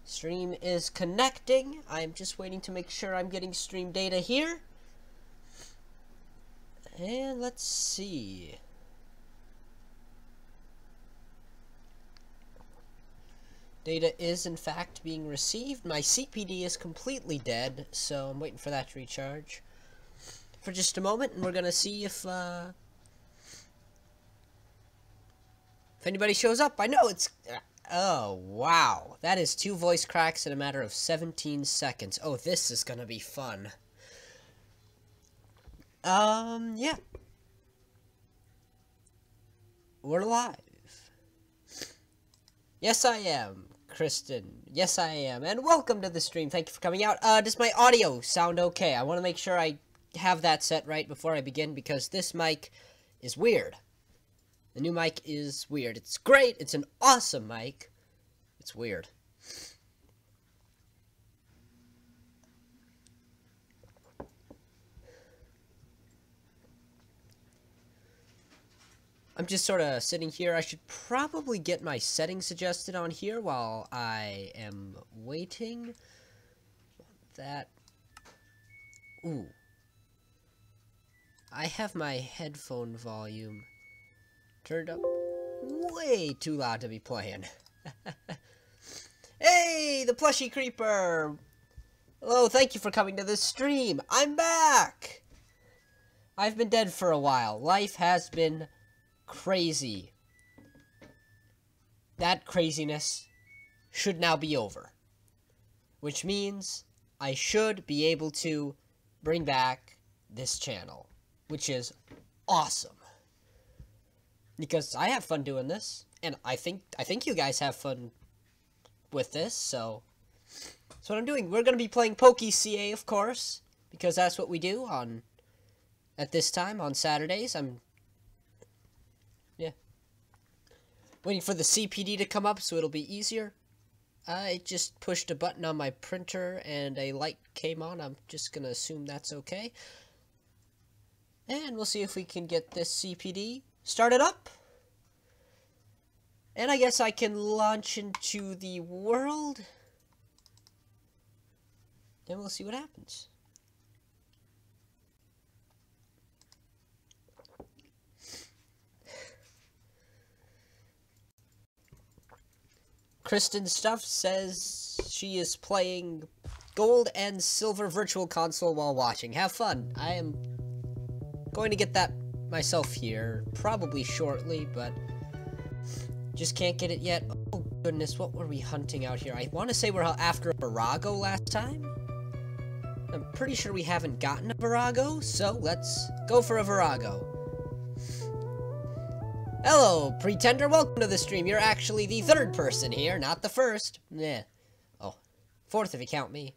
Stream is connecting. I'm just waiting to make sure I'm getting stream data here. And let's see. Data is in fact being received. My CPD is completely dead, so I'm waiting for that to recharge for just a moment, and we're gonna see if anybody shows up. I know it's oh wow, that is 2 voice cracks in a matter of 17 seconds. Oh, this is gonna be fun. Yeah, we're live. Yes, I am, Kristen. Yes, I am, and welcome to the stream. Thank you for coming out. Does my audio sound okay? I want to make sure I have that set right before I begin, because this mic is weird. The new mic is weird. It's great. It's an awesome mic. It's weird. I'm just sort of sitting here. I should probably get my settings adjusted on here while I am waiting. That. Ooh. I have my headphone volume turned up way too loud to be playing. Hey, the plushie creeper! Hello, thank you for coming to this stream. I'm back! I've been dead for a while. Life has been crazy. That craziness should now be over. Which means I should be able to bring back this channel. Which is awesome. Because I have fun doing this. And I think you guys have fun with this, so that's what I'm doing. We're gonna be playing PokeCA, of course, because that's what we do at this time on Saturdays. Waiting for the CPD to come up so it'll be easier. I just pushed a button on my printer and a light came on. I'm just gonna assume that's okay. And we'll see if we can get this CPD started up. And I guess I can launch into the world. And we'll see what happens. Kristen Stuff says she is playing Gold and Silver Virtual Console while watching. Have fun. I am going to get that myself here probably shortly, but just can't get it yet. Oh goodness, what were we hunting out here? I want to say we're after a Virago last time. I'm pretty sure we haven't gotten a Virago, so let's go for a Virago. Hello, Pretender. Welcome to the stream. You're actually the 3rd person here, not the 1st. Yeah. Oh, 4th if you count me.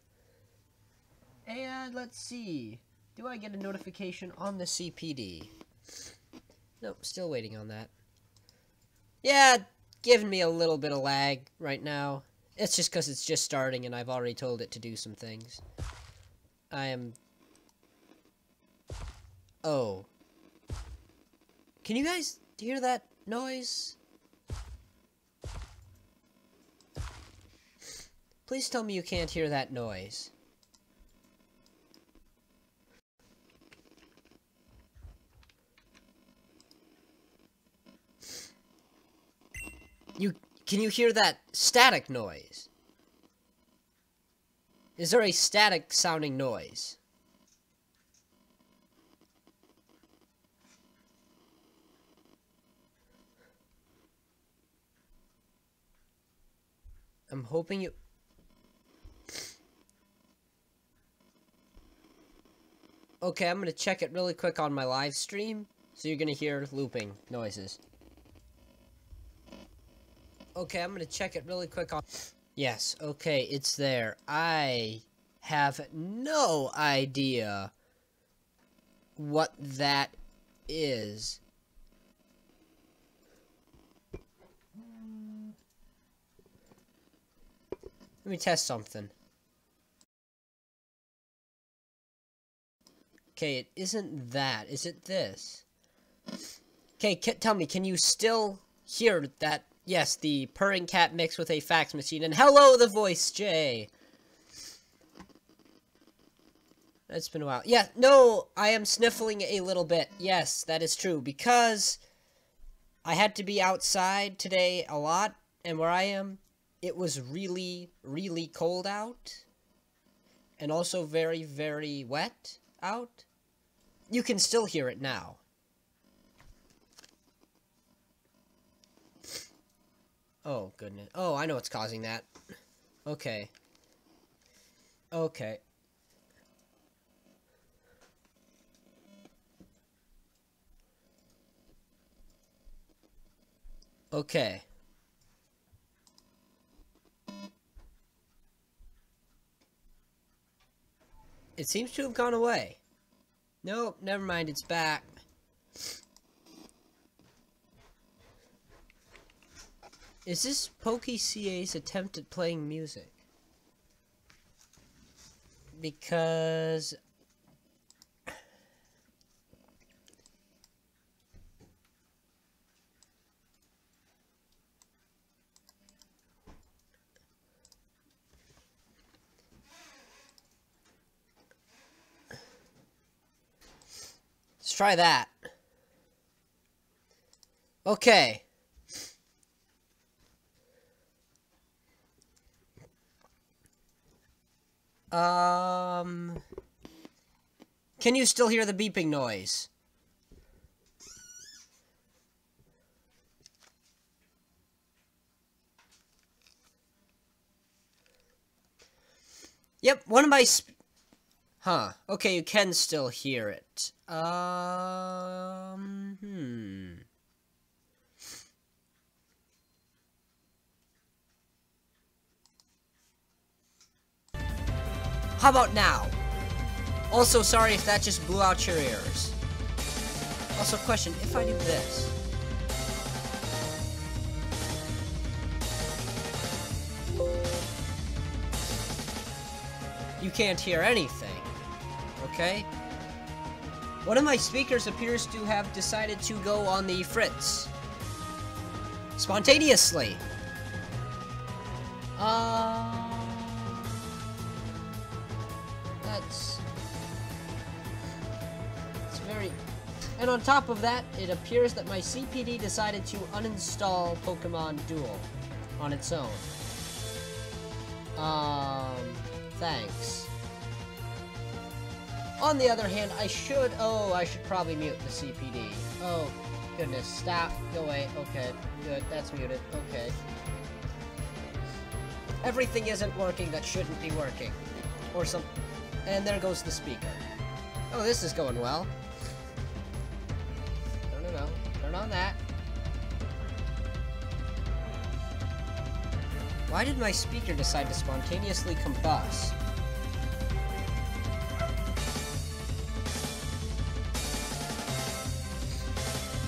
And let's see. Do I get a notification on the CPD? Nope, still waiting on that. Yeah, giving me a little bit of lag right now. It's just because it's just starting and I've already told it to do some things. Oh. Can you guys hear that noise? Please tell me you can't hear that noise. Can you hear that static noise? Is there a static sounding noise? I'm hoping you... Okay, I'm gonna check it really quick on my live stream, so you're gonna hear looping noises. Okay, I'm gonna check it really quick on... Yes, okay, it's there. I have no idea what that is. Let me test something. Okay, it isn't that. Is it this? Okay, tell me, can you still hear that? Yes, the purring cat mixed with a fax machine. And hello, the voice, Jay. It's been a while. Yeah, no, I am sniffling a little bit. Yes, that is true. Because I had to be outside today a lot. And where I am, it was really, really cold out. And also very, very wet out. You can still hear it now. Oh, goodness. Oh, I know what's causing that. Okay. Okay. Okay. It seems to have gone away. Nope, never mind, it's back. Is this PokeCA's attempt at playing music? Because... let's try that. Okay. Can you still hear the beeping noise? Yep, one of my huh. Okay, you can still hear it. How about now? Also, sorry if that just blew out your ears. Also, question, if I do this... you can't hear anything, okay? One of my speakers appears to have decided to go on the fritz. Spontaneously. That's very... and on top of that, it appears that my CPD decided to uninstall Pokemon Duel on its own. Thanks. On the other hand, I should probably mute the CPD. Oh, goodness, stop, go away, okay, good, that's muted, okay. Everything isn't working that shouldn't be working. Or some... and there goes the speaker. Oh, this is going well. No, turn on that. Why did my speaker decide to spontaneously combust?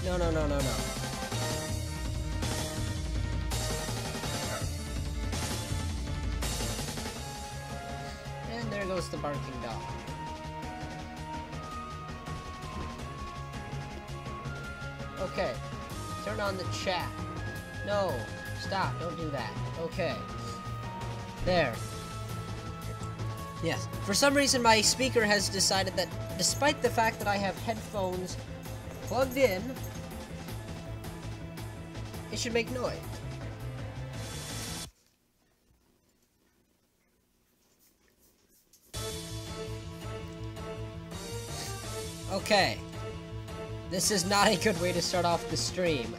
No. And there goes the barking dog. Okay, turn on the chat. No, stop, don't do that. Okay. There. Yes. For some reason, my speaker has decided that, despite the fact that I have headphones plugged in, it should make noise. Okay. This is not a good way to start off the stream.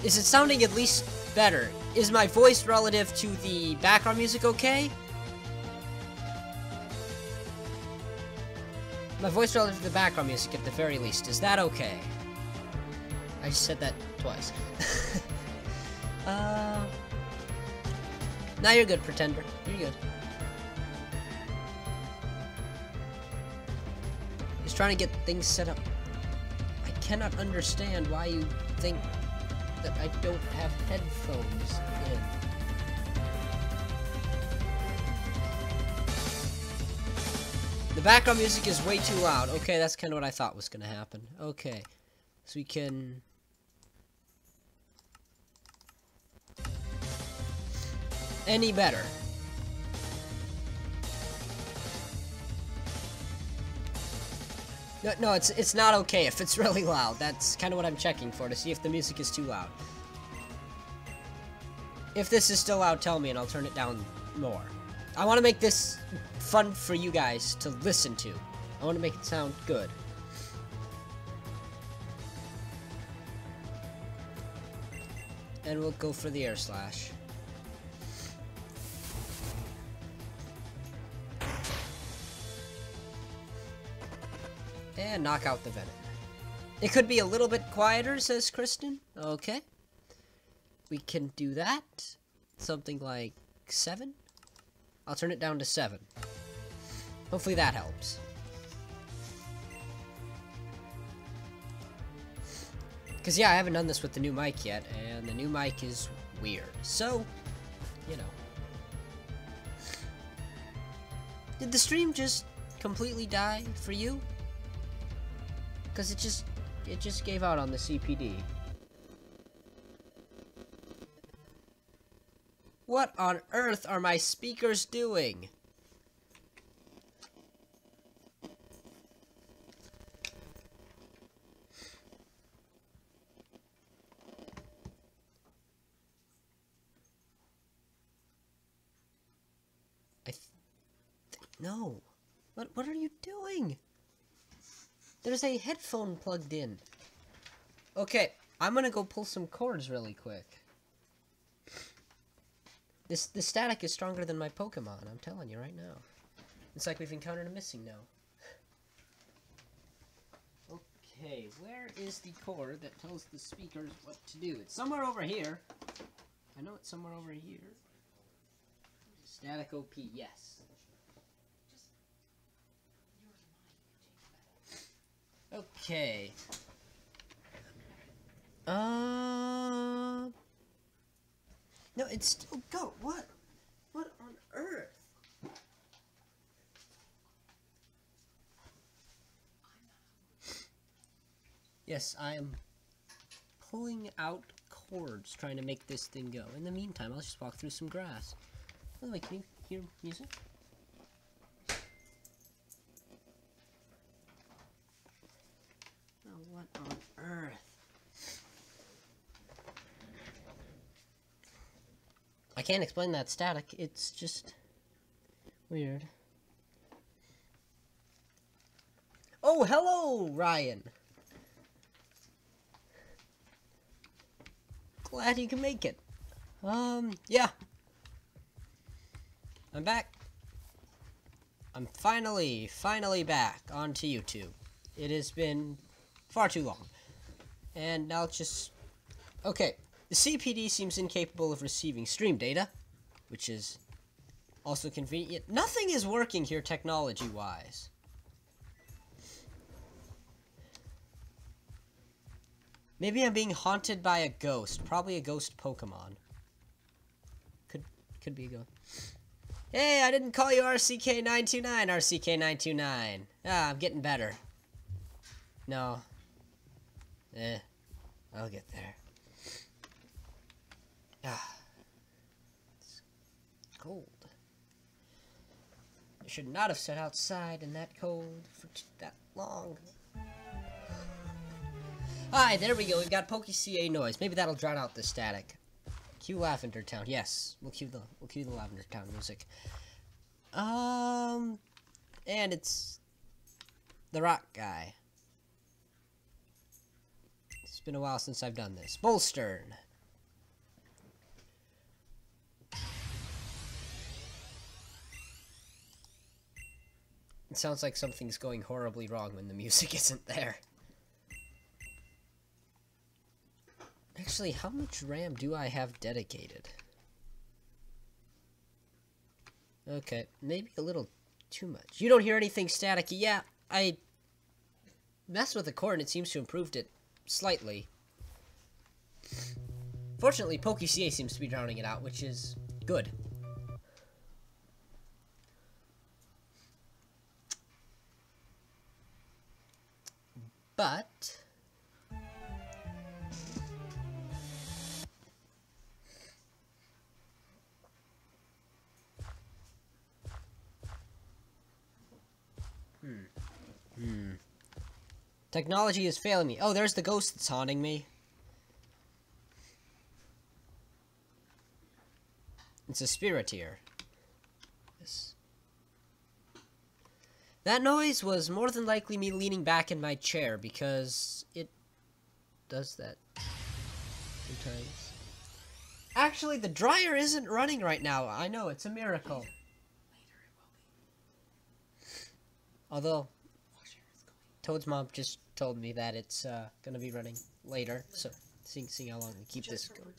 Is it sounding at least better? Is my voice relative to the background music okay? My voice relative to the background music at the very least. Is that okay? I just said that twice. Now you're good, Pretender. You're good. Just trying to get things set up. I cannot understand why you think that I don't have headphones in. The background music is way too loud. Okay, that's kind of what I thought was going to happen. Okay, so we can any better. No, it's not okay if it's really loud. That's kind of what I'm checking for, to see if the music is too loud. If this is still loud, tell me and I'll turn it down more. I want to make this fun for you guys to listen to. I want to make it sound good. And we'll go for the air slash. And knock out the venom. It could be a little bit quieter, says Kristen. Okay. We can do that. Something like 7? I'll turn it down to 7. Hopefully that helps. Because, yeah, I haven't done this with the new mic yet, and the new mic is weird. So, you know. Did the stream just completely die for you? Because it just gave out on the CPD. What on earth are my speakers doing? No. What are you doing? There's a headphone plugged in. Okay, I'm gonna go pull some cords really quick. The static is stronger than my Pokemon, I'm telling you right now. It's like we've encountered a missing now. Okay, where is the cord that tells the speakers what to do? It's somewhere over here. I know it's somewhere over here. Static OP, yes. Okay. No, it's still go. What? What on earth? Yes, I am pulling out cords trying to make this thing go. In the meantime, I'll just walk through some grass. By the way, can you hear music? Oh, what on earth? I can't explain that static. It's just weird. Oh, hello, Ryan. Glad you can make it. Yeah. I'm back. I'm finally back onto YouTube. It has been far too long. And now it's just... Okay. The CPD seems incapable of receiving stream data, which is also convenient. Nothing is working here technology-wise. Maybe I'm being haunted by a ghost. Probably a ghost Pokemon. Could be a ghost. Hey, I didn't call you RCK929, RCK929. Ah, I'm getting better. No. I'll get there. Ah. It's cold. I should not have sat outside in that cold for that long. Hi, there we go. We've got PokeCA noise. Maybe that'll drown out the static. Cue Lavender Town. Yes, we'll cue the Lavender Town music. And it's the rock guy. It's been a while since I've done this. Bolstern. It sounds like something's going horribly wrong when the music isn't there. Actually, how much RAM do I have dedicated? Okay, maybe a little too much. You don't hear anything staticky? Yeah, I messed with the cord and it seems to have improved it slightly. Fortunately, PokeCA seems to be drowning it out, which is good. But Technology is failing me. Oh, there's the ghost that's haunting me. It's a spirit here. Yes. That noise was more than likely me leaning back in my chair, because it does that sometimes. Actually, the dryer isn't running right now. I know, it's a miracle. Although, Toad's mom just told me that it's gonna be running later, so seeing how long we keep this going.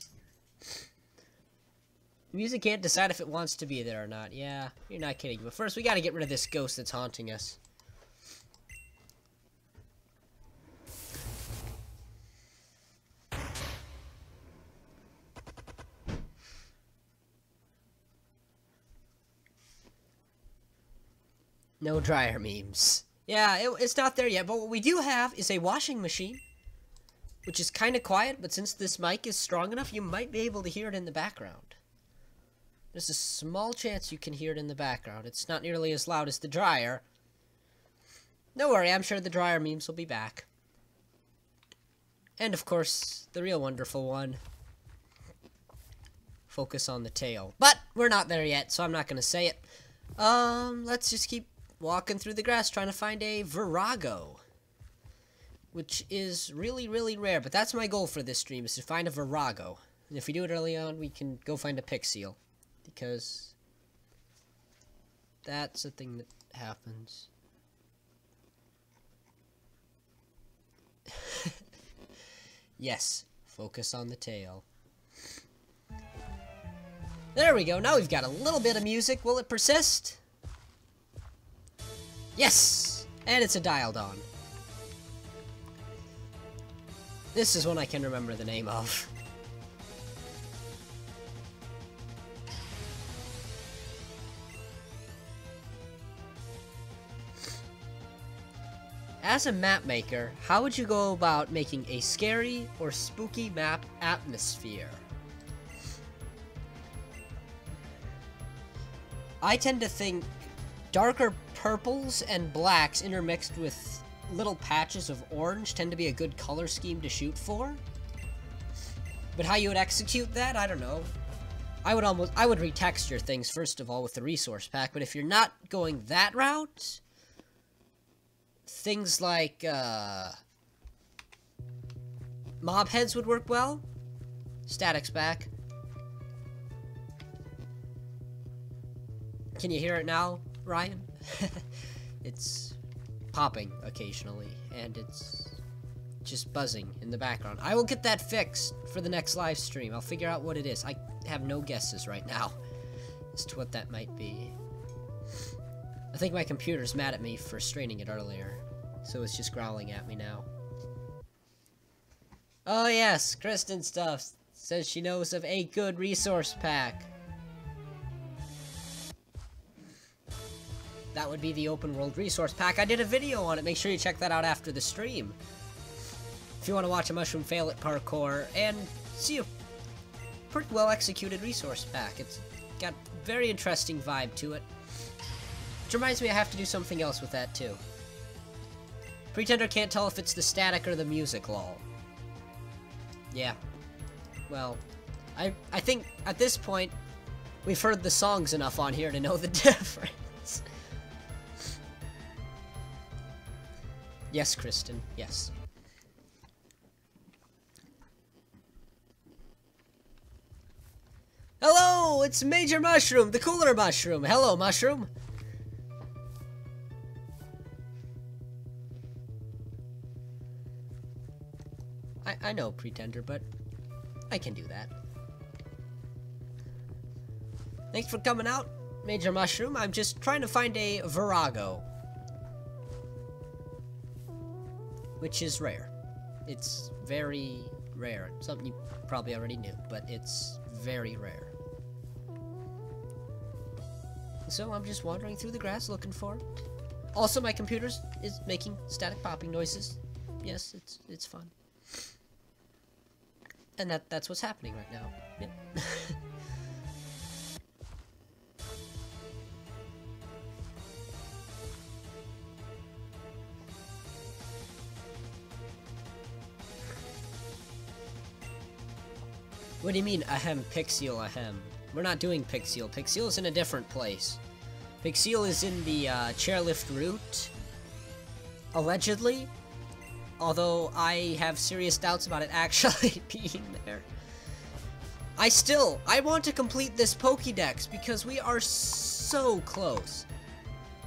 Music can't decide if it wants to be there or not. Yeah, you're not kidding. But first, we gotta get rid of this ghost that's haunting us. No dryer memes. Yeah, it's not there yet, but what we do have is a washing machine, which is kind of quiet, but since this mic is strong enough, you might be able to hear it in the background. There's a small chance you can hear it in the background. It's not nearly as loud as the dryer. Don't worry, I'm sure the dryer memes will be back. And of course, the real wonderful one. Focus on the tail. But we're not there yet, so I'm not going to say it. Let's just keep walking through the grass trying to find a Virago, which is really, really rare. But that's my goal for this stream, is to find a Virago. And if we do it early on, we can go find a Pixel, because that's a thing that happens. Yes, focus on the tail. There we go. Now we've got a little bit of music. Will it persist? Yes! And it's a Dialdon. This is one I can remember the name of. As a map maker, how would you go about making a scary or spooky map atmosphere? I tend to think darker purples and blacks intermixed with little patches of orange tend to be a good color scheme to shoot for. But how you would execute that, I don't know. I would retexture things first of all with the resource pack, but if you're not going that route, things like mob heads would work well. Static's back. Can you hear it now, Ryan? It's popping occasionally, and it's just buzzing in the background. I will get that fixed for the next live stream. I'll figure out what it is. I have no guesses right now as to what that might be. I think my computer's mad at me for straining it earlier, so it's just growling at me now. Oh yes, Kristen Stuff says she knows of a good resource pack. That would be the open world resource pack. I did a video on it. Make sure you check that out after the stream. If you want to watch a mushroom fail at parkour and see a pretty well executed resource pack. It's got very interesting vibe to it. Which reminds me I have to do something else with that too. Pretender can't tell if it's the static or the music, lol. Yeah. Well, I think at this point we've heard the songs enough on here to know the difference. Yes, Kristen, yes. Hello, it's Major Mushroom, the cooler mushroom. Hello, Mushroom. I know, Pretender, but I can do that. Thanks for coming out, Major Mushroom. I'm just trying to find a Virago, which is rare. It's very rare. Something you probably already knew, but it's very rare. So I'm just wandering through the grass looking for it. Also, my computer is making static popping noises. Yes, it's fun. And that's what's happening right now. Yep. What do you mean, ahem, Pixiel, ahem? We're not doing Pixiel. Pixiel's in a different place. Pixiel is in the chairlift route, allegedly. Although I have serious doubts about it actually being there. I want to complete this Pokédex because we are so close.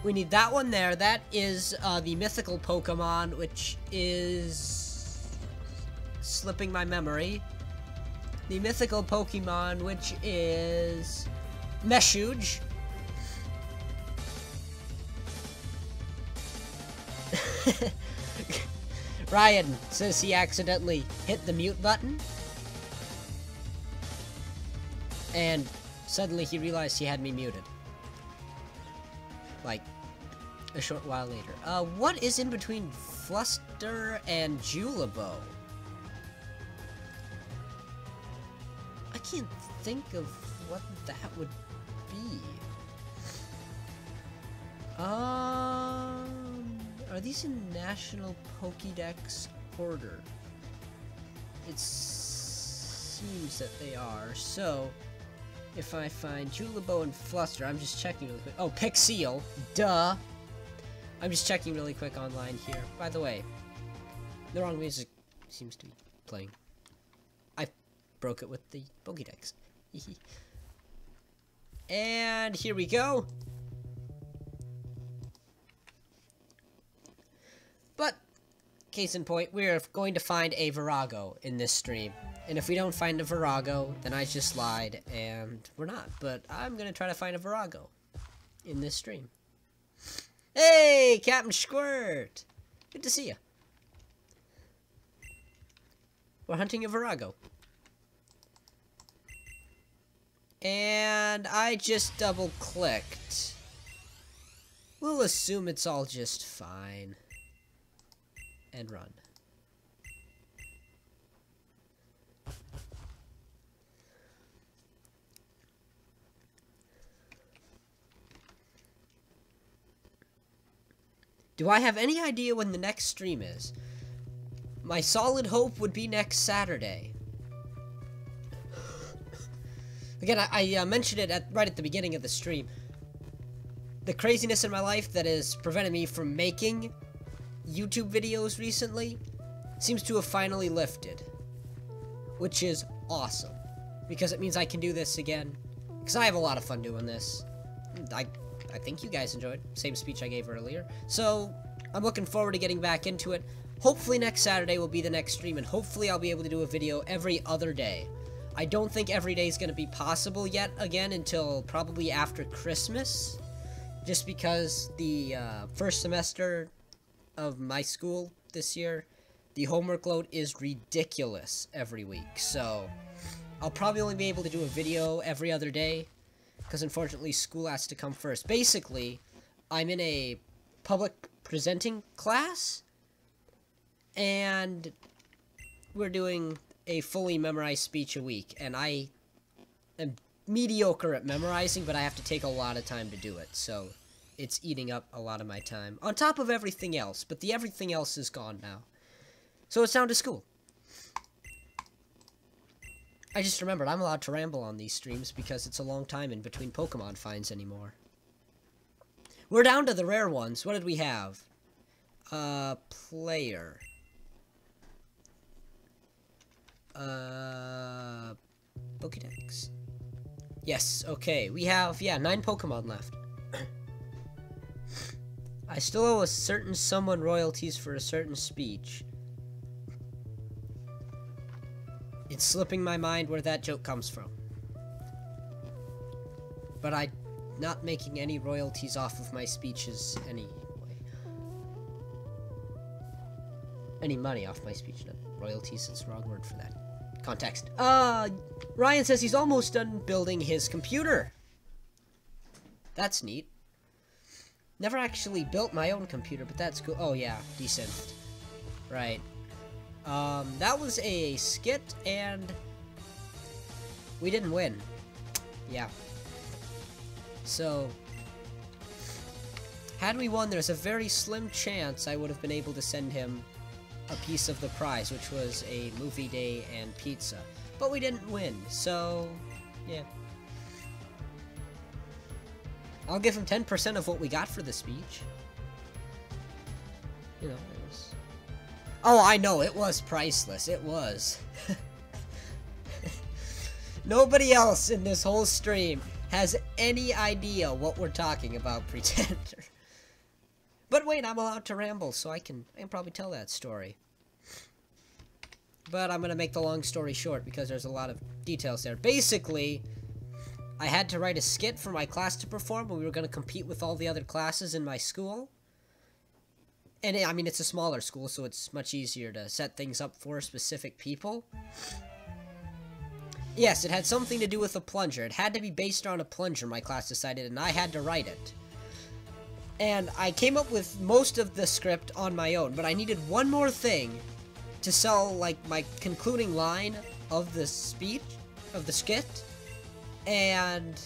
We need that one there. That is the mythical Pokemon, which is slipping my memory. The mythical Pokemon, which is Meshuge. Ryan says he accidentally hit the mute button. And suddenly he realized he had me muted. Like, a short while later. What is in between Fluster and Julabo? I can't think of what that would be. Are these in National Pokédex order? It seems that they are. So, if I find Julabo and Fluster, I'm just checking really quick. Oh, Pixiel, duh. I'm just checking really quick online here. By the way, the wrong music seems to be playing. I broke it with the Pokédex. And here we go. But, case in point, we're going to find a Virago in this stream. And if we don't find a Virago, then I just lied, and we're not. But I'm going to try to find a Virago in this stream. Hey, Captain Squirt! Good to see you. We're hunting a Virago. And I just double-clicked. We'll assume it's all just fine. And run. Do I have any idea when the next stream is? My solid hope would be next Saturday. Again, I mentioned it right at the beginning of the stream. The craziness in my life that has prevented me from making YouTube videos recently seems to have finally lifted, which is awesome because it means I can do this again because I have a lot of fun doing this. I think you guys enjoyed same speech I gave earlier, so I'm looking forward to getting back into it. Hopefully next Saturday will be the next stream, and hopefully I'll be able to do a video every other day. I don't think every day is going to be possible yet again until probably after Christmas, just because the first semester of my school this year, the homework load is ridiculous every week, so I'll probably only be able to do a video every other day, because unfortunately school has to come first. Basically, I'm in a public presenting class, and we're doing a fully memorized speech a week, and I am mediocre at memorizing, but I have to take a lot of time to do it, so it's eating up a lot of my time, on top of everything else, but the everything else is gone now. So it's down to school. I just remembered I'm allowed to ramble on these streams because it's a long time in between Pokemon finds anymore. We're down to the rare ones. What did we have? Player. Pokédex. Yes, okay. We have, 9 Pokemon left. I still owe a certain someone royalties for a certain speech. It's slipping my mind where that joke comes from. But I'm not making any royalties off of my speeches anyway. Any money off my speech. No, royalties is the wrong word for that. Context. Ryan says he's almost done building his computer. That's neat. Never actually built my own computer, but that's cool. Oh yeah, decent. Right. That was a skit, and we didn't win. Yeah. So, had we won, there's a very slim chance I would have been able to send him a piece of the prize, which was a movie day and pizza. but we didn't win, so yeah. I'll give him 10% of what we got for the speech. You know, it was... Oh, I know, it was priceless. It was. Nobody else in this whole stream has any idea what we're talking about, Pretender. But wait, I'm allowed to ramble, so I can probably tell that story. But I'm gonna make the long story short because there's a lot of details there. Basically, I had to write a skit for my class to perform when we were gonna compete with all the other classes in my school. And I mean, it's a smaller school, so it's much easier to set things up for specific people. Yes, it had something to do with a plunger. It had to be based on a plunger, my class decided, and I had to write it. And I came up with most of the script on my own, but I needed one more thing to sell, like, my concluding line of the speech, of the skit. And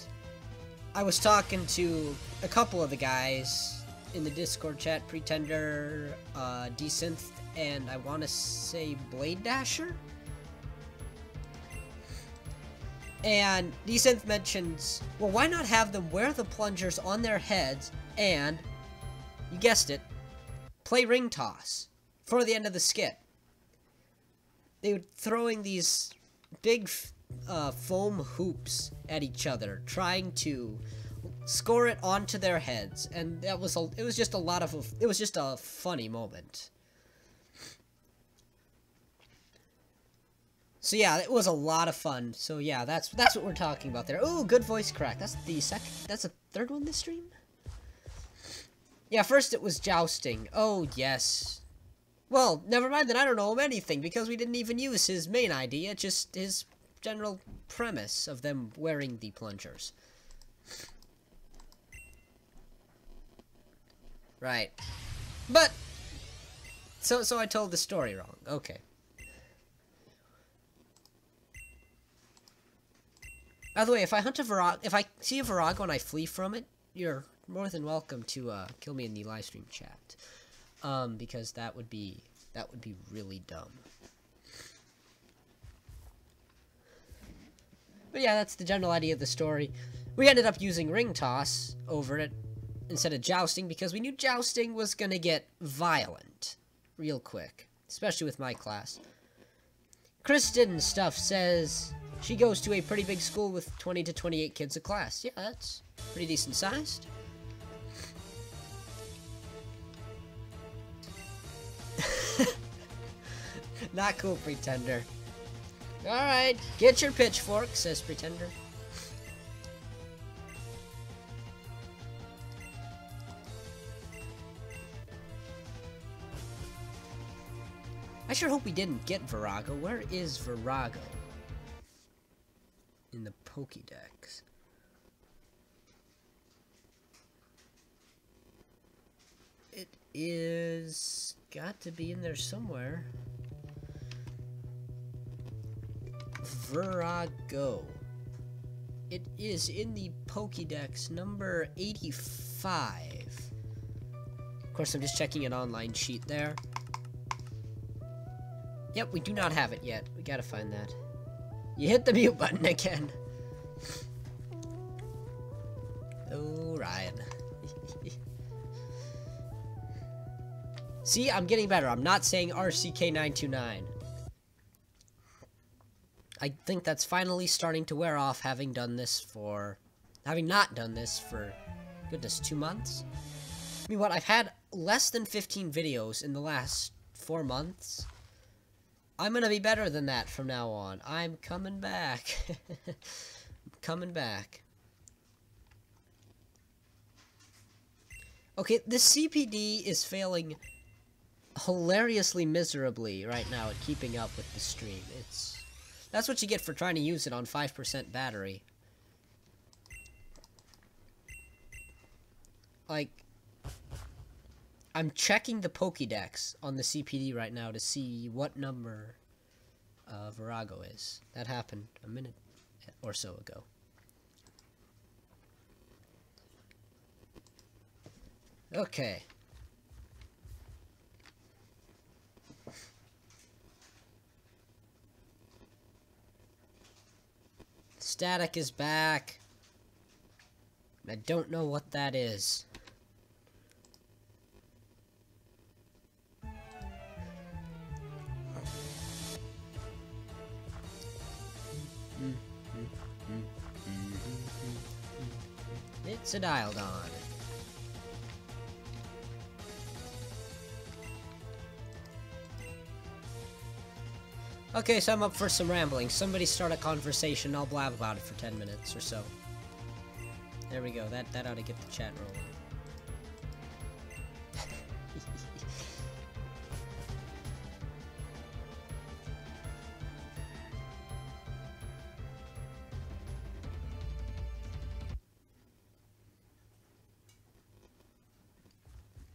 I was talking to a couple of the guys in the Discord chat, Pretender, Desynth, and I want to say Blade Dasher? And Desynth mentions, well, why not have them wear the plungers on their heads and, you guessed it, play ring toss for the end of the skit. They were throwing these big foam hoops at each other, trying to score it onto their heads, and it was just a funny moment. So yeah, it was a lot of fun. So yeah, that's what we're talking about there. Ooh, good voice crack. That's the third one this stream? Yeah, first it was jousting. Oh, yes. Well, never mind, then I don't know him anything, because we didn't even use his main idea, just his general premise of them wearing the plungers. Right. But, so I told the story wrong. Okay. By the way, if I hunt a Virago, if I see a Virago and I flee from it, you're more than welcome to kill me in the live stream chat, because that would be really dumb. But yeah, that's the general idea of the story. We ended up using ring toss over it instead of jousting because we knew jousting was gonna get violent real quick, especially with my class. Kristen Stuff says she goes to a pretty big school with 20 to 28 kids a class. Yeah, that's pretty decent sized. Not cool, Pretender. Alright, get your pitchfork, says Pretender. I sure hope we didn't get Virago. Where is Virago? In the Pokédex. It is got to be in there somewhere. Virago. It is in the Pokédex number 85. Of course, I'm just checking an online sheet there. Yep, we do not have it yet. We gotta find that. You hit the mute button again. Oh, Ryan. See, I'm getting better. I'm not saying RCK929. I think that's finally starting to wear off, having not done this for, goodness, 2 months? I mean, what, I've had less than 15 videos in the last 4 months? I'm gonna be better than that from now on. I'm coming back. I'm coming back. Okay, the CPD is failing hilariously miserably right now at keeping up with the stream. That's what you get for trying to use it on 5% battery. Like, I'm checking the Pokédex on the CPD right now to see what number Virago is. That happened a minute or so ago. Okay. Static is back. I don't know what that is. It's a dialed on. Okay, so I'm up for some rambling. Somebody start a conversation, I'll blab about it for 10 minutes or so. There we go, that ought to get the chat rolling.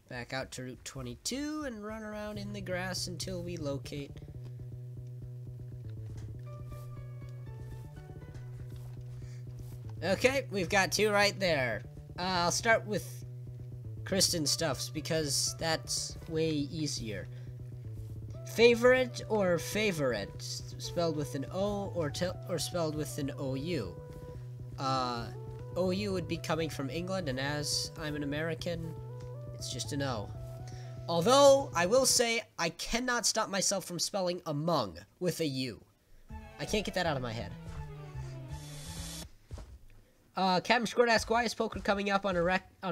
Back out to Route 22 and run around in the grass until we locate. Okay, we've got 2 right there. I'll start with Kristen Stuffs because that's way easier. Favorite or favorite? Spelled with an O or spelled with an OU? OU would be coming from England, and as I'm an American, it's just an O. Although, I will say, I cannot stop myself from spelling among with a U. I can't get that out of my head. Captain Squirt asks, why is poker coming up on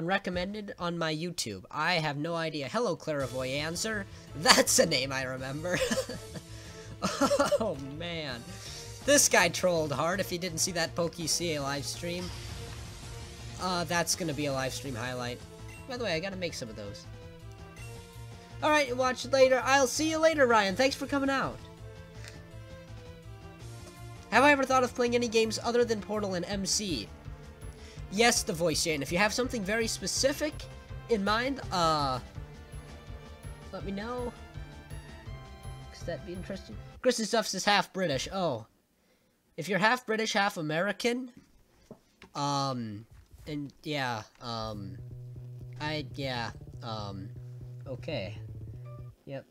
recommended on my YouTube? I have no idea. Hello, Clairvoyancer. That's a name I remember. Oh, man. This guy trolled hard if he didn't see that PokeCA live stream. That's gonna be a live stream highlight. By the way, I gotta make some of those. Alright, watch it later. I'll see you later, Ryan. Thanks for coming out. Have I ever thought of playing any games other than Portal and MC? Yes, the voice, Jane. If you have something very specific in mind, let me know. Because that'd be interesting. Kristen Stuffs is half British. Oh. If you're half British, half American, and yeah, okay. Yep.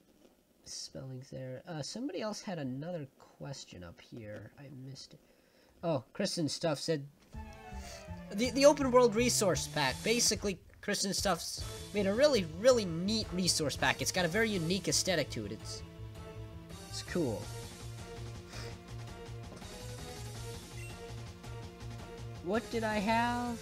Spelling's there. Somebody else had another question up here. I missed it. Oh, Kristen Stuff said the open world resource pack. Basically, Kristen Stuff's made a really, really neat resource pack. It's got a very unique aesthetic to it. It's cool. What did I have?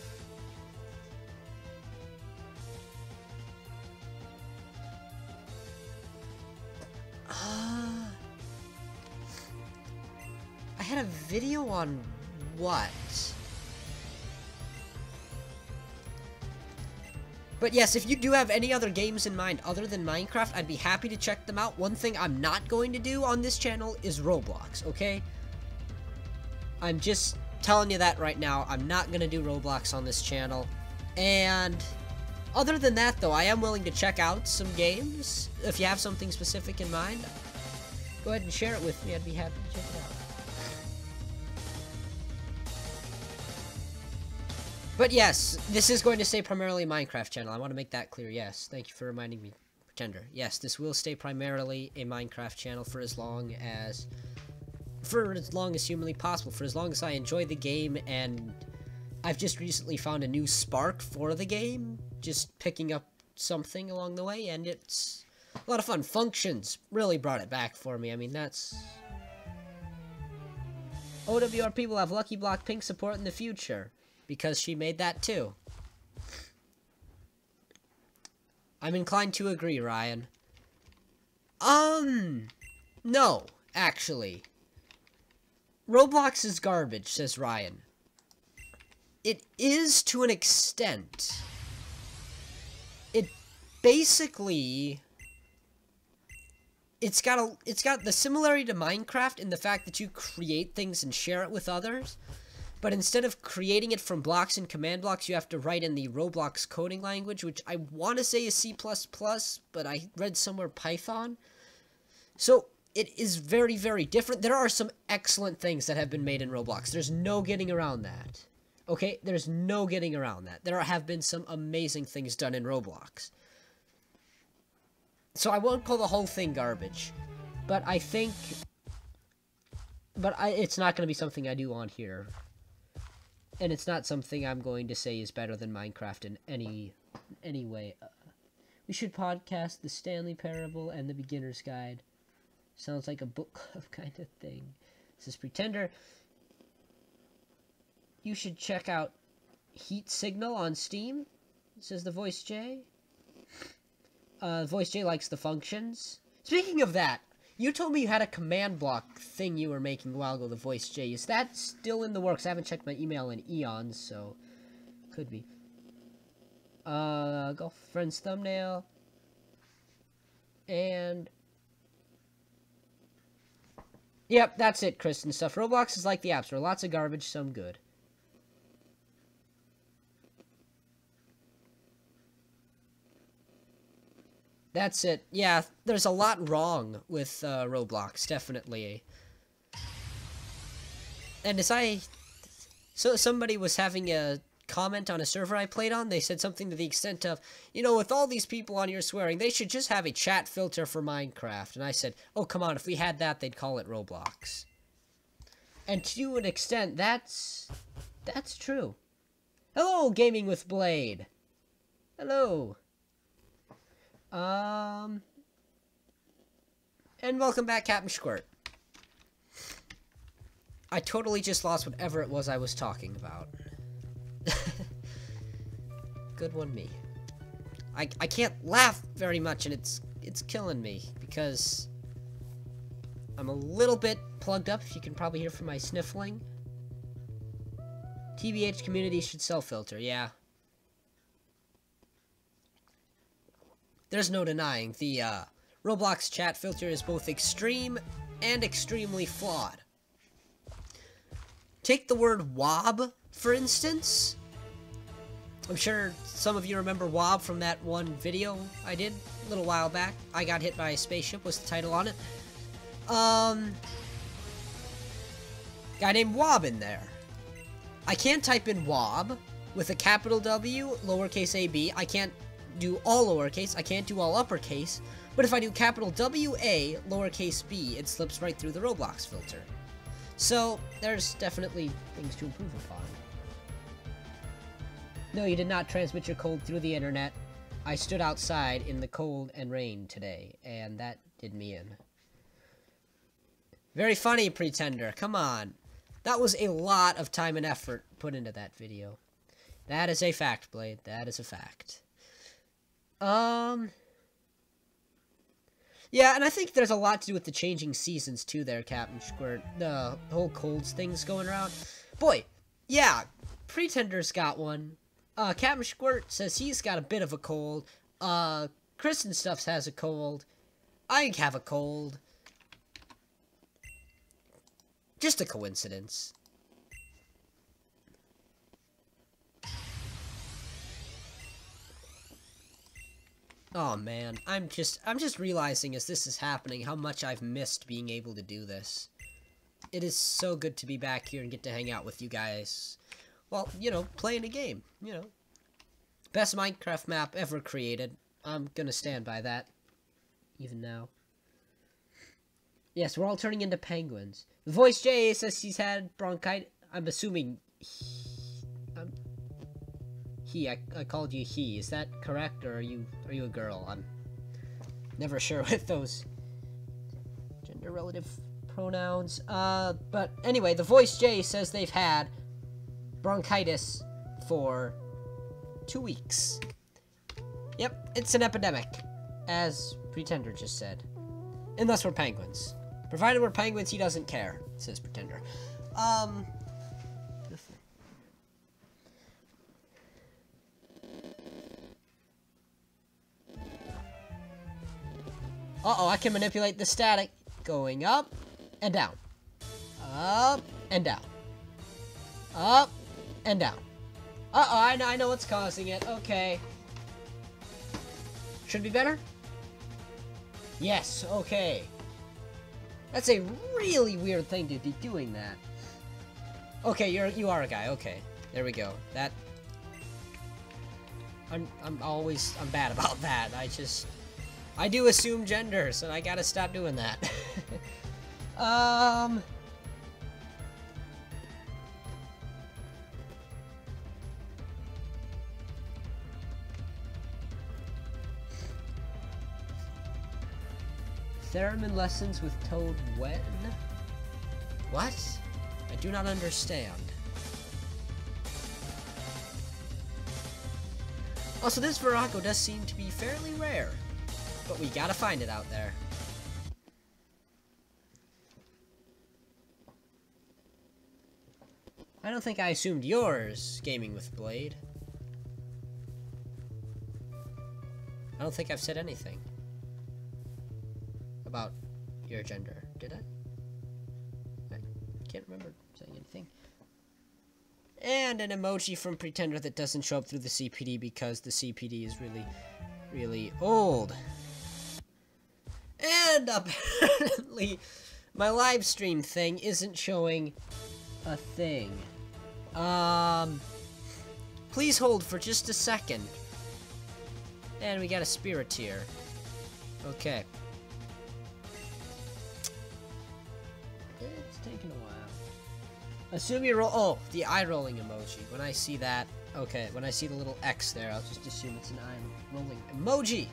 I had a video on what? But yes, if you do have any other games in mind other than Minecraft, I'd be happy to check them out. One thing I'm not going to do on this channel is Roblox, okay? I'm just telling you that right now. I'm not going to do Roblox on this channel. And other than that, though, I am willing to check out some games. If you have something specific in mind, go ahead and share it with me. I'd be happy to check it out. But yes, this is going to stay primarily a Minecraft channel. I want to make that clear. Yes, thank you for reminding me, Pretender. Yes, this will stay primarily a Minecraft channel for as long as humanly possible. For as long as I enjoy the game, and I've just recently found a new spark for the game. Just picking up something along the way, and it's a lot of fun. Functions really brought it back for me. I mean, that's... OWRP will have Lucky Block Pink support in the future, because she made that too. I'm inclined to agree, Ryan. No, actually. Roblox is garbage, says Ryan. It is to an extent. It basically... It's got the similarity to Minecraft in the fact that you create things and share it with others. But instead of creating it from blocks and command blocks, you have to write in the Roblox coding language, which I want to say is C++, but I read somewhere Python. So it is very, very different. There are some excellent things that have been made in Roblox. There's no getting around that. Okay? There's no getting around that. There have been some amazing things done in Roblox. So I won't call the whole thing garbage. But I think... But it's not going to be something I do on here. And it's not something I'm going to say is better than Minecraft in any way. We should podcast The Stanley Parable and The Beginner's Guide. Sounds like a book club kind of thing. This is Pretender. You should check out Heat Signal on Steam, says the Voice J. Voice J likes the functions. Speaking of that, you told me you had a command block thing you were making a while ago, the Voice J. Is that still in the works? I haven't checked my email in eons, so could be. Girlfriend's thumbnail. And yep, that's it, Kristen stuff. Roblox is like the App Store. Lots of garbage, some good. That's it. Yeah, there's a lot wrong with Roblox, definitely. And so somebody was having a comment on a server I played on. They said something to the extent of, you know, with all these people on here swearing, they should just have a chat filter for Minecraft. And I said, oh, come on, if we had that, they'd call it Roblox. And to an extent, that's true. Hello, Gaming with Blade. Hello. And welcome back, Captain Squirt. I totally just lost whatever it was I was talking about. Good one, me. I can't laugh very much, and it's killing me because I'm a little bit plugged up. If you can probably hear from my sniffling. TBH community should self-filter, yeah. There's no denying the Roblox chat filter is both extreme and extremely flawed. Take the word wob, for instance. I'm sure some of you remember wob from that one video I did a little while back. I got hit by a spaceship was the title on it. Guy named Wob in there. I can't type in Wob with a capital W, lowercase ab. I can't do all lowercase. I can't do all uppercase. But if I do capital W-A, lowercase b, it slips right through the Roblox filter. So, there's definitely things to improve upon. No, you did not transmit your cold through the internet. I stood outside in the cold and rain today, and that did me in. Very funny, Pretender. Come on. That was a lot of time and effort put into that video. That is a fact, Blade. That is a fact. Yeah, and I think there's a lot to do with the changing seasons, too, there, Captain Squirt. The whole colds things going around. Boy, yeah, Pretender's got one. Captain Squirt says he's got a bit of a cold. Kristen Stuffs has a cold. I have a cold. Just a coincidence. Oh man, I'm just realizing as this is happening how much I've missed being able to do this. It is so good to be back here and get to hang out with you guys. Well, you know, playing a game, you know. Best Minecraft map ever created. I'm gonna stand by that. Even now. Yes, we're all turning into penguins. The Voice J says he's had bronchitis. I'm assuming I called you he. Is that correct, or are you a girl? I'm never sure with those gender relative pronouns. But anyway, the Voice J says they've had bronchitis for 2 weeks. Yep, it's an epidemic, as Pretender just said. Unless we're penguins. Provided we're penguins, he doesn't care, says Pretender. Uh-oh, I can manipulate the static. Going up and down. Up and down. Up and down. Uh-oh, I know what's causing it. Okay. Should be better? Yes, okay. That's a really weird thing to be doing that. Okay, you are a guy. Okay. There we go. That I'm bad about that. I do assume genders, and I gotta stop doing that. Theremin lessons with Toad when? What? I do not understand. Also, this Virago does seem to be fairly rare, but we gotta find it out there. I don't think I assumed yours, Gaming with Blade. I don't think I've said anything about your gender, did I? I can't remember saying anything. And an emoji from Pretender that doesn't show up through the CPD because the CPD is really, really old. And apparently, my live stream thing isn't showing a thing. Please hold for just a second. And we got a spirit here. Okay. It's taking a while. Assume you roll. Oh, the eye rolling emoji. When I see that, okay. When I see the little X there, I'll just assume it's an eye rolling emoji.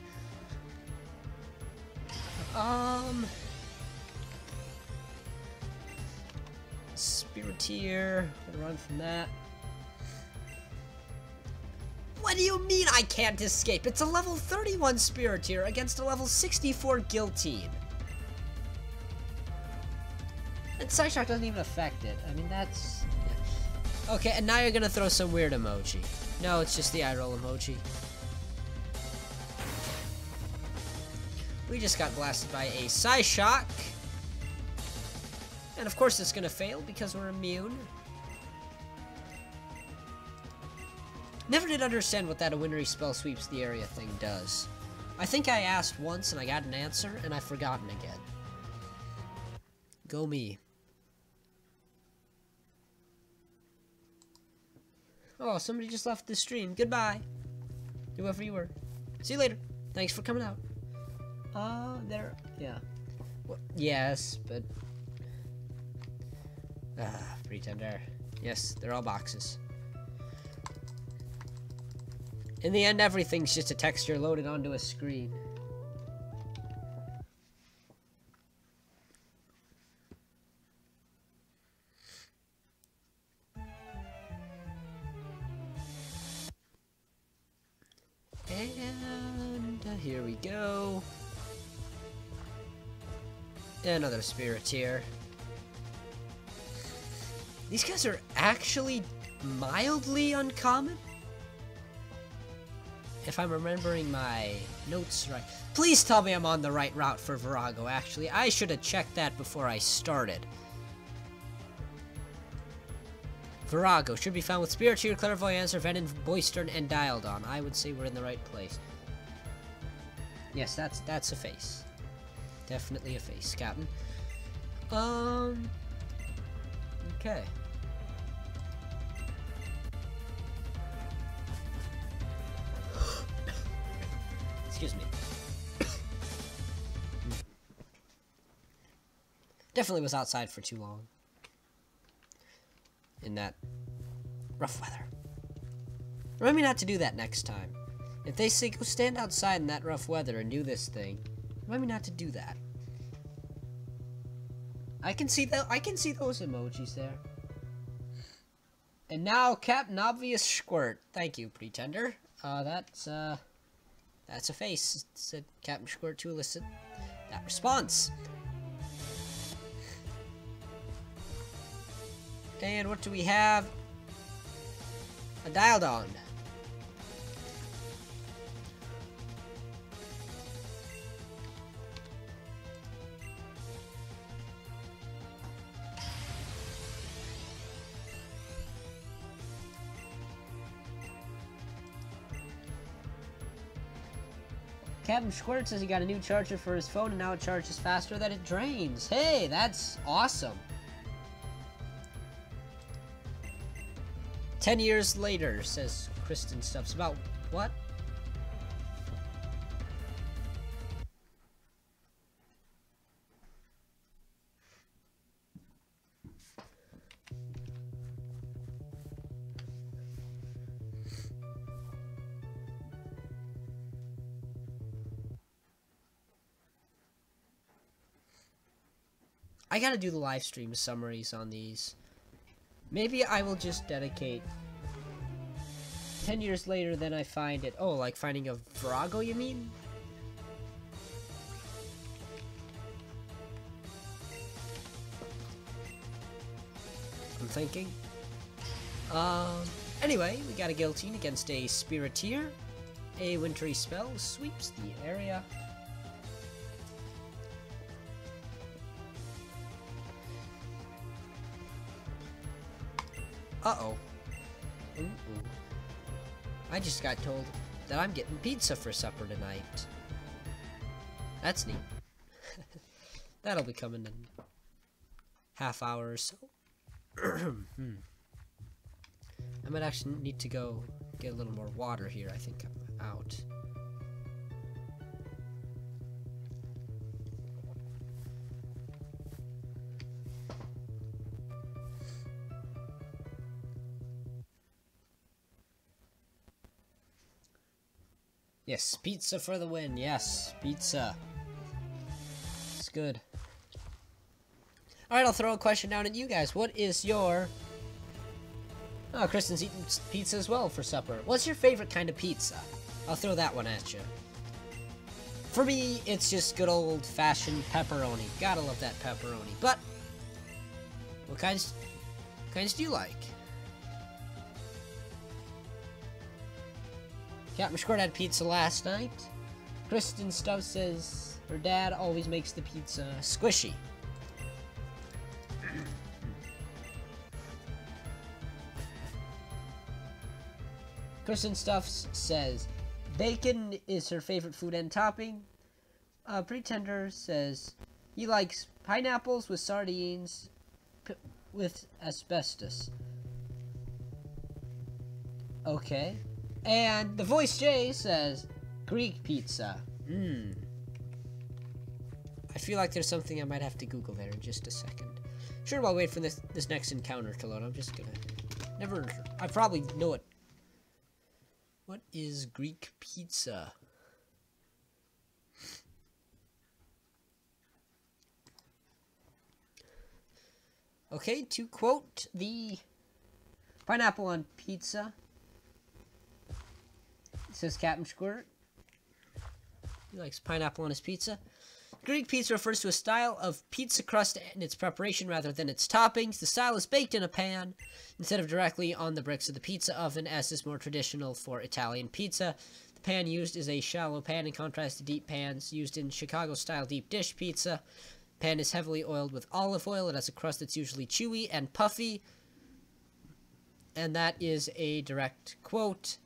Spiriteer. Gonna run from that. What do you mean I can't escape? It's a level 31 Spiriteer against a level 64 Guillotine. And Psyshock doesn't even affect it. I mean, that's... Yeah. Okay, and now you're gonna throw some weird emoji. No, it's just the eye roll emoji. We just got blasted by a Psyshock. And of course it's gonna fail because we're immune. Never did understand what that a Winry spell sweeps the area thing does. I think I asked once and I got an answer and I've forgotten again. Go me. Oh, somebody just left the stream. Goodbye. Whoever you were. See you later. Thanks for coming out. Yeah. Well, yes, but... Pretender. Yes, they're all boxes. In the end, everything's just a texture loaded onto a screen. And here we go. Another Spiriteer. These guys are actually mildly uncommon? If I'm remembering my notes right. Please tell me I'm on the right route for Virago, actually. I should have checked that before I started. Virago should be found with Spiriteer, Clairvoyance, Venom, Boistern, and Dialdon. I would say we're in the right place. Yes, that's a face. Definitely a face, Captain. Okay. Excuse me. Definitely was outside for too long. In that rough weather. Remember not to do that next time. If they say go stand outside in that rough weather and do this thing, remember not to do that. I can see those emojis there. And now Captain Obvious Squirt. Thank you, Pretender. That's a face. It said Captain Squirt to elicit that response. And what do we have? A Dialdon. Captain Squirt says he got a new charger for his phone and now it charges faster than it drains. Hey, that's awesome. 10 years later, says Kristen Stuffs. About what? I gotta do the live stream summaries on these. Maybe I will just dedicate 10 years later, then I find it. Oh, like finding a Virago, you mean? I'm thinking. Anyway, we got a guillotine against a Spiriteer. A wintry spell sweeps the area. Uh-oh. Ooh. I just got told that I'm getting pizza for supper tonight. That's neat. That'll be coming in half hour or so. I might actually need to go get a little more water here. I think I'm out. Yes, pizza for the win. Yes, pizza. It's good. Alright, I'll throw a question down at you guys. What is your... Oh, Kristen's eating pizza as well for supper. What's your favorite kind of pizza? I'll throw that one at you. For me, it's just good old-fashioned pepperoni. Gotta love that pepperoni. But, what kinds do you like? Captain Squirt had pizza last night. Kristen Stuff says her dad always makes the pizza squishy. Kristen Stuffs says bacon is her favorite food and topping. Pretender says he likes pineapples with sardines with asbestos. Okay. And the Voice J says Greek pizza. I feel like there's something I might have to Google there in just a second. Sure, while I wait for this next encounter to load, I'm just gonna... I probably know it. What is Greek pizza? Okay, to quote the pineapple on pizza, says Captain Squirt. He likes pineapple on his pizza. Greek pizza refers to a style of pizza crust and its preparation rather than its toppings. The style is baked in a pan instead of directly on the bricks of the pizza oven, as is more traditional for Italian pizza. The pan used is a shallow pan in contrast to deep pans used in Chicago-style deep dish pizza. The pan is heavily oiled with olive oil. It has a crust that's usually chewy and puffy. And that is a direct quote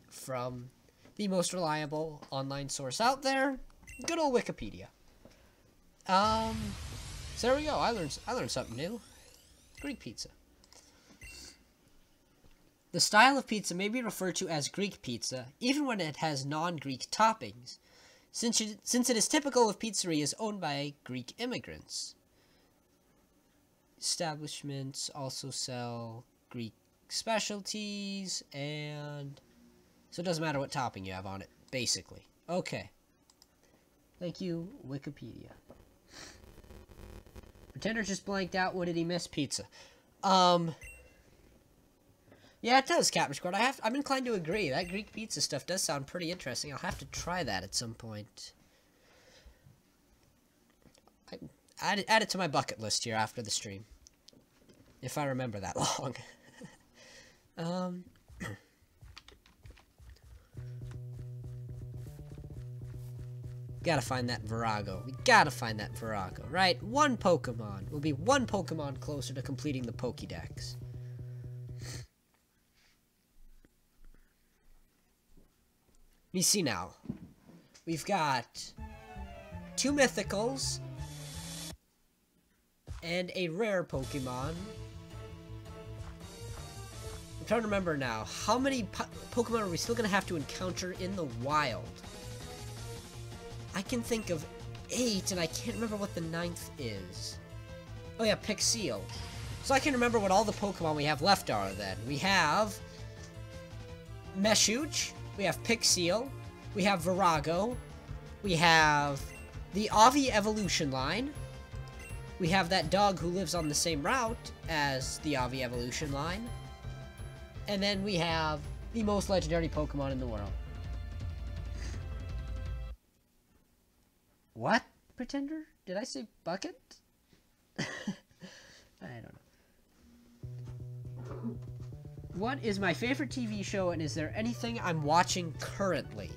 from the most reliable online source out there, good old Wikipedia. So there we go. I learned something new. Greek pizza. The style of pizza may be referred to as Greek pizza, even when it has non-Greek toppings, since it is typical of pizzerias owned by Greek immigrants. Establishments also sell Greek specialties, and so it doesn't matter what topping you have on it, basically. Okay. Thank you, Wikipedia. Pretender just blanked out. What did he miss? Pizza. Yeah, it does, Captain Squad. I'm inclined to agree. That Greek pizza stuff does sound pretty interesting. I'll have to try that at some point. Add it to my bucket list here after the stream. If I remember that long. Gotta find that Virago. We gotta find that Virago, right? One Pokemon. We'll be one Pokemon closer to completing the Pokédex. You see now. We've got 2 Mythicals and a rare Pokemon. I'm trying to remember now. How many Pokemon are we still gonna have to encounter in the wild? I can think of 8, and I can't remember what the 9th is. Oh yeah, Pixie. So I can remember what all the Pokemon we have left are then. We have Meshuge, we have Pixie, we have Virago, we have the Avi Evolution line, We have that dog who lives on the same route as the Avi evolution line. And then we have the most legendary Pokemon in the world. What, Pretender? Did I say bucket? I don't know. What is my favorite TV show, and is there anything I'm watching currently?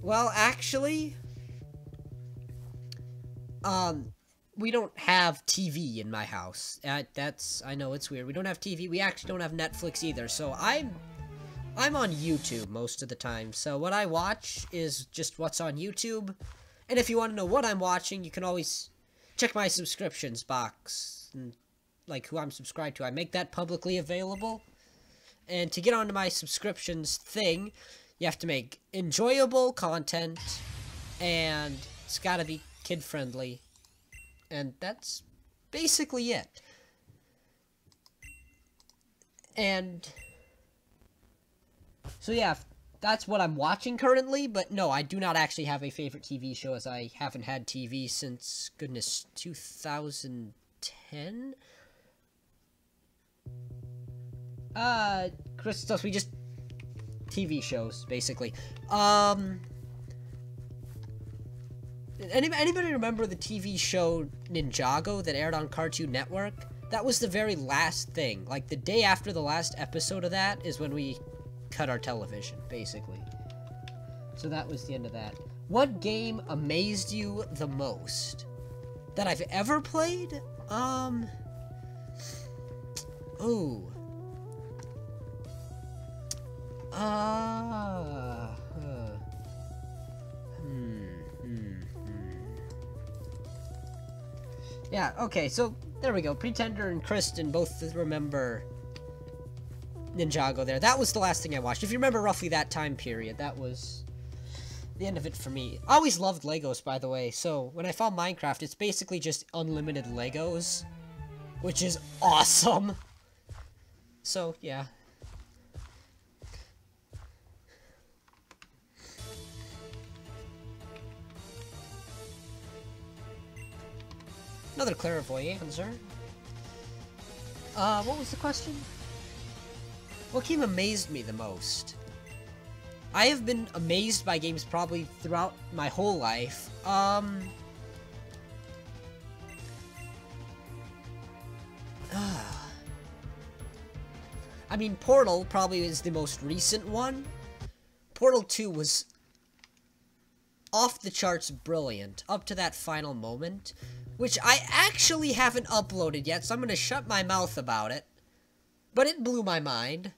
Well, actually, we don't have TV in my house. I know it's weird. We don't have TV. We actually don't have Netflix either. So I'm on YouTube most of the time. So what I watch is just what's on YouTube. And if you want to know what I'm watching, you can always check my subscriptions box. And, like, who I'm subscribed to. I make that publicly available. And to get onto my subscriptions thing, you have to make enjoyable content. And it's gotta be kid-friendly. And that's basically it. And so yeah, that's what I'm watching currently, but no, I do not actually have a favorite TV show, as I haven't had TV since, goodness, 2010? Chris, we just... TV shows, basically. Anybody remember the TV show Ninjago that aired on Cartoon Network? That was the very last thing. Like, the day after the last episode of that is when we cut our television, basically. So that was the end of that. What game amazed you the most? That I've ever played? Ooh. Yeah, okay, so there we go. Pretender and Kristen both remember Ninjago there. That was the last thing I watched. If you remember roughly that time period, that was the end of it for me. I always loved Legos, by the way, so when I found Minecraft, it's basically just unlimited Legos, which is awesome. So, yeah. Another clairvoyant answer. What was the question? What game amazed me the most? I have been amazed by games probably throughout my whole life. I mean, Portal probably is the most recent one. Portal 2 was off the charts brilliant, up to that final moment, which I actually haven't uploaded yet, so I'm gonna shut my mouth about it. But it blew my mind.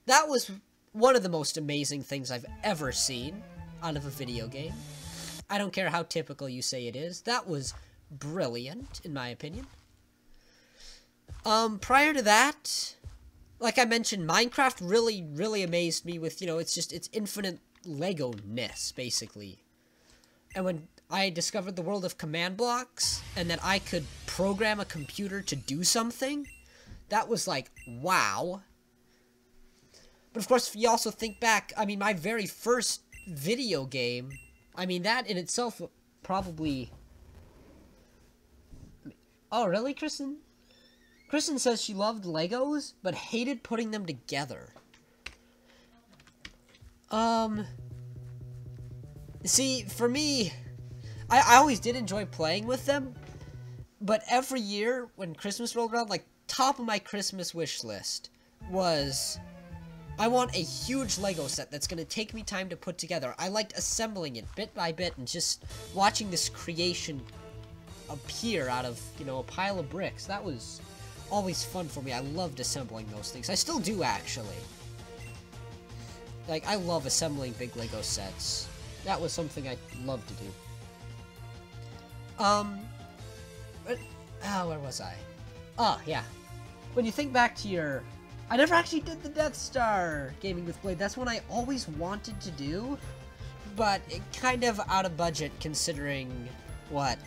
That was one of the most amazing things I've ever seen out of a video game. I don't care how typical you say it is. That was brilliant, in my opinion. Prior to that, like I mentioned, Minecraft really amazed me with, you know, it's infinite Lego-ness, basically. And when I discovered the world of command blocks, and that I could program a computer to do something, that was like, wow. But of course, if you also think back, I mean, my very first video game, I mean, that in itself probably... Oh, really, Kristen? Kristen says she loved Legos, but hated putting them together. See, for me, I always did enjoy playing with them, but every year when Christmas rolled around, like, top of my Christmas wish list was, I want a huge Lego set that's going to take me time to put together. I liked assembling it bit by bit and just watching this creation appear out of, you know, a pile of bricks. That was always fun for me. I loved assembling those things. I still do, actually. Like, I love assembling big Lego sets. That was something I loved to do. Where was I? Oh, yeah. When you think back to your... I never actually did the Death Star Gaming with Blade. That's one I always wanted to do, but it kind of out of budget considering, what,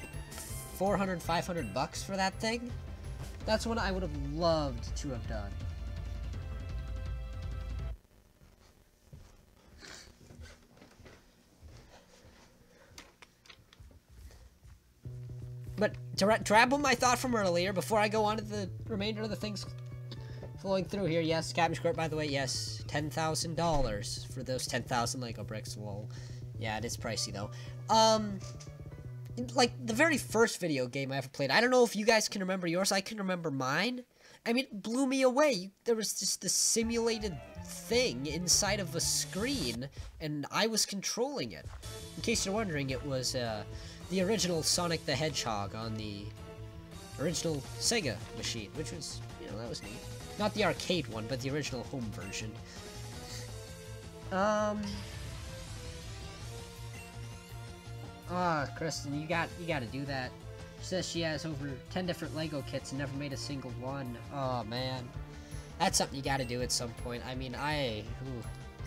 400, 500 bucks for that thing? That's one I would have loved to have done. to grab them I thought from earlier before I go on to the remainder of the things flowing through here. Yes, Captain Squirt, by the way, yes, $10,000 for those 10,000 Lego bricks. Lol. Yeah, it is pricey though. Like the very first video game I ever played. I don't know if you guys can remember yours. I can remember mine. I mean, it blew me away. There was just this simulated thing inside of a screen, and I was controlling it. In case you're wondering, it was the original Sonic the Hedgehog on the original Sega machine, which was, you know, that was neat. Not the arcade one, but the original home version. Kristen, you gotta do that. She says she has over 10 different Lego kits and never made a single one. Oh, man. That's something you gotta do at some point. I mean, and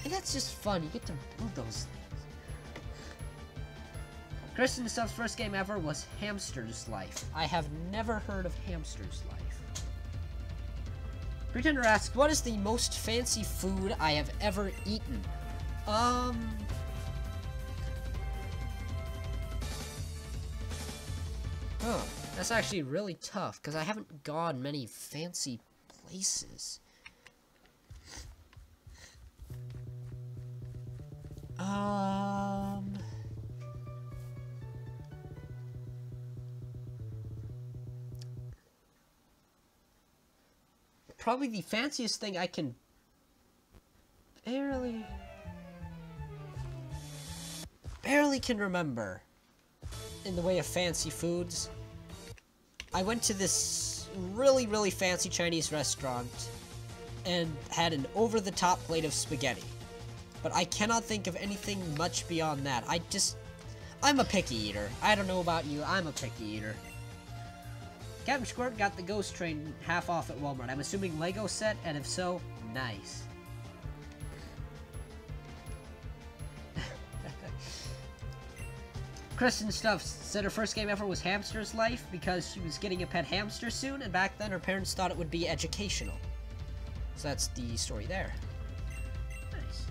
that's just fun. You get to build those things. Kristen Stuff's first game ever was Hamster's Life. I have never heard of Hamster's Life. Pretender asks, what is the most fancy food I have ever eaten? Huh, that's actually really tough, because I haven't gone many fancy places. Probably the fanciest thing I can barely can remember in the way of fancy foods. I went to this really, really fancy Chinese restaurant and had an over-the-top plate of spaghetti. But I cannot think of anything much beyond that. I'm a picky eater. I don't know about you, I'm a picky eater. Captain Squirt got the Ghost Train half off at Walmart. I'm assuming Lego set, and if so, nice. Kristen Stuff said her first game ever was Hamster's Life because she was getting a pet hamster soon, and back then her parents thought it would be educational. So that's the story there. Nice.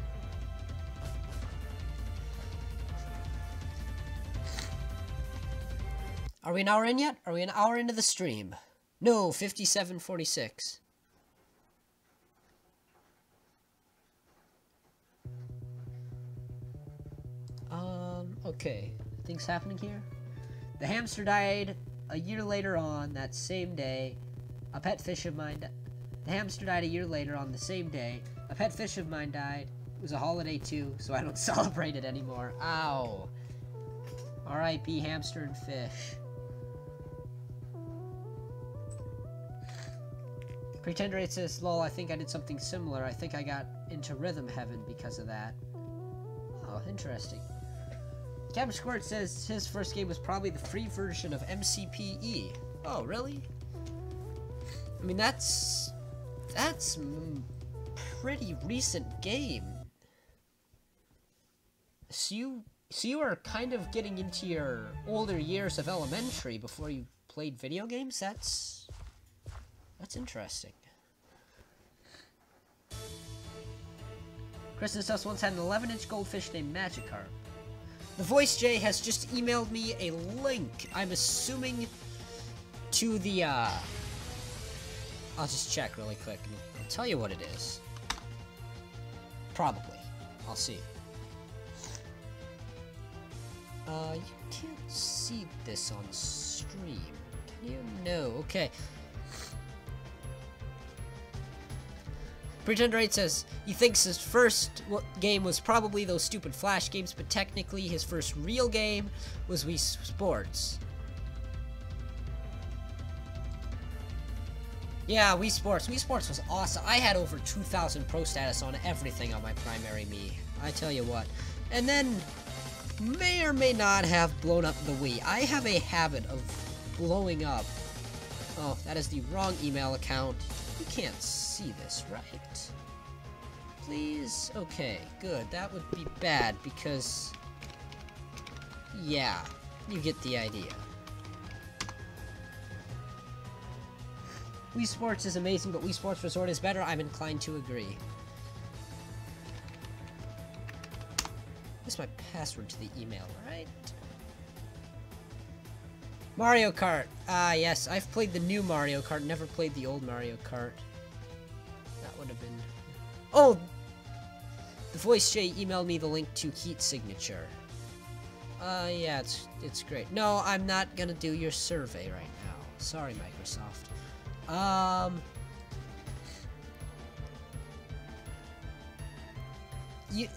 Are we an hour in yet? Are we an hour into the stream? No, 57:46. Okay. Things happening here? The hamster died a year later on that same day. A pet fish of mine The hamster died a year later on the same day. A pet fish of mine died. It was a holiday too, so I don't celebrate it anymore. Ow. R.I.P. hamster and fish. Pretender 8 says, lol, I think I did something similar. I think I got into Rhythm Heaven because of that. Oh, interesting. Captain Squirt says his first game was probably the free version of MCPE. Oh, really? I mean, that's pretty recent game. So you are kind of getting into your older years of elementary before you played video games? That's interesting. Kristen Stuffs once had an 11-inch goldfish named Magikarp. The Voice J has just emailed me a link, I'm assuming, to the, I'll just check really quick, and I'll tell you what it is. Probably. I'll see. You can't see this on stream, can you? No, okay. Pretender 8 says he thinks his first game was probably those stupid Flash games, but technically his first real game was Wii Sports. Yeah, Wii Sports. Wii Sports was awesome. I had over 2,000 pro status on everything on my primary Mii. I tell you what. And then, may or may not have blown up the Wii. I have a habit of blowing up. Oh, that is the wrong email account. You can't see this, right? Please? Okay, good. That would be bad because... yeah, you get the idea. Wii Sports is amazing, but Wii Sports Resort is better. I'm inclined to agree. What's my password to the email, right? Mario Kart. Ah, yes. I've played the new Mario Kart. Never played the old Mario Kart. That would have been... Oh! The Voice J emailed me the link to Heat Signature. Yeah, it's great. No, I'm not gonna do your survey right now. Sorry, Microsoft.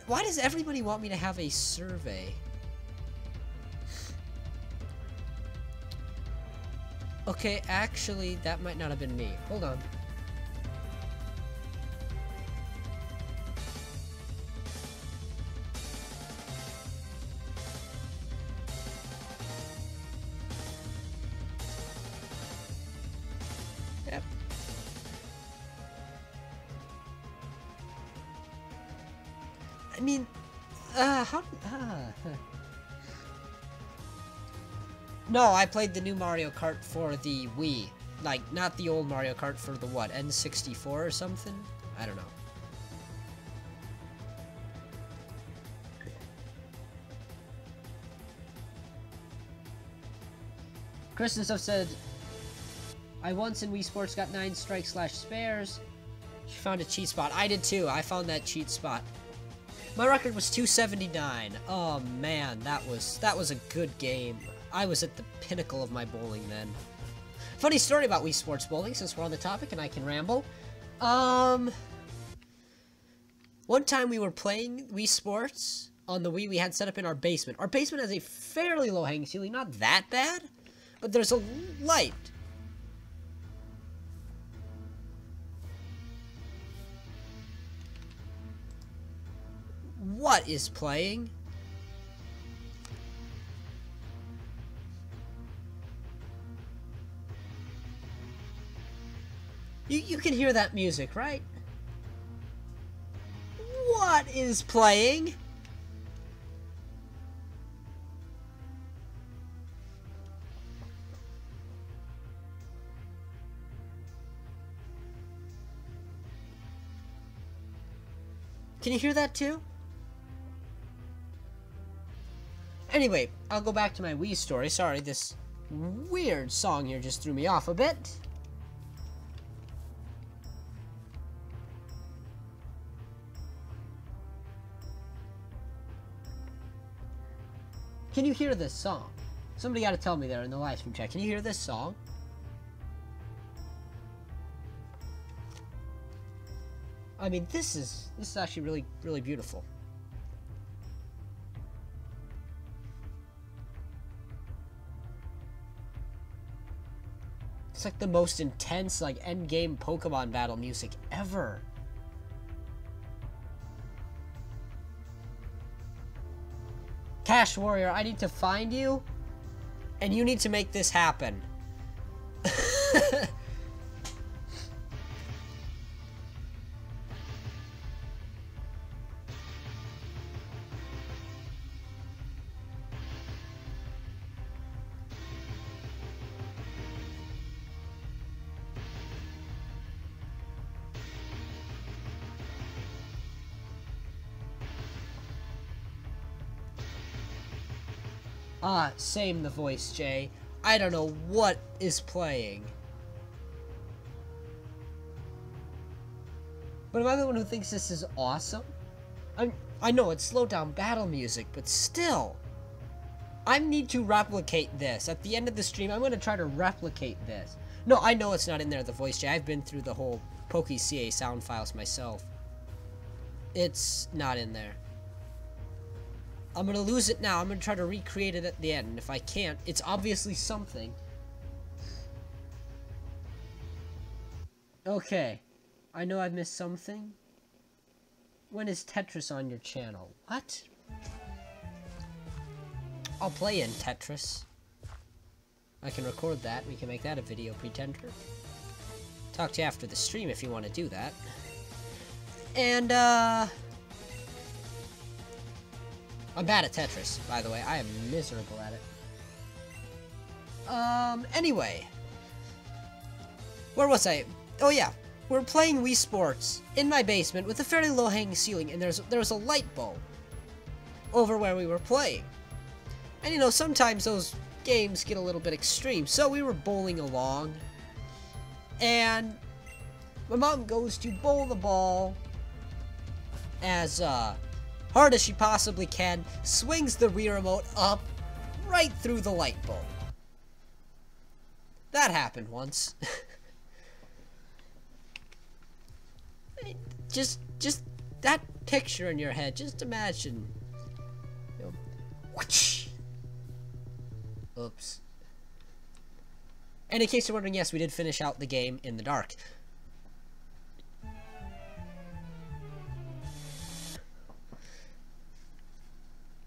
Why does everybody want me to have a survey? Okay, actually, that might not have been me. Hold on. Yep. I mean, No, I played the new Mario Kart for the Wii. Like, not the old Mario Kart for the, what, N64 or something? I don't know. Chris and stuff said, I once in Wii Sports got 9 strikes/spares. She found a cheat spot. I did too. I found that cheat spot. My record was 279. Oh man, that was a good game. I was at the pinnacle of my bowling then. Funny story about Wii Sports Bowling, since we're on the topic and I can ramble. One time we were playing Wii Sports on the Wii we had set up in our basement. Our basement has a fairly low hanging ceiling, not that bad, but there's a light. What is playing? You can hear that music, right? What is playing? Can you hear that too? Anyway, I'll go back to my Wii story. Sorry, this weird song here just threw me off a bit. Can you hear this song? Somebody gotta tell me there in the live stream chat. Can you hear this song? I mean, this is actually really beautiful. It's like the most intense, like, endgame Pokemon battle music ever. Cash Warrior, I need to find you, and you need to make this happen. Same, the Voice J. I don't know what is playing. But am I the one who thinks this is awesome? I know it's slowed down battle music, but still. I need to replicate this. At the end of the stream, I'm going to try to replicate this. No, I know it's not in there, the Voice J. I've been through the whole PokeCA sound files myself. It's not in there. I'm gonna lose it now. I'm gonna try to recreate it at the end. And if I can't, it's obviously something. Okay. I know I've missed something. When is Tetris on your channel? What? I'll play in Tetris. I can record that. We can make that a video pretender. Talk to you after the stream if you want to do that. And, I'm bad at Tetris, by the way. I am miserable at it. Anyway. Where was I? Oh yeah. We're playing Wii Sports in my basement with a fairly low-hanging ceiling, and there's a light bulb over where we were playing. And you know, sometimes those games get a little bit extreme. So we were bowling along, and my mom goes to bowl the ball as hard as she possibly can, swings the Wii remote up right through the light bulb. That happened once. just that picture in your head, just imagine. You know, whoosh. Oops. And in case you're wondering, yes, we did finish out the game in the dark.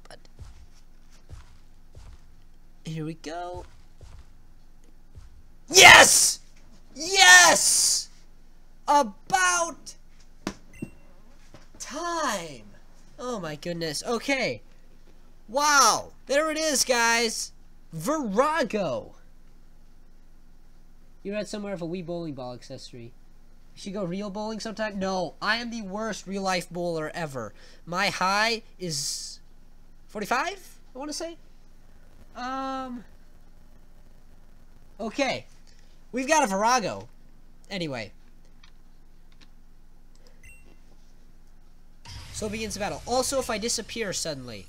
But here we go. Yes! Yes! About time. Oh my goodness. Okay. Wow. There it is, guys. Virago. You read somewhere of a Wii bowling ball accessory. You should go real bowling sometime? No. I am the worst real life bowler ever. My high is 45, I want to say. Okay. We've got a Virago. Anyway. So begins the battle. Also, if I disappear suddenly,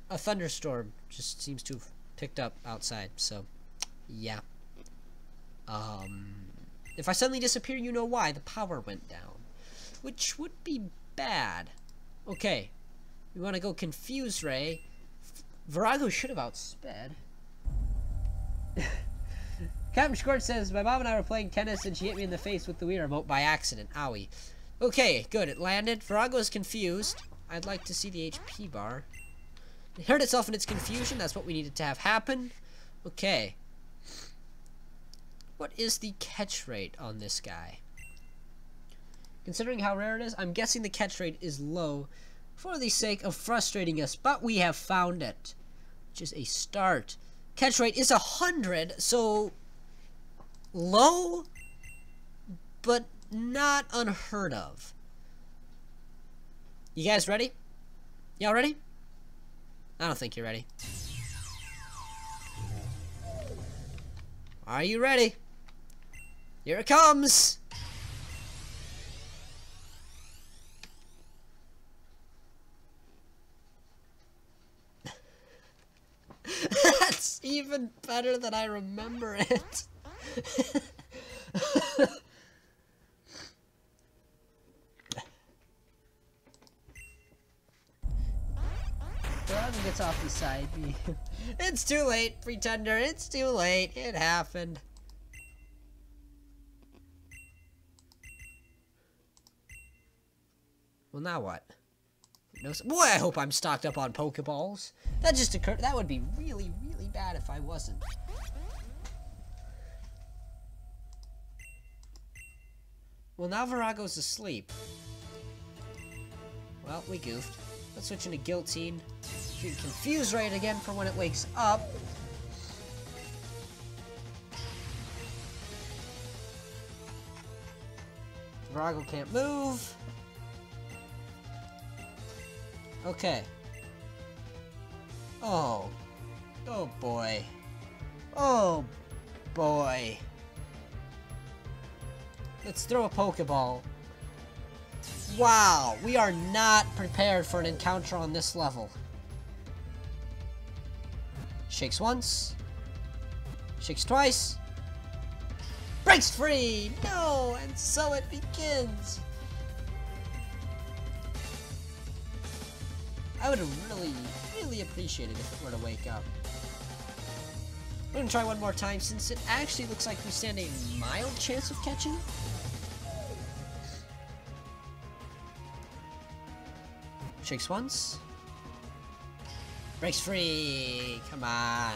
a thunderstorm just seems to have picked up outside. So, yeah. If I suddenly disappear, you know why. The power went down. Which would be bad. Okay. We want to go Confuse Ray. Virago should have outsped. Captain Squirt says, my mom and I were playing tennis and she hit me in the face with the Wii remote by accident. Owie. Okay, good. It landed. Virago is confused. I'd like to see the HP bar. It hurt itself in its confusion. That's what we needed to have happen. Okay. What is the catch rate on this guy? Considering how rare it is, I'm guessing the catch rate is low for the sake of frustrating us, but we have found it, which is a start. Catch rate is 100, so low, but not unheard of. You guys ready? Y'all ready? I don't think you're ready. Are you ready? Here it comes! That's even better than I remember it. Virago gets off the side. It's too late, Pretender. It's too late. It happened. Well, now what? No, boy, I hope I'm stocked up on Pokeballs. That just occurred. That would be really, really bad if I wasn't. Well, now Virago's asleep. Well, we goofed. Let's switch into Guillotine. Shoot Confuse Ray again for when it wakes up. Virago can't move. Okay. Oh. Oh boy. Oh boy. Let's throw a Pokeball. Wow, we are not prepared for an encounter on this level. Shakes once. Shakes twice. Breaks free! No! And so it begins! I would have really, really appreciated if it were to wake up. We're gonna try one more time since it actually looks like we stand a mild chance of catching. Shakes once. Breaks free! Come on!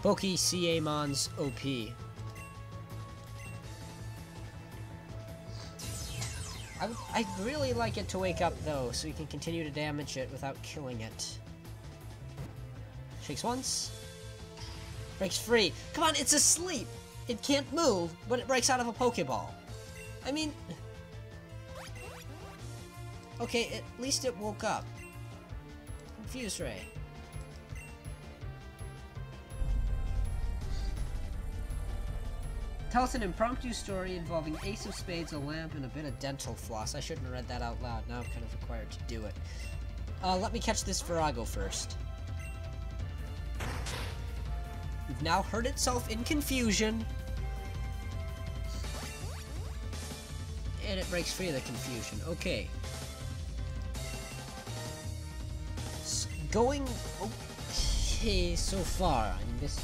Poke Camon's OP. I'd really like it to wake up though, so we can continue to damage it without killing it. Shakes once. Breaks free. Come on, it's asleep! It can't move, but it breaks out of a Pokeball. I mean... Okay, at least it woke up. Confuse Ray. Tell us an impromptu story involving ace of spades, a lamp, and a bit of dental floss. I shouldn't have read that out loud. Now I'm kind of required to do it. Let me catch this Virago first. You've now heard itself in confusion. And it breaks free of the confusion. Okay. It's going okay so far. I mean, this...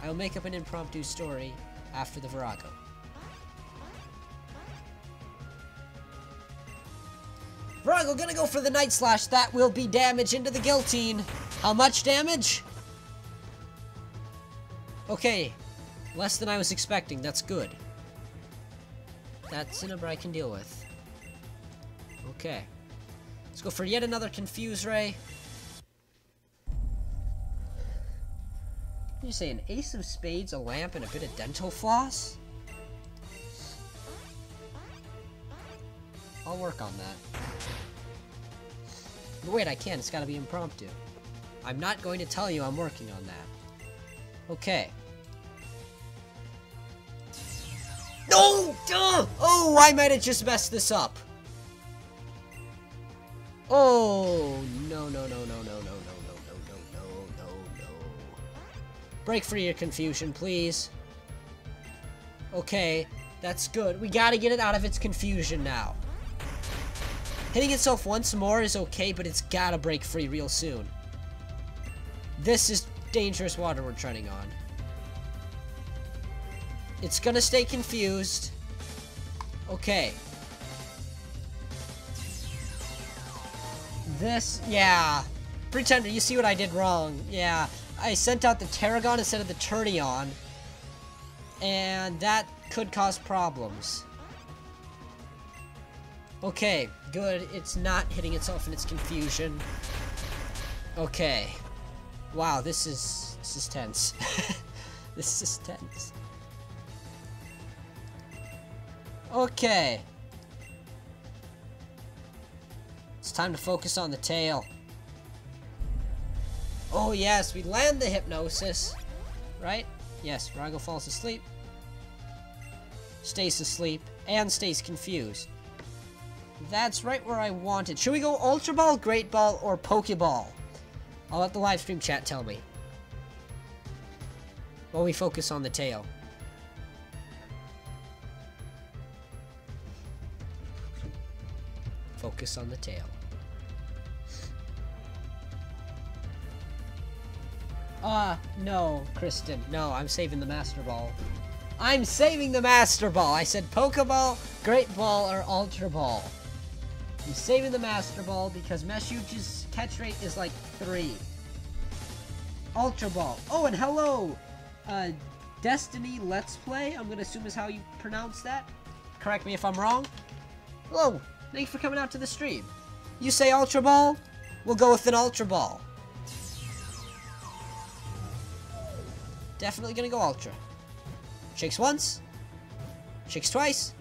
I'll make up an impromptu story after the Virago. Virago gonna go for the Night Slash. That will be damage into the guillotine. How much damage? Okay. Less than I was expecting. That's good. That's a number I can deal with. Okay. Let's go for yet another Confuse Ray. You say an ace of spades, a lamp, and a bit of dental floss? I'll work on that. But wait, I can't. It's gotta be impromptu. I'm not going to tell you I'm working on that. Okay. No! Oh, I might have just messed this up. Oh, no, no, no, no, no, no, no, no, no, no, no, no, no. Break free of your confusion, please. Okay, that's good. We gotta get it out of its confusion now. Hitting itself once more is okay, but it's gotta break free real soon. This is dangerous water we're treading on. It's gonna stay confused. Okay. This, yeah. Pretender, you see what I did wrong. Yeah, I sent out the Tarragon instead of the Turnion. And that could cause problems. Okay, good. It's not hitting itself in its confusion. Okay. Wow, this is tense. This is tense. Okay. It's time to focus on the tail. Oh yes, we land the hypnosis. Right? Yes, Virago falls asleep. Stays asleep. And stays confused. That's right where I wanted. Should we go Ultra Ball, Great Ball, or Pokeball? I'll let the live stream chat tell me. While we focus on the tail. Focus on the tail. No, Kristen. No, I'm saving the Master Ball. I'm saving the Master Ball! I said Pokeball, Great Ball, or Ultra Ball. I'm saving the Master Ball because Meshuge's catch rate is like 3. Ultra Ball. Oh, and hello! Destiny Let's Play, I'm gonna assume is how you pronounce that. Correct me if I'm wrong. Hello! Thanks for coming out to the stream. You say Ultra Ball? We'll go with an Ultra Ball. Definitely gonna go Ultra. Shakes once. Shakes twice.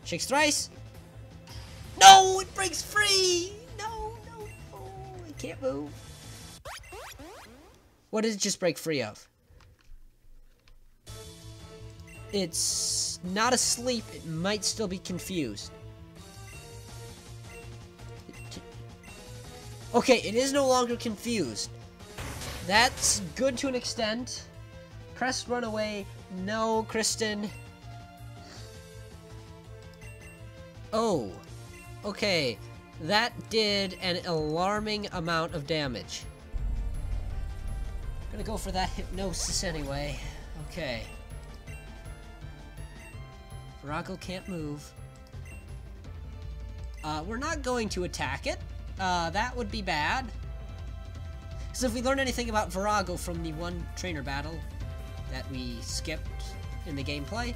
Shakes thrice. No! It breaks free! No, no, no. I can't move. What did it just break free of? It's not asleep. It might still be confused. Okay, it is no longer confused. That's good to an extent. Press run away. No, Kristen. Oh. Okay. That did an alarming amount of damage. Gonna go for that hypnosis anyway. Okay. Virago can't move. We're not going to attack it. That would be bad. So if we learn anything about Virago from the one trainer battle that we skipped in the gameplay,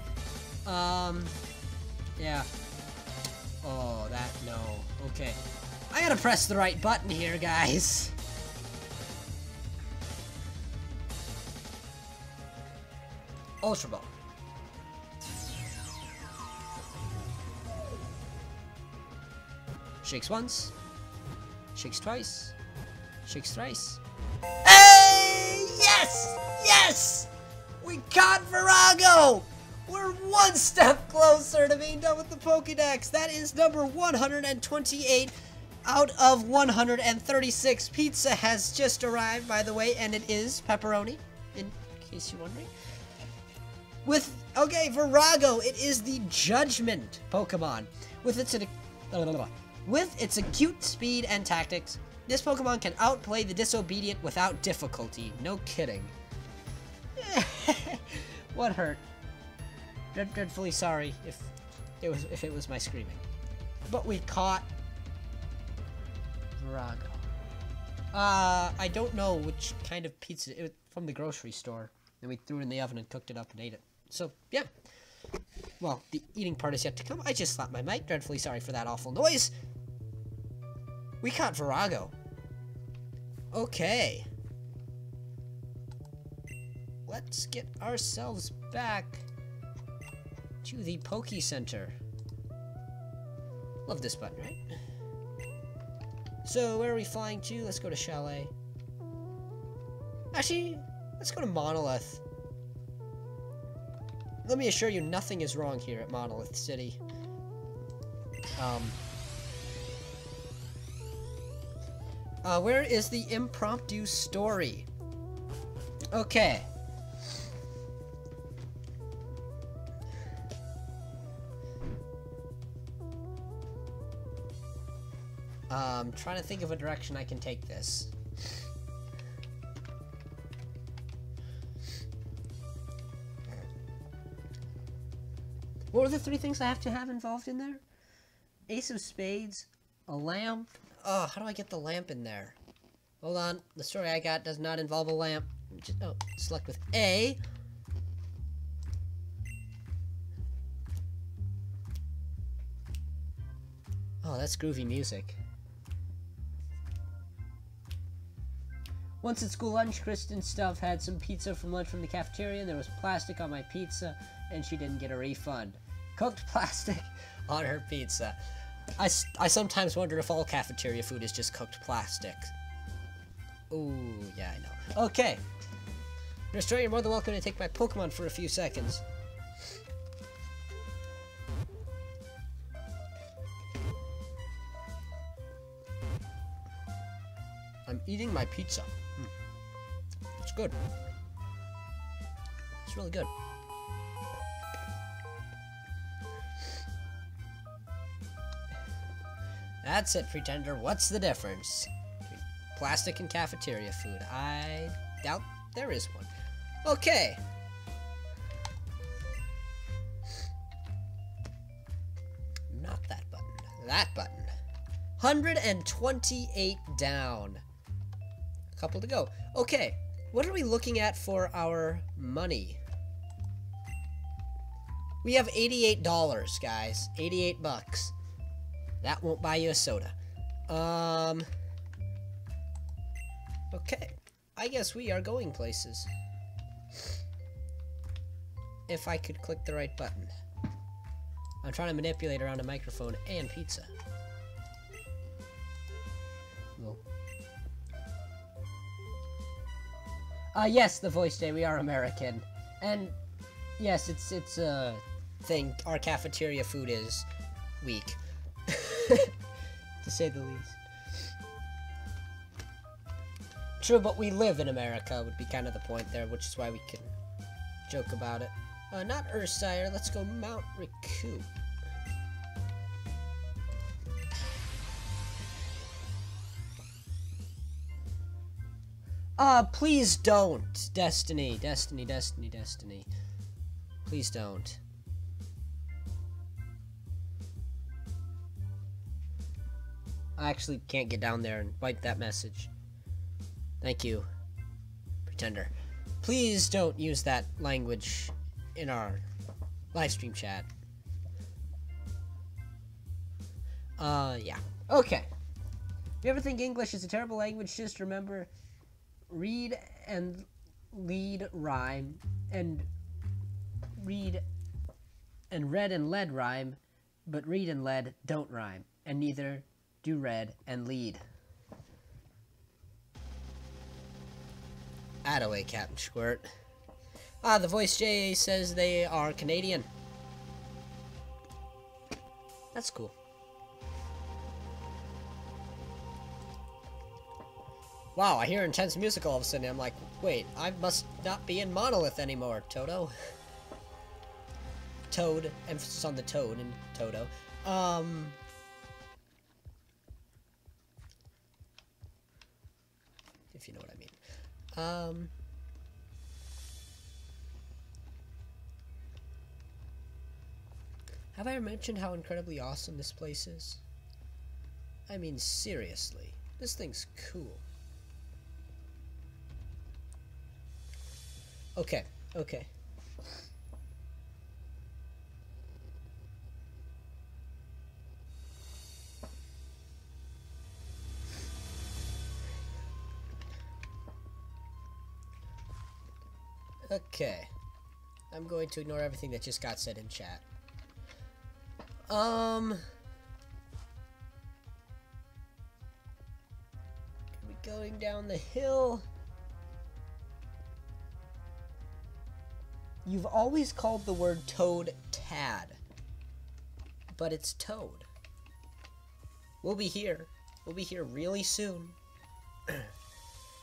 yeah. Oh, that, no. Okay. I gotta press the right button here, guys. Ultra Ball. Shakes once. Shakes twice. Shakes thrice. Hey! Yes! Yes! We caught Virago! We're one step closer to being done with the Pokédex. That is number 128 out of 136. Pizza has just arrived, by the way, and it is pepperoni, in case you're wondering. Okay, Virago, it is the Judgment Pokemon. With its acute speed and tactics, this Pokemon can outplay the disobedient without difficulty. No kidding. What hurt? Dreadfully sorry if it was my screaming. But we caught Virago. I don't know which kind of pizza. It was from the grocery store. And we threw it in the oven and cooked it up and ate it. So, yeah. Well, the eating part is yet to come. I just slapped my mic. Dreadfully sorry for that awful noise. We caught Virago. Okay. Let's get ourselves back to the Poke Center. Love this button, right? So, where are we flying to? Let's go to Chalet. Actually, let's go to Monolith. Let me assure you, nothing is wrong here at Monolith City. Where is the impromptu story? Okay. Trying to think of a direction I can take this. What were the 3 things I have to have involved in there? Ace of Spades, a lamp. Oh, how do I get the lamp in there? Hold on. The story I got does not involve a lamp. Select with A. Oh, that's groovy music. Once at school lunch, Kristen Stuff had some pizza from lunch from the cafeteria, and there was plastic on my pizza, and she didn't get a refund. Cooked plastic on her pizza. I sometimes wonder if all cafeteria food is just cooked plastic. Ooh, yeah, I know. Okay. Mr. You're more than welcome to take my Pokemon for a few seconds. I'm eating my pizza. It's good. It's really good. That's it, Pretender. What's the difference between plastic and cafeteria food? I doubt there is one. Okay. Not that button. That button. 128 down. A couple to go. Okay. What are we looking at for our money? We have $88, guys. 88 bucks. That won't buy you a soda. Okay. I guess we are going places. If I could click the right button. I'm trying to manipulate around a microphone and pizza. Whoa. Yes, the voice day. We are American. And yes, it's a thing. Our cafeteria food is weak. To say the least. True, but we live in America would be kind of the point there, which is why we can joke about it. Not Ursire, let's go Mount Riku. Please don't. Destiny. Please don't. I actually can't get down there and wipe that message. Thank you, Pretender. Please don't use that language in our livestream chat. Yeah. Okay. If you ever think English is a terrible language, just remember, read and lead rhyme, and read and red and lead rhyme, but read and lead don't rhyme, and neither do red and lead. Attaway, Captain Squirt. Ah, the voice J says they are Canadian. That's cool. Wow, I hear intense music all of a sudden. I'm like, wait, I must not be in Monolith anymore, Toto. Toad, emphasis on the toad in Toto. If you know what I mean. Have I ever mentioned how incredibly awesome this place is? I mean, seriously, this thing's cool. Okay, okay. Okay. I'm going to ignore everything that just got said in chat. Are we going down the hill? You've always called the word toad Tad, but it's toad. We'll be here. We'll be here really soon.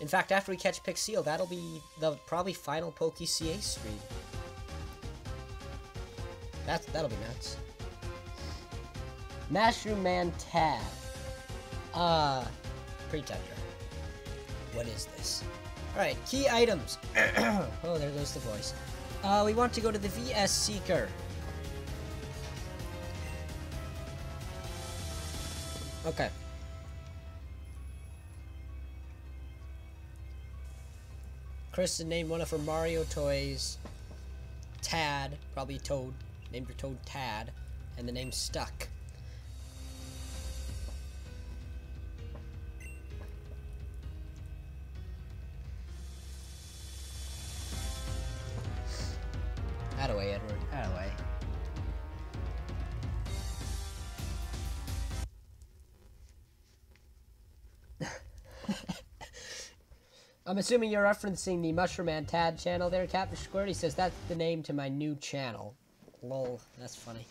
In fact, after we catch Pixel, that'll be the probably final PokeCA stream. That'll be nuts. Mushroom Man Tad. Pretender. What is this? Alright, key items. Oh, there goes the voice. We want to go to the VS Seeker. Okay. Kristen named one of her Mario toys Tad, probably Toad, named her Toad Tad, and the name stuck. Attaway, Edward. Attaway. I'm assuming you're referencing the Mushroom Man Tad channel there, Captain Squirt. He says that's the name to my new channel. Lol, that's funny.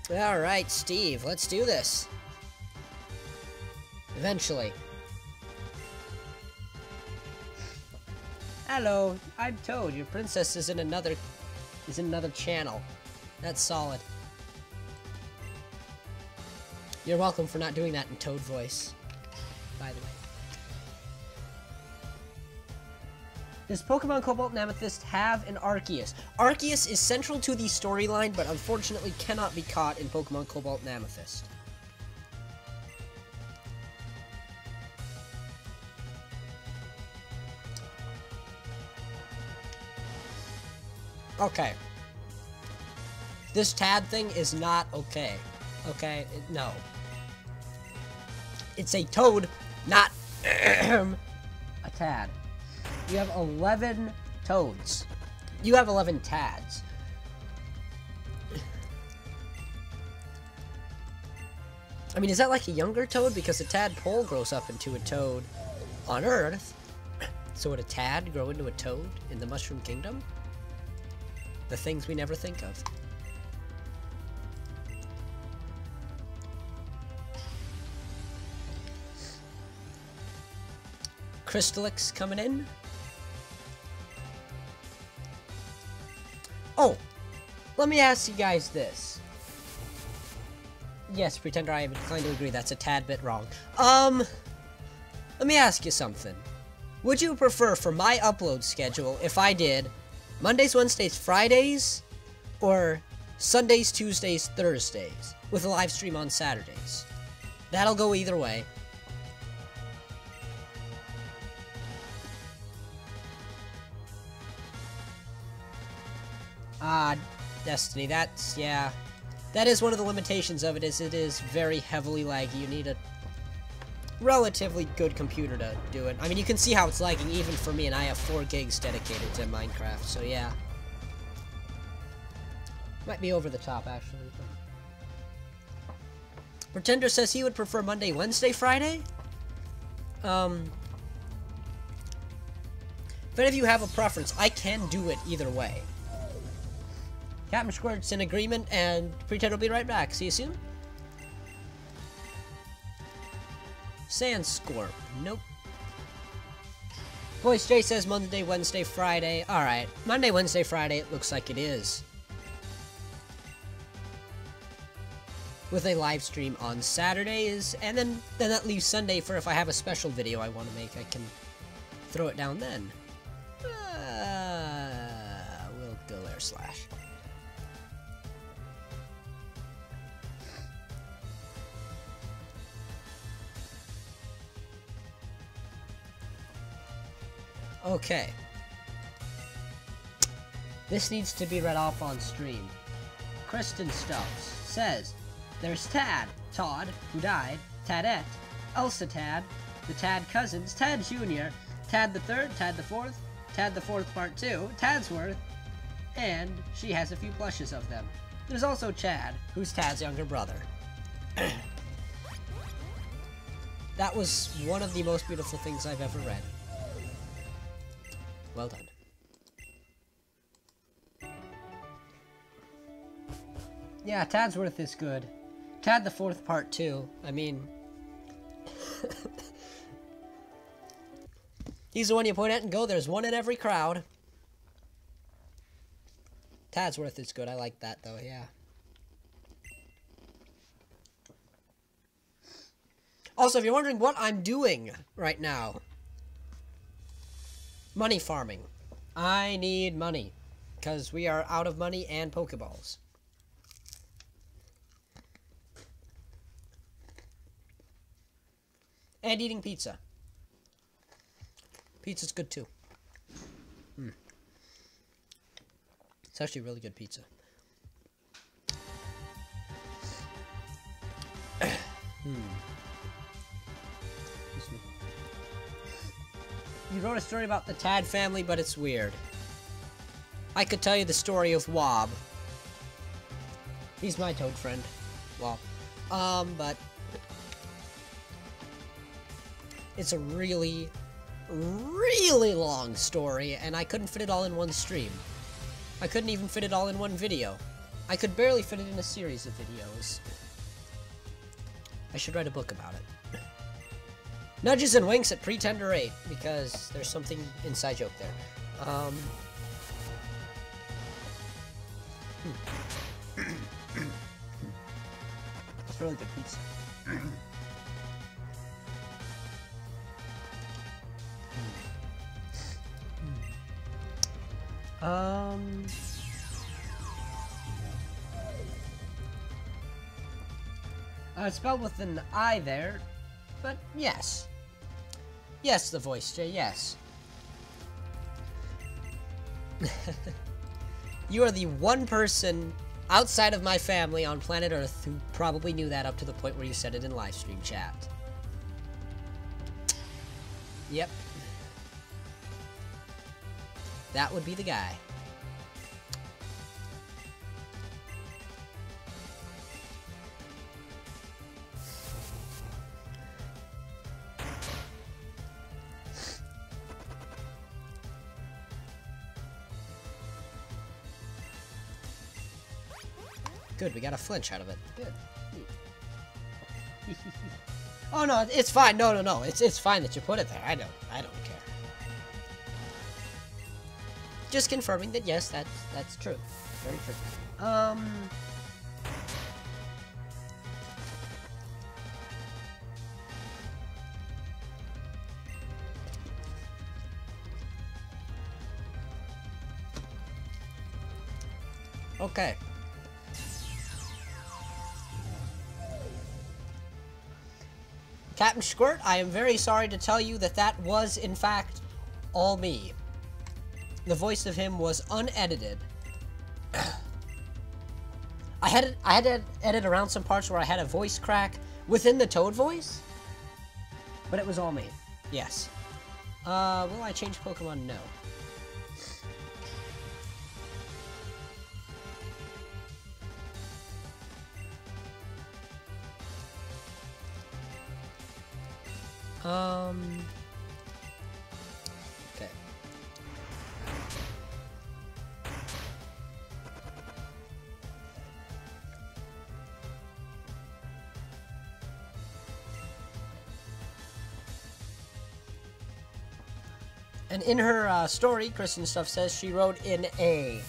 Alright, Steve, let's do this. Eventually. Hello, I'm Toad. Your princess is in another channel. That's solid. You're welcome for not doing that in Toad voice, by the way. Does Pokemon Cobalt and Amethyst have an Arceus? Arceus is central to the storyline, but unfortunately cannot be caught in Pokemon Cobalt and Amethyst. Okay. This Tad thing is not okay. Okay? No. It's a Toad, not a Tad. You have 11 Toads. You have 11 Tads. I mean, is that like a younger Toad? Because a tadpole grows up into a Toad on Earth. So would a Tad grow into a Toad in the Mushroom Kingdom? The things we never think of. Crystallix coming in. Oh, let me ask you guys this. Yes, Pretender, I am inclined to agree that's a tad bit wrong. Let me ask you something. Would you prefer for my upload schedule if I did Mondays, Wednesdays, Fridays, or Sundays, Tuesdays, Thursdays, with a live stream on Saturdays? That'll go either way. Destiny, that's, yeah. That is one of the limitations of it, is it is very heavily laggy. You need a relatively good computer to do it. I mean, you can see how it's lagging even for me, and I have 4 gigs dedicated to Minecraft, so yeah. Might be over the top, actually. Pretender says he would prefer Monday, Wednesday, Friday? If any of you have a preference, I can do it either way. Captain Squirt's in agreement, and Pretend will be right back. See you soon. Sandscorp. Nope. Voice J says Monday, Wednesday, Friday. Alright. Monday, Wednesday, Friday, it looks like it is. With a live stream on Saturdays, and then that leaves Sunday for if I have a special video I want to make, I can throw it down then. We'll go there /. Okay. This needs to be read off on stream. Kristen Stubbs says, there's Tad, Todd, who died, Tadette, Elsa Tad, the Tad cousins, Tad Jr., Tad the Third, Tad the Fourth, Tad the Fourth Part 2, Tadsworth, and she has a few plushes of them. There's also Chad, who's Tad's younger brother. That was one of the most beautiful things I've ever read. Well done. Yeah, Tadsworth is good. Tad the Fourth Part 2. I mean... he's the one you point at and go, there's one in every crowd. Tadsworth is good. I like that, though, yeah. Also, if you're wondering what I'm doing right now... money farming. I need money. Because we are out of money and Pokeballs. And eating pizza. Pizza's good too. It's actually really good pizza. You wrote a story about the Tad family, but it's weird. I could tell you the story of Wob. He's my toad friend. Well, but... it's a really, really long story, and I couldn't fit it all in one stream. I couldn't even fit it all in one video. I could barely fit it in a series of videos. I should write a book about it. Nudges and winks at Pretender 8, because there's something inside joke there. It's really good pizza. It's spelled with an I there, but yes. Yes, the voice, Jay, yes. You are the one person outside of my family on planet Earth who probably knew that up to the point where you said it in live stream chat. Yep. That would be the guy. Good, we got a flinch out of it. Good. Oh no, it's fine. No, it's fine that you put it there. I don't care. Just confirming that yes, that's true. Very true. Okay. Captain Squirt, I am very sorry to tell you that that was, in fact, all me. The voice of him was unedited. I had to edit around some parts where I had a voice crack within the Toad voice, but it was all me. Yes. Will I change Pokemon? No. Okay. And in her story, Kristen Stuff says she wrote in a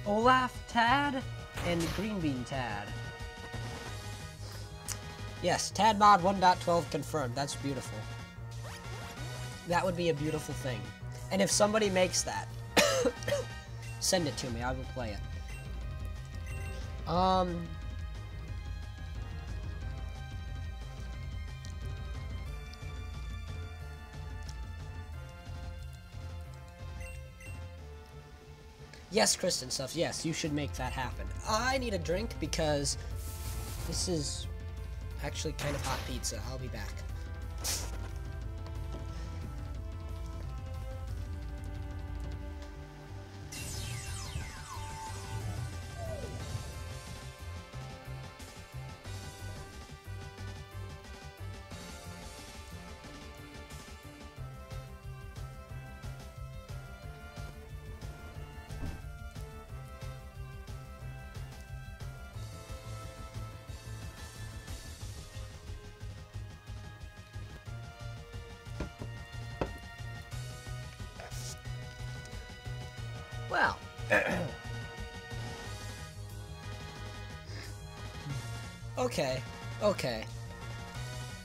Olaf Tad and Green Bean Tad. Yes, Tad Mod 1.12 confirmed. That's beautiful. That would be a beautiful thing. And if somebody makes that, send it to me. I will play it. Yes, Kristen Stuff. Yes, you should make that happen. I need a drink because this is actually kind of hot pizza. I'll be back. Well, okay.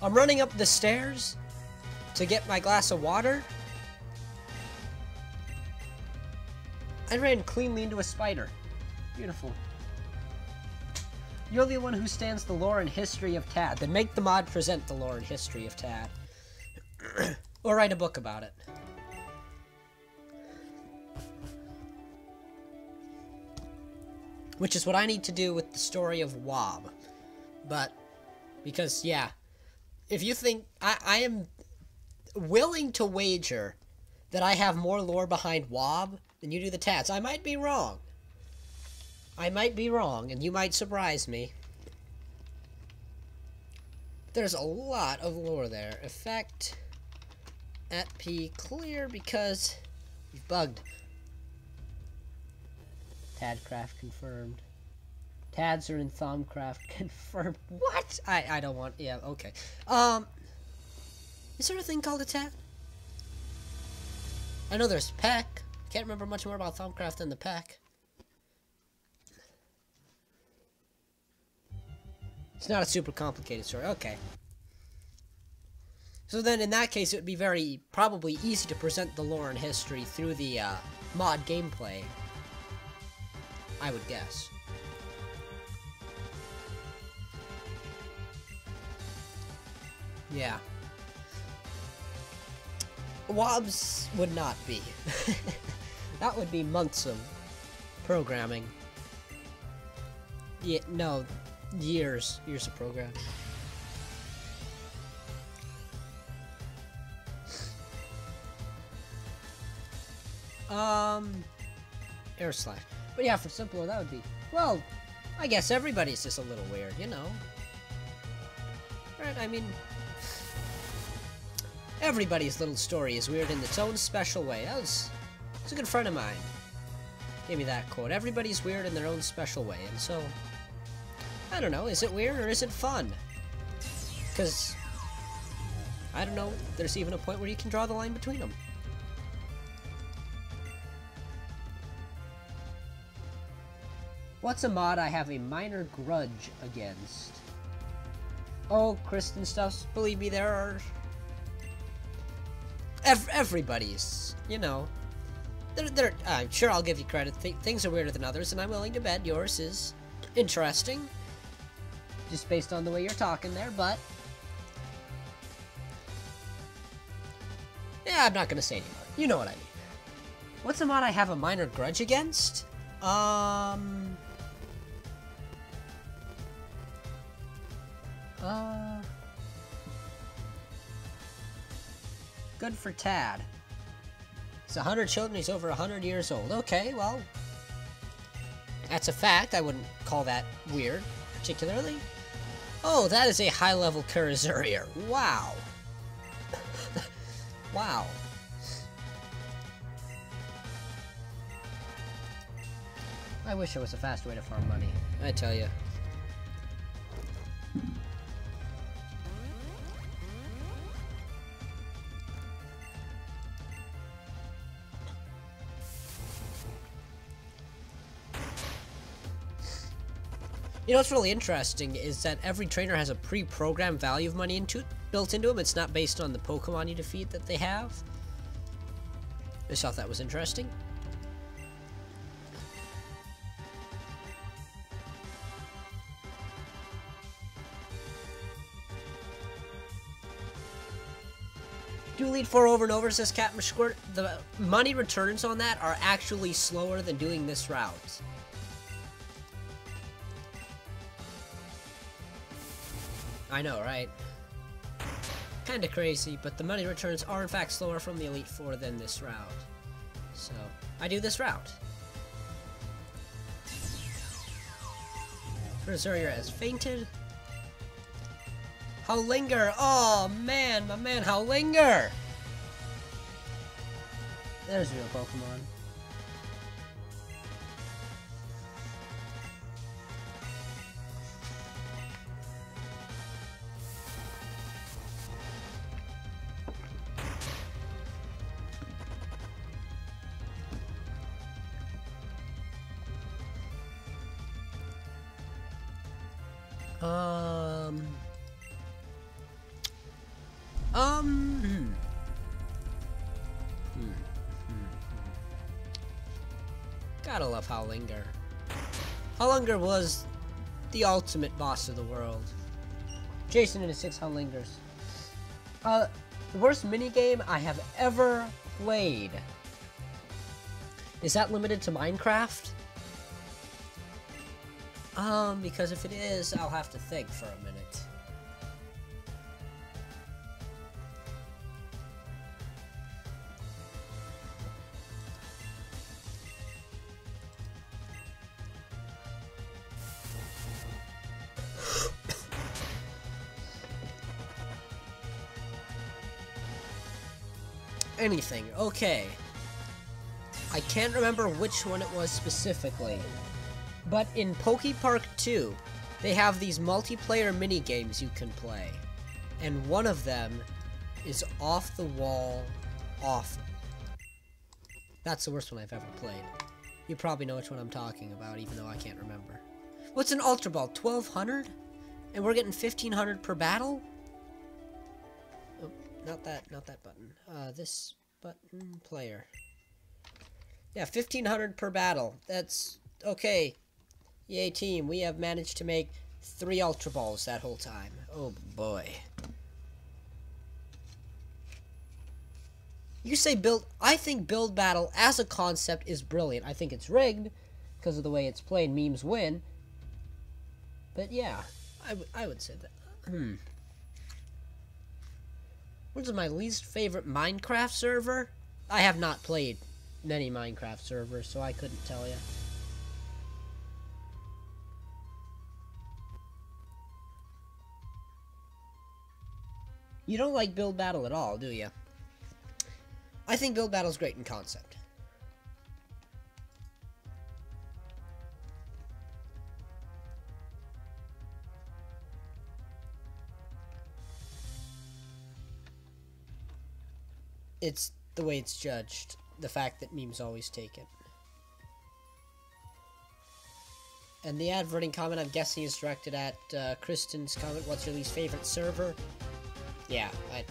I'm running up the stairs to get my glass of water. I ran cleanly into a spider. Beautiful. You're the one who stands the lore and history of Tad. Then make the mod present the lore and history of Tad. Or write a book about it. Which is what I need to do with the story of Wob. But, because, yeah, if you think, I am willing to wager that I have more lore behind Wob than you do the Tads. I might be wrong. I might be wrong, and you might surprise me. There's a lot of lore there. Effect at P clear because we've bugged. Tadcraft confirmed. Tads are in Thumbcraft confirmed. What? I don't want. Yeah. Okay. Is there a thing called a Tad? I know there's Peck. Can't remember much more about Thumbcraft than the Peck. It's not a super complicated story. Okay. So then, in that case, it would be probably easy to present the lore and history through the mod gameplay. I would guess. Yeah. Wobs would not be. That would be months of programming. Yeah, no, years of programming. Air slash. But yeah, for simpler, that would be, well, I guess everybody's just a little weird, you know? Right, I mean, everybody's little story is weird in its own special way. It's a good friend of mine gave me that quote. Everybody's weird in their own special way, and so, I don't know, is it weird or is it fun? Because, I don't know, there's even a point where you can draw the line between them. What's a mod I have a minor grudge against? Oh, Kristen Stuffs, believe me, there are... everybody's, you know. I'm sure I'll give you credit. Things are weirder than others, and I'm willing to bet yours is interesting. Just based on the way you're talking there, but... yeah, I'm not gonna say anymore. You know what I mean. What's a mod I have a minor grudge against? Good for Tad. He's 100 children, he's over 100 years old. Okay, well, that's a fact. I wouldn't call that weird, particularly. Oh, that is a high-level Cursorier. Wow. Wow. I wish there was a fast way to farm money, I tell you. You know what's really interesting is that every trainer has a pre-programmed value of money built into them. It's not based on the Pokemon you defeat that they have. I just thought that was interesting. Do Elite Four over and over, says Captain Squirt. The money returns on that are actually slower than doing this route. I know, right? Kinda crazy, but the money returns are in fact slower from the Elite Four than this route. So, I do this route. Berserker has fainted. Howlinger! Oh man, my man Howlinger! There's real Pokemon. Gotta love Howlinger. Howlinger was the ultimate boss of the world. Jason into 6 Howlingers. The worst minigame I have ever played. Is that limited to Minecraft? Because if it is, I'll have to think for a minute. Anything. Okay. I can't remember which one it was specifically. But in Poke Park 2, they have these multiplayer mini games you can play. And one of them is off the wall awful. That's the worst one I've ever played. You probably know which one I'm talking about, even though I can't remember. What's an Ultra Ball? 1200? And we're getting 1500 per battle? Oh, not that button. This button, player. Yeah, 1500 per battle. That's okay. Yay team, we have managed to make 3 Ultra Balls that whole time. Oh boy. You say build, I think build battle as a concept is brilliant. I think it's rigged because of the way it's played. Memes win. But yeah, I would say that. Which is my least favorite Minecraft server? I have not played many Minecraft servers, so I couldn't tell you. You don't like build battle at all, do you? I think build battle's great in concept. It's the way it's judged. The fact that memes always take it. And the adverting comment, I'm guessing, is directed at Kristen's comment. What's your least favorite server? Yeah, I don't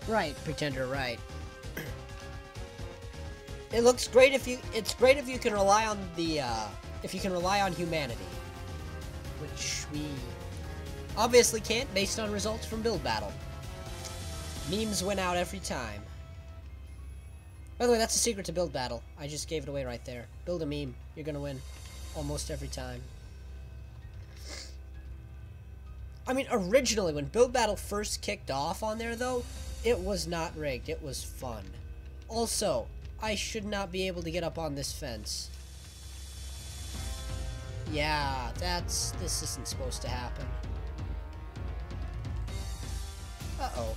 know. Right, Pretender, right. It looks great if you. It's great if you can rely on the. If you can rely on humanity, which we obviously can't, based on results from build battle. Memes win out every time. By the way, that's the secret to build battle. I just gave it away right there. Build a meme, you're gonna win almost every time. I mean, originally, when build battle first kicked off on there, though, it was not rigged. It was fun. Also, I should not be able to get up on this fence. Yeah, this isn't supposed to happen. Uh-oh.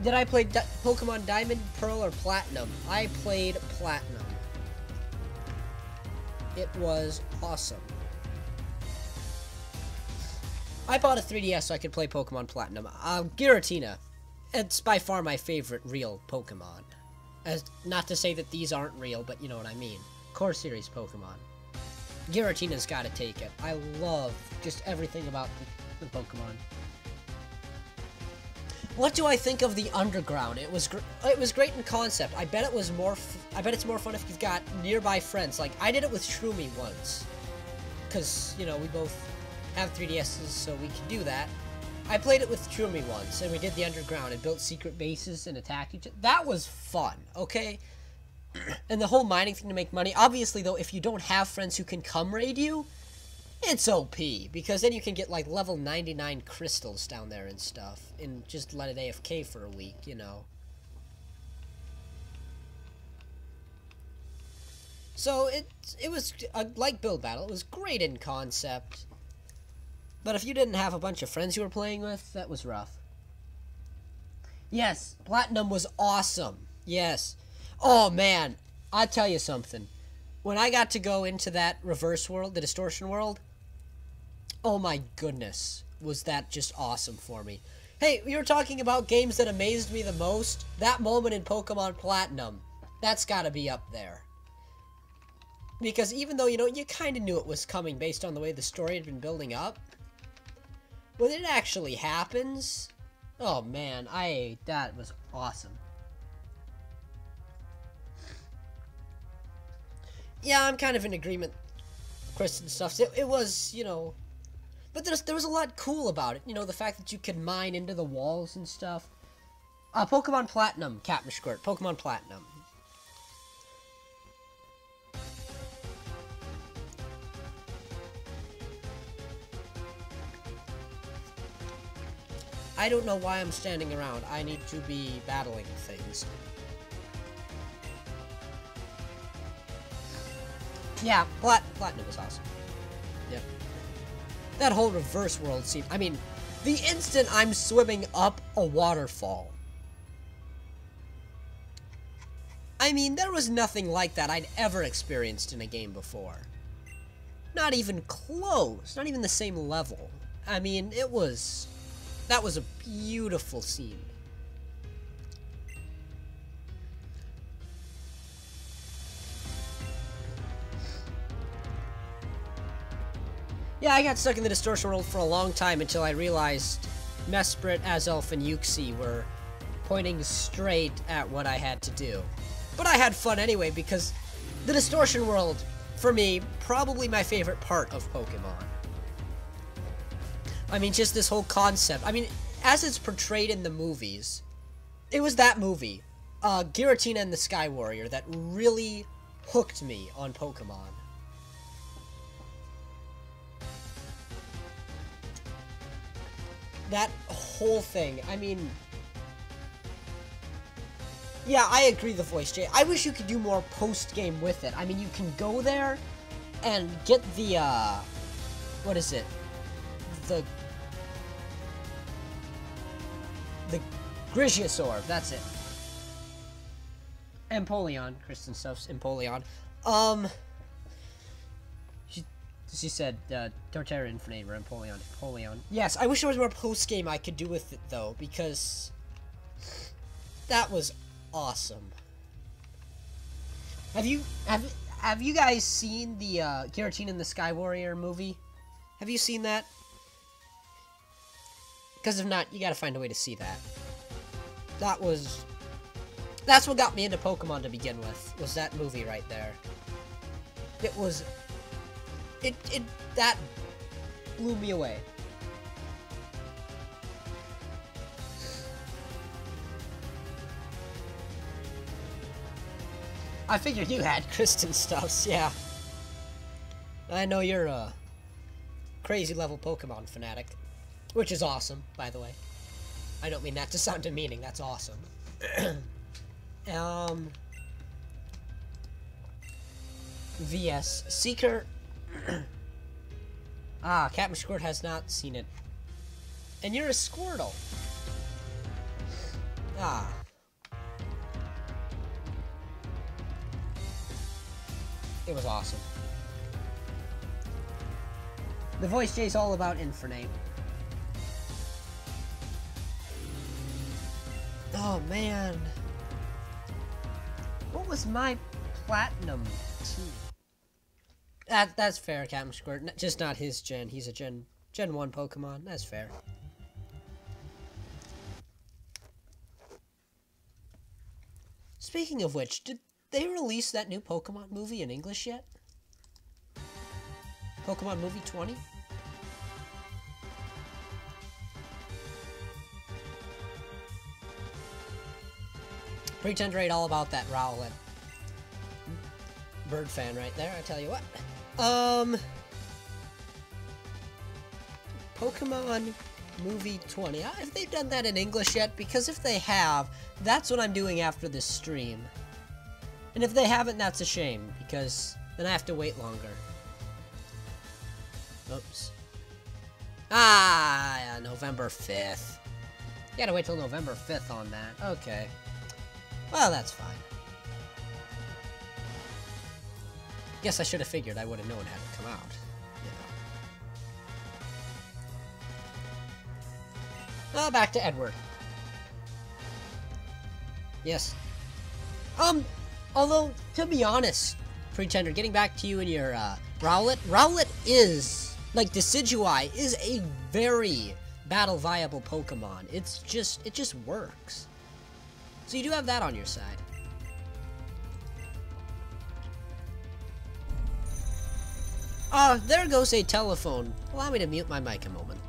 Did I play Pokemon Diamond, Pearl, or Platinum? I played Platinum. It was awesome. I bought a 3DS so I could play Pokemon Platinum. Giratina. It's by far my favorite real Pokemon. As not to say that these aren't real, but you know what I mean. Core series Pokemon. Giratina's gotta take it. I love just everything about the Pokemon. What do I think of the underground? It was great in concept. I bet it's more fun if you've got nearby friends. Like I did it with Shroomy once, cause you know we both have 3DSs, so we can do that. I played it with Shroomy once, and we did the underground and built secret bases and attacked each other. That was fun, okay? And the whole mining thing to make money. Obviously, though, if you don't have friends who can come raid you, it's OP, because then you can get, like, level 99 crystals down there and stuff, and just let it AFK for a week, you know. So, it was, like Build Battle, it was great in concept. But if you didn't have a bunch of friends you were playing with, that was rough. Yes, Platinum was awesome. Yes. Oh, man, I'll tell you something. When I got to go into that reverse world, the distortion world, oh my goodness, was that just awesome for me. Hey, we were talking about games that amazed me the most. That moment in Pokemon Platinum, that's gotta be up there. Because even though, you know, you kind of knew it was coming based on the way the story had been building up, when it actually happens, oh man, that was awesome. Yeah, I'm kind of in agreement, Chris and stuff. It was, you know, but there was a lot cool about it. You know, the fact that you could mine into the walls and stuff. Pokemon Platinum, Captain Squirt. Pokemon Platinum. I don't know why I'm standing around. I need to be battling things. Yeah, Platinum was awesome. Yep. That whole reverse world scene. I mean, the instant I'm swimming up a waterfall. I mean, there was nothing like that I'd ever experienced in a game before. Not even close. Not even the same level. I mean, that was a beautiful scene. Yeah, I got stuck in the distortion world for a long time until I realized Mesprit, Azelf, and Uxie were pointing straight at what I had to do. But I had fun anyway, because the distortion world, for me, probably my favorite part of Pokemon. I mean, just this whole concept. I mean, as it's portrayed in the movies, it was that movie, Giratina and the Sky Warrior, that really hooked me on Pokemon. That whole thing, I mean... Yeah, I agree the voice, Jay. I wish you could do more post-game with it. I mean, you can go there and get the, what is it? The Grisius Orb, that's it. Empoleon, Kristen stuff's Empoleon. She said, Torterra Infinite or Empoleon. Yes, I wish there was more post-game I could do with it, though, because that was awesome. Have you guys seen the, Giratina and the Sky Warrior movie? Have you seen that? Because if not, you gotta find a way to see that. That's what got me into Pokemon to begin with, was that movie right there. That blew me away. I figured you had Kristen stuffs, yeah. I know you're a crazy level Pokemon fanatic. Which is awesome, by the way. I don't mean that to sound demeaning, that's awesome. VS Seeker. Captain Squirt has not seen it. And you're a Squirtle. It was awesome. The voice Jay's all about Infernape. Oh man. What was my platinum team? That's fair, Captain Squirt. Just not his gen. He's a Gen 1 Pokemon. That's fair. Speaking of which, did they release that new Pokemon movie in English yet? Pokemon Movie 20? Pretender ain't all about that Rowlet. Bird fan right there, I tell you what. Pokemon Movie 20. Have they done that in English yet? Because if they have, that's what I'm doing after this stream. And if they haven't, that's a shame, because then I have to wait longer. Oops. Ah, yeah, November 5th. You gotta wait till November 5th on that. Okay. Well, that's fine. Guess I should have figured I would have known how to come out. You know. Well, back to Edward. Yes. Although, to be honest, Pretender, getting back to you and your, Rowlet. Rowlet is, like, Decidueye is a very battle-viable Pokemon. It just works. So you do have that on your side. There goes a telephone. Allow me to mute my mic a moment.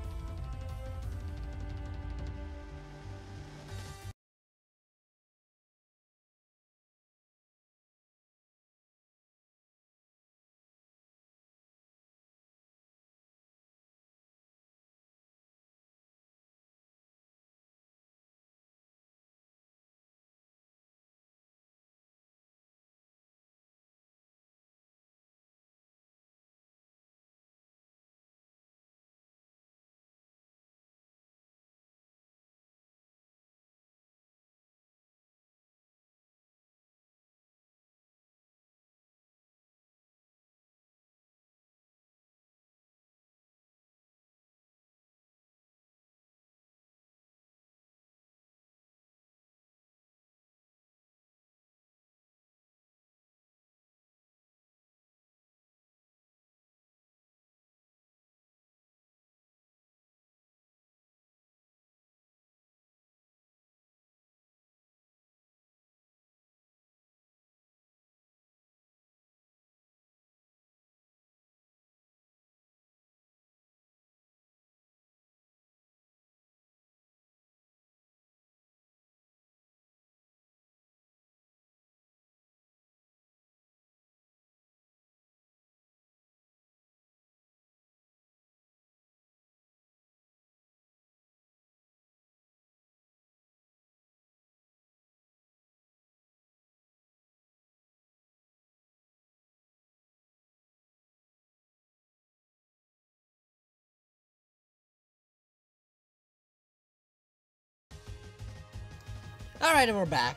Alright, and we're back.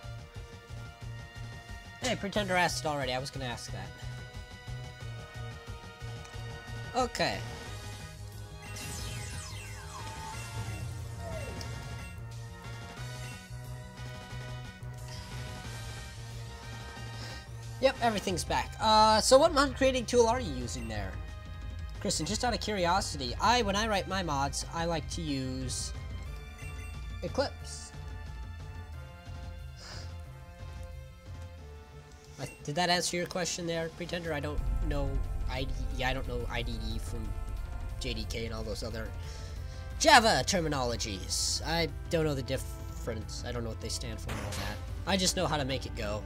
Hey, Pretender asked it already. I was gonna ask that. Okay. Yep, everything's back. So what mod creating tool are you using there? Kristen, just out of curiosity, when I write my mods, I like to use Eclipse. Did that answer your question there, Pretender? I don't know I don't know IDE from JDK and all those other Java terminologies. I don't know the difference. I don't know what they stand for and all that. I just know how to make it go.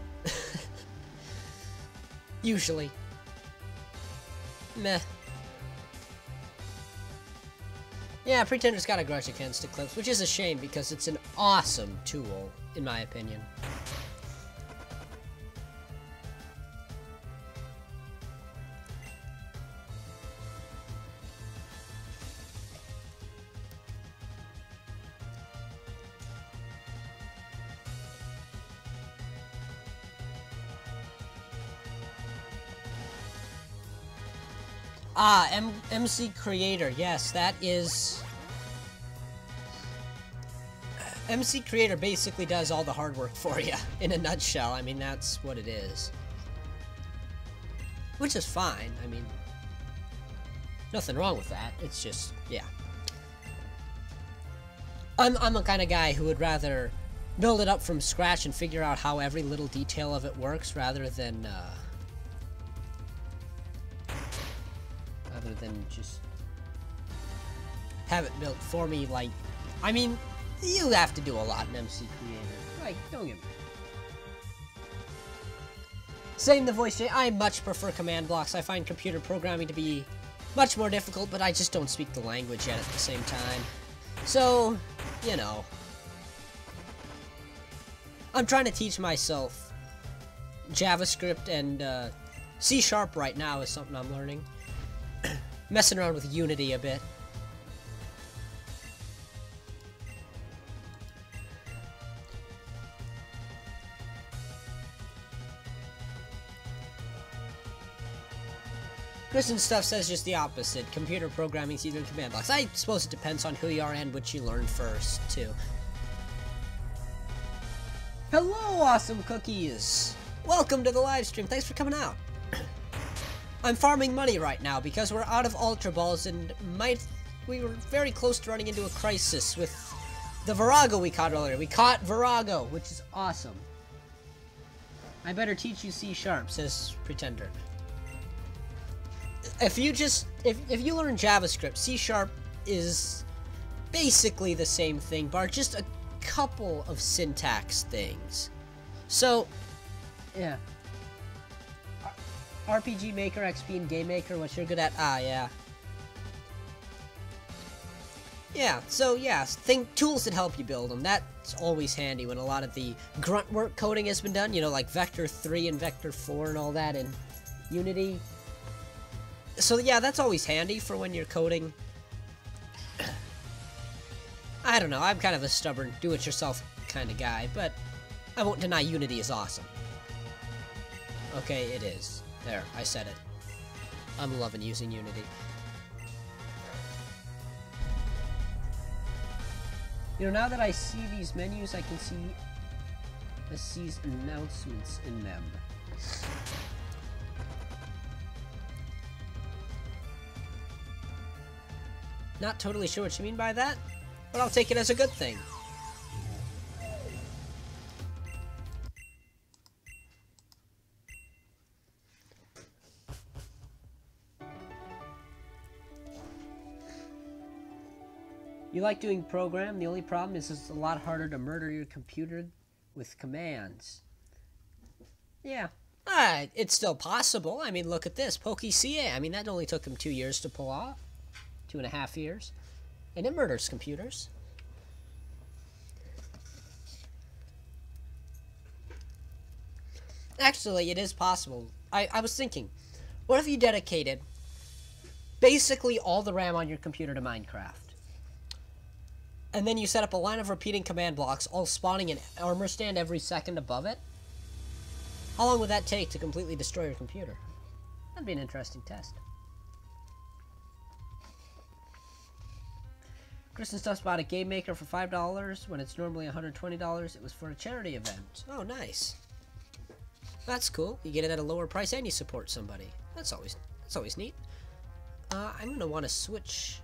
Usually. Meh. Yeah, Pretender's got a grudge against Eclipse, which is a shame because it's an awesome tool, in my opinion. MC Creator, yes, that is... MC Creator basically does all the hard work for you, in a nutshell. I mean, that's what it is. Which is fine. I mean, nothing wrong with that. It's just, yeah. I'm a kind of guy who would rather build it up from scratch and figure out how every little detail of it works rather than just have it built for me. Like, I mean, you have to do a lot in MC Creator. Like, don't get me. Saying the voice, I much prefer command blocks. I find computer programming to be much more difficult, but I just don't speak the language yet at the same time. So, you know. I'm trying to teach myself JavaScript, and C# right now is something I'm learning. Messing around with Unity a bit. Kristen Stuff says just the opposite. Computer programming is either command blocks. I suppose it depends on who you are and what you learn first, too. Hello, awesome cookies! Welcome to the live stream. Thanks for coming out. I'm farming money right now because we're out of Ultra Balls and we were very close to running into a crisis with the Virago we caught earlier. We caught Virago, which is awesome. I better teach you C#, says Pretender. If you learn JavaScript, C# is basically the same thing, bar just a couple of syntax things. So, yeah. RPG Maker, XP, and Game Maker, what you're good at? Ah, yeah. Yeah, so yeah, tools that help you build them. That's always handy when a lot of the grunt work coding has been done, you know, like Vector 3 and Vector 4 and all that in Unity. So yeah, that's always handy for when you're coding. I don't know, I'm kind of a stubborn, do-it-yourself kind of guy, but I won't deny Unity is awesome. Okay, it is. There, I said it. I'm loving using Unity. You know, now that I see these menus, I can see these announcements in them. Not totally sure what you mean by that, but I'll take it as a good thing. You like doing program, the only problem is it's a lot harder to murder your computer with commands. Yeah, it's still possible. I mean, look at this, PokeCA. I mean, that only took him 2 years to pull off. 2.5 years. And it murders computers. Actually, it is possible. I was thinking, what if you dedicated basically all the RAM on your computer to Minecraft? And then you set up a line of repeating command blocks, all spawning an armor stand every second above it? How long would that take to completely destroy your computer? That'd be an interesting test. Kristen Stuff's bought a Game Maker for $5 when it's normally $120. It was for a charity event. Oh, nice. That's cool. You get it at a lower price and you support somebody. That's always neat. I'm gonna want to switch.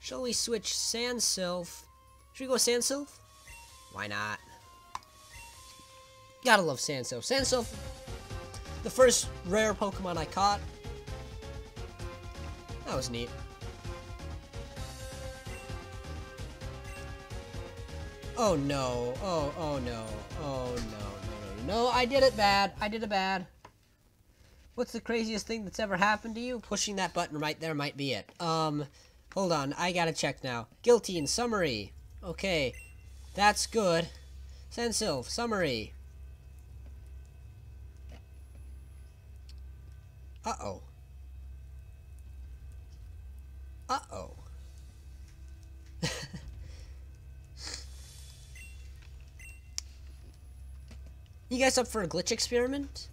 Shall we switch Sand Sylph? Should we go Sand Sylph? Why not? Gotta love Sand Sylph. Sand Sylph, the first rare Pokemon I caught. That was neat. Oh no. Oh no. Oh no. I did it bad. I did it bad. What's the craziest thing that's ever happened to you? Pushing that button right there might be it. Hold on. I gotta check now. Guilty in summary. Okay. That's good. Sand Sylph, summary. Uh-oh. Uh-oh. You guys up for a glitch experiment?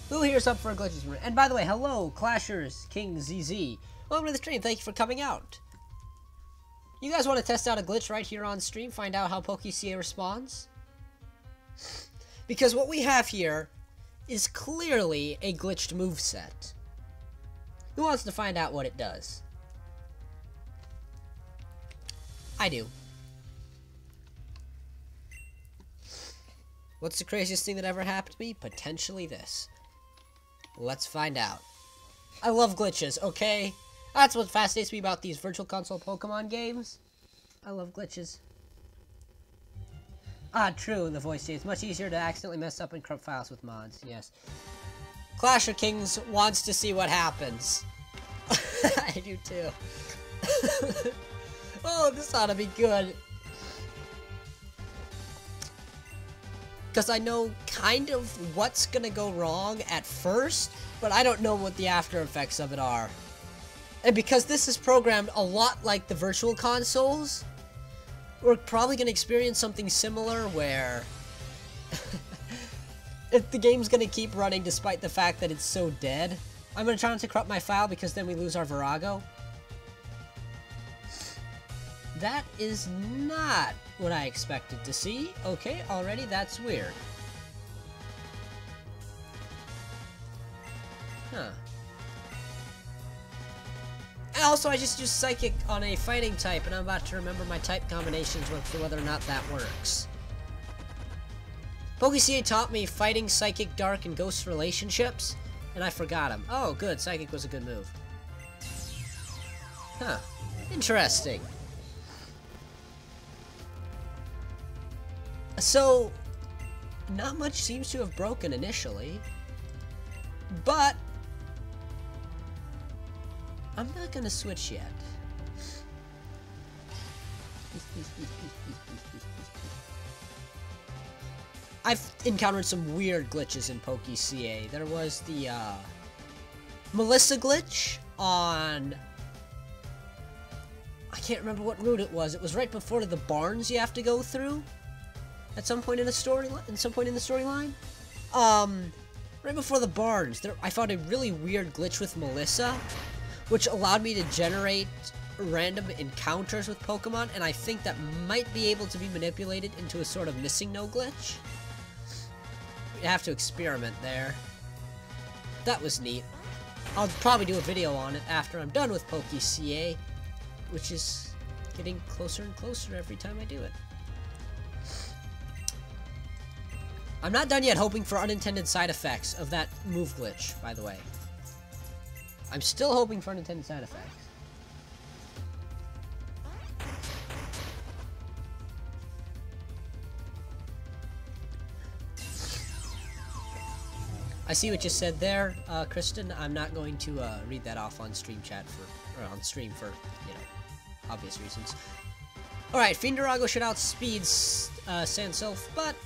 Who here's up for a glitches? And by the way, hello, Clashers, King ZZ. Welcome to the stream. Thank you for coming out. You guys want to test out a glitch right here on stream? Find out how PokeCA responds? Because what we have here is clearly a glitched moveset. Who wants to find out what it does? I do. What's the craziest thing that ever happened to me? Potentially this. Let's find out. I love glitches, okay? That's what fascinates me about these Virtual Console Pokemon games. I love glitches. Ah, true, the voice change. It's much easier to accidentally mess up and corrupt files with mods, yes. Clasher Kings wants to see what happens. I do too. Oh, this ought to be good. Because I know kind of what's gonna go wrong at first, but I don't know what the after effects of it are. And because this is programmed a lot like the Virtual Consoles, we're probably gonna experience something similar where if the game's gonna keep running despite the fact that it's so dead, I'm gonna try not to corrupt my file because then we lose our Virago. That is not what I expected to see. Okay, already that's weird. Huh. And also, I just used Psychic on a fighting type, and I'm about to remember my type combinations for whether or not that works. PokeCA taught me fighting, Psychic, Dark, and Ghost relationships, and I forgot them. Oh, good. Psychic was a good move. Huh. Interesting. So, not much seems to have broken initially, but I'm not gonna switch yet. I've encountered some weird glitches in PokeCA. There was the Melissa glitch on, I can't remember what route it was. It was right before the barns you have to go through. At some point in the storyline, right before the barns, I found a really weird glitch with Melissa, which allowed me to generate random encounters with Pokemon, and I think that might be able to be manipulated into a sort of missing no glitch. You have to experiment there. That was neat. I'll probably do a video on it after I'm done with PokeCA, which is getting closer and closer every time I do it. I'm not done yet hoping for unintended side effects of that move glitch, by the way. I'm still hoping for unintended side effects. I see what you said there, Kristen. I'm not going to read that off on stream chat or on stream for, you know, obvious reasons. Alright, Fiendarago should outspeed Sandsilph, but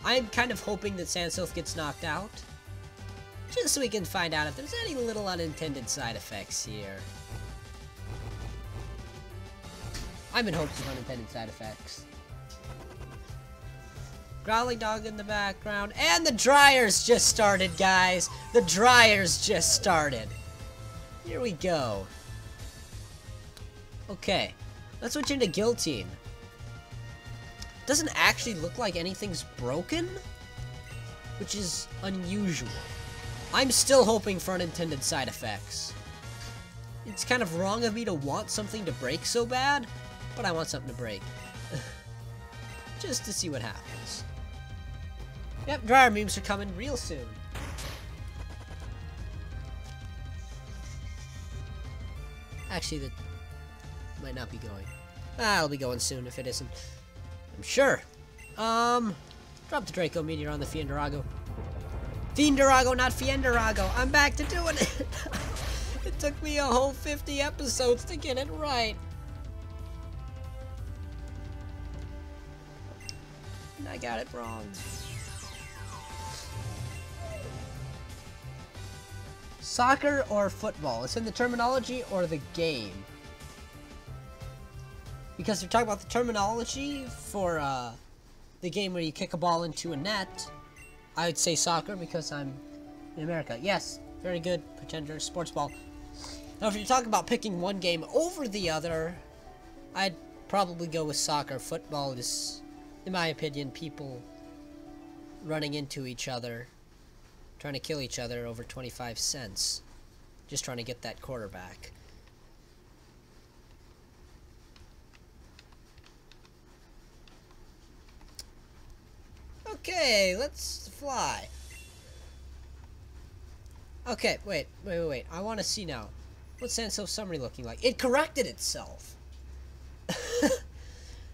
I'm kind of hoping that Sandsilph gets knocked out, just so we can find out if there's any little unintended side effects here. I'm in hopes of unintended side effects. Growling dog in the background, and the dryers just started, guys! The dryers just started! Here we go. Okay, let's switch into Guillotine. Doesn't actually look like anything's broken, which is unusual. I'm still hoping for unintended side effects. It's kind of wrong of me to want something to break so bad, but I want something to break. Just to see what happens. Yep, dryer memes are coming real soon. Actually, that might not be going. It'll be going soon if it isn't. I'm sure. Drop the Draco Meteor on the Fiendarago. Fiendarago, not Fiendarago. I'm back to doing it. It took me a whole 50 episodes to get it right. And I got it wrong. Soccer or football? It's in the terminology or the game? Because they're talking about the terminology for the game where you kick a ball into a net. I would say soccer because I'm in America. Yes, very good. Pretender, sports ball. Now, if you're talking about picking one game over the other, I'd probably go with soccer. Football is, in my opinion, people running into each other, trying to kill each other over 25 cents. Just trying to get that quarterback. Okay, let's fly. Okay, wait. I want to see now. What's Sanso summary looking like? It corrected itself.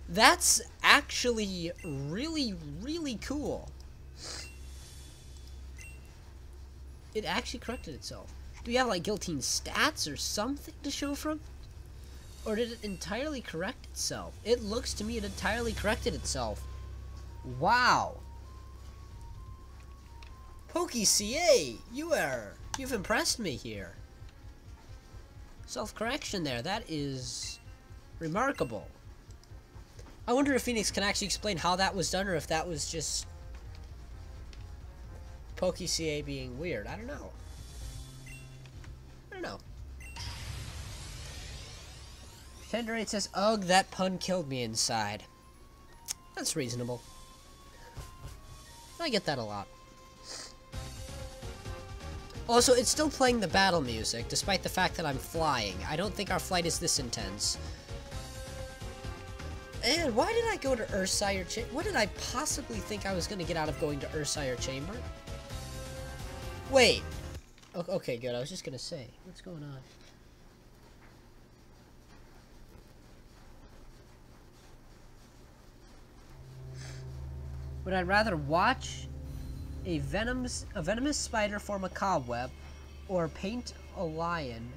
That's actually really, really cool. It actually corrected itself. Do we have like Guillotine stats or something to show from? Or did it entirely correct itself? It looks to me it entirely corrected itself. Wow. PokeCA, you've impressed me here. Self-correction there, that is remarkable. I wonder if Phoenix can actually explain how that was done, or if that was just PokeCA being weird. I don't know. Pretender8 says, ugh, that pun killed me inside. That's reasonable. I get that a lot. Also, it's still playing the battle music, despite the fact that I'm flying. I don't think our flight is this intense. And why did I go to Ursire Chamber? What did I possibly think I was going to get out of going to Ursire Chamber? Wait. Okay, good. I was just going to say. What's going on? Would I rather watch a venomous spider form a cobweb, or paint a lion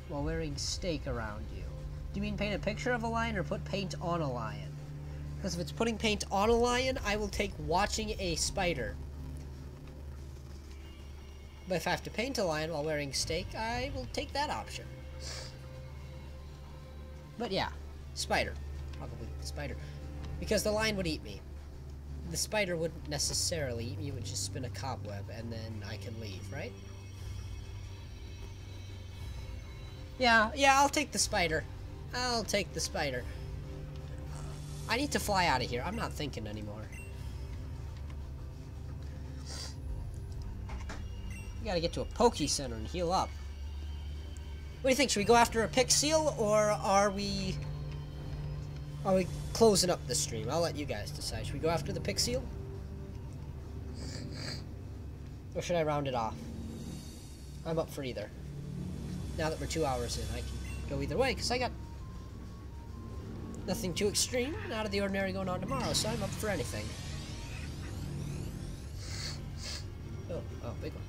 while wearing steak around you? Do you mean paint a picture of a lion, or put paint on a lion? Because if it's putting paint on a lion, I will take watching a spider. But if I have to paint a lion while wearing steak, I will take that option. But yeah, spider. Probably spider. Because the lion would eat me. The spider wouldn't necessarily eat me, it would just spin a cobweb, and then I can leave, right? Yeah, I'll take the spider. I'll take the spider. I need to fly out of here. I'm not thinking anymore. We gotta get to a Poke Center and heal up. What do you think? Should we go after a Pixeel, or are we closing up the stream? I'll let you guys decide. Should we go after the Pixeel? Or should I round it off? I'm up for either. Now that we're 2 hours in, I can go either way, because I got nothing too extreme and out of the ordinary going on tomorrow, so I'm up for anything. Oh, big one.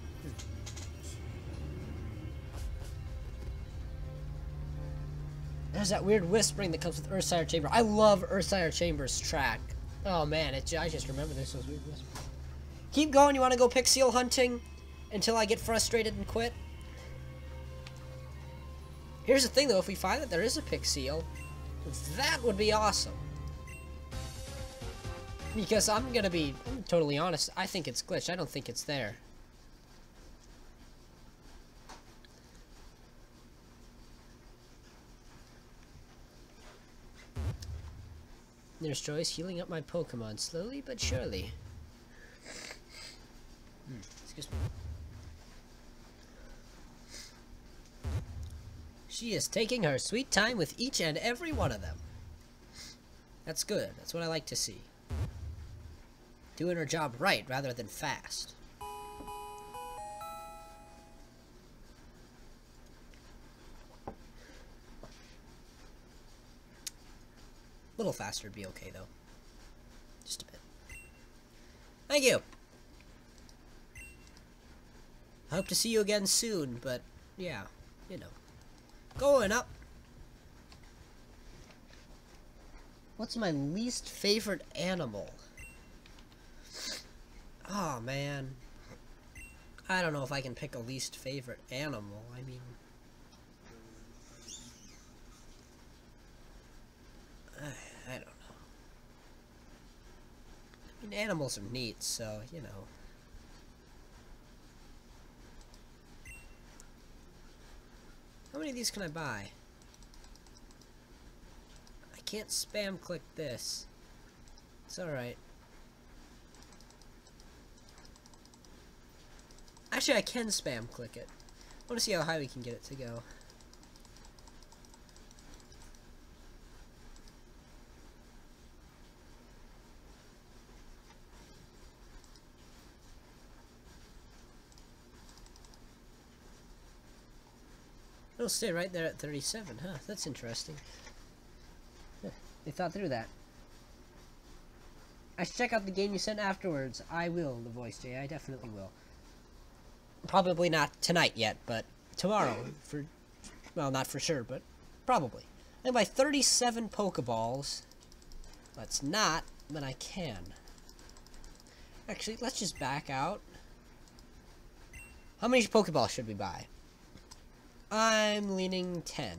There's that weird whispering that comes with Ursire Chamber. I love Ursire Chamber's track. Oh man, I just remember this was weird whispering. Keep going, you want to go Pixeel hunting until I get frustrated and quit? Here's the thing though, if we find that there is a Pixeel, that would be awesome. Because I'm totally honest, I think it's glitched. I don't think it's there. Nurse Joy is healing up my Pokemon slowly but surely. Excuse me. She is taking her sweet time with each and every one of them. That's good. That's what I like to see. Doing her job right rather than fast. A little faster would be okay, though. Just a bit. Thank you! I hope to see you again soon, but, yeah, you know. Going up! What's my least favorite animal? Oh, man. I don't know if I can pick a least favorite animal. I mean... I don't know. I mean, animals are neat, so, you know. How many of these can I buy? I can't spam click this. It's alright. Actually, I can spam click it. I want to see how high we can get it to go. It'll stay right there at 37, huh? That's interesting. They thought through that. I should check out the game you sent afterwards. I will, the voice Jay. I definitely will. Probably not tonight yet, but tomorrow. Well, not for sure, but probably. I buy 37 Pokeballs. Let's not, but I can. Actually, let's just back out. How many Pokeballs should we buy? I'm leaning 10.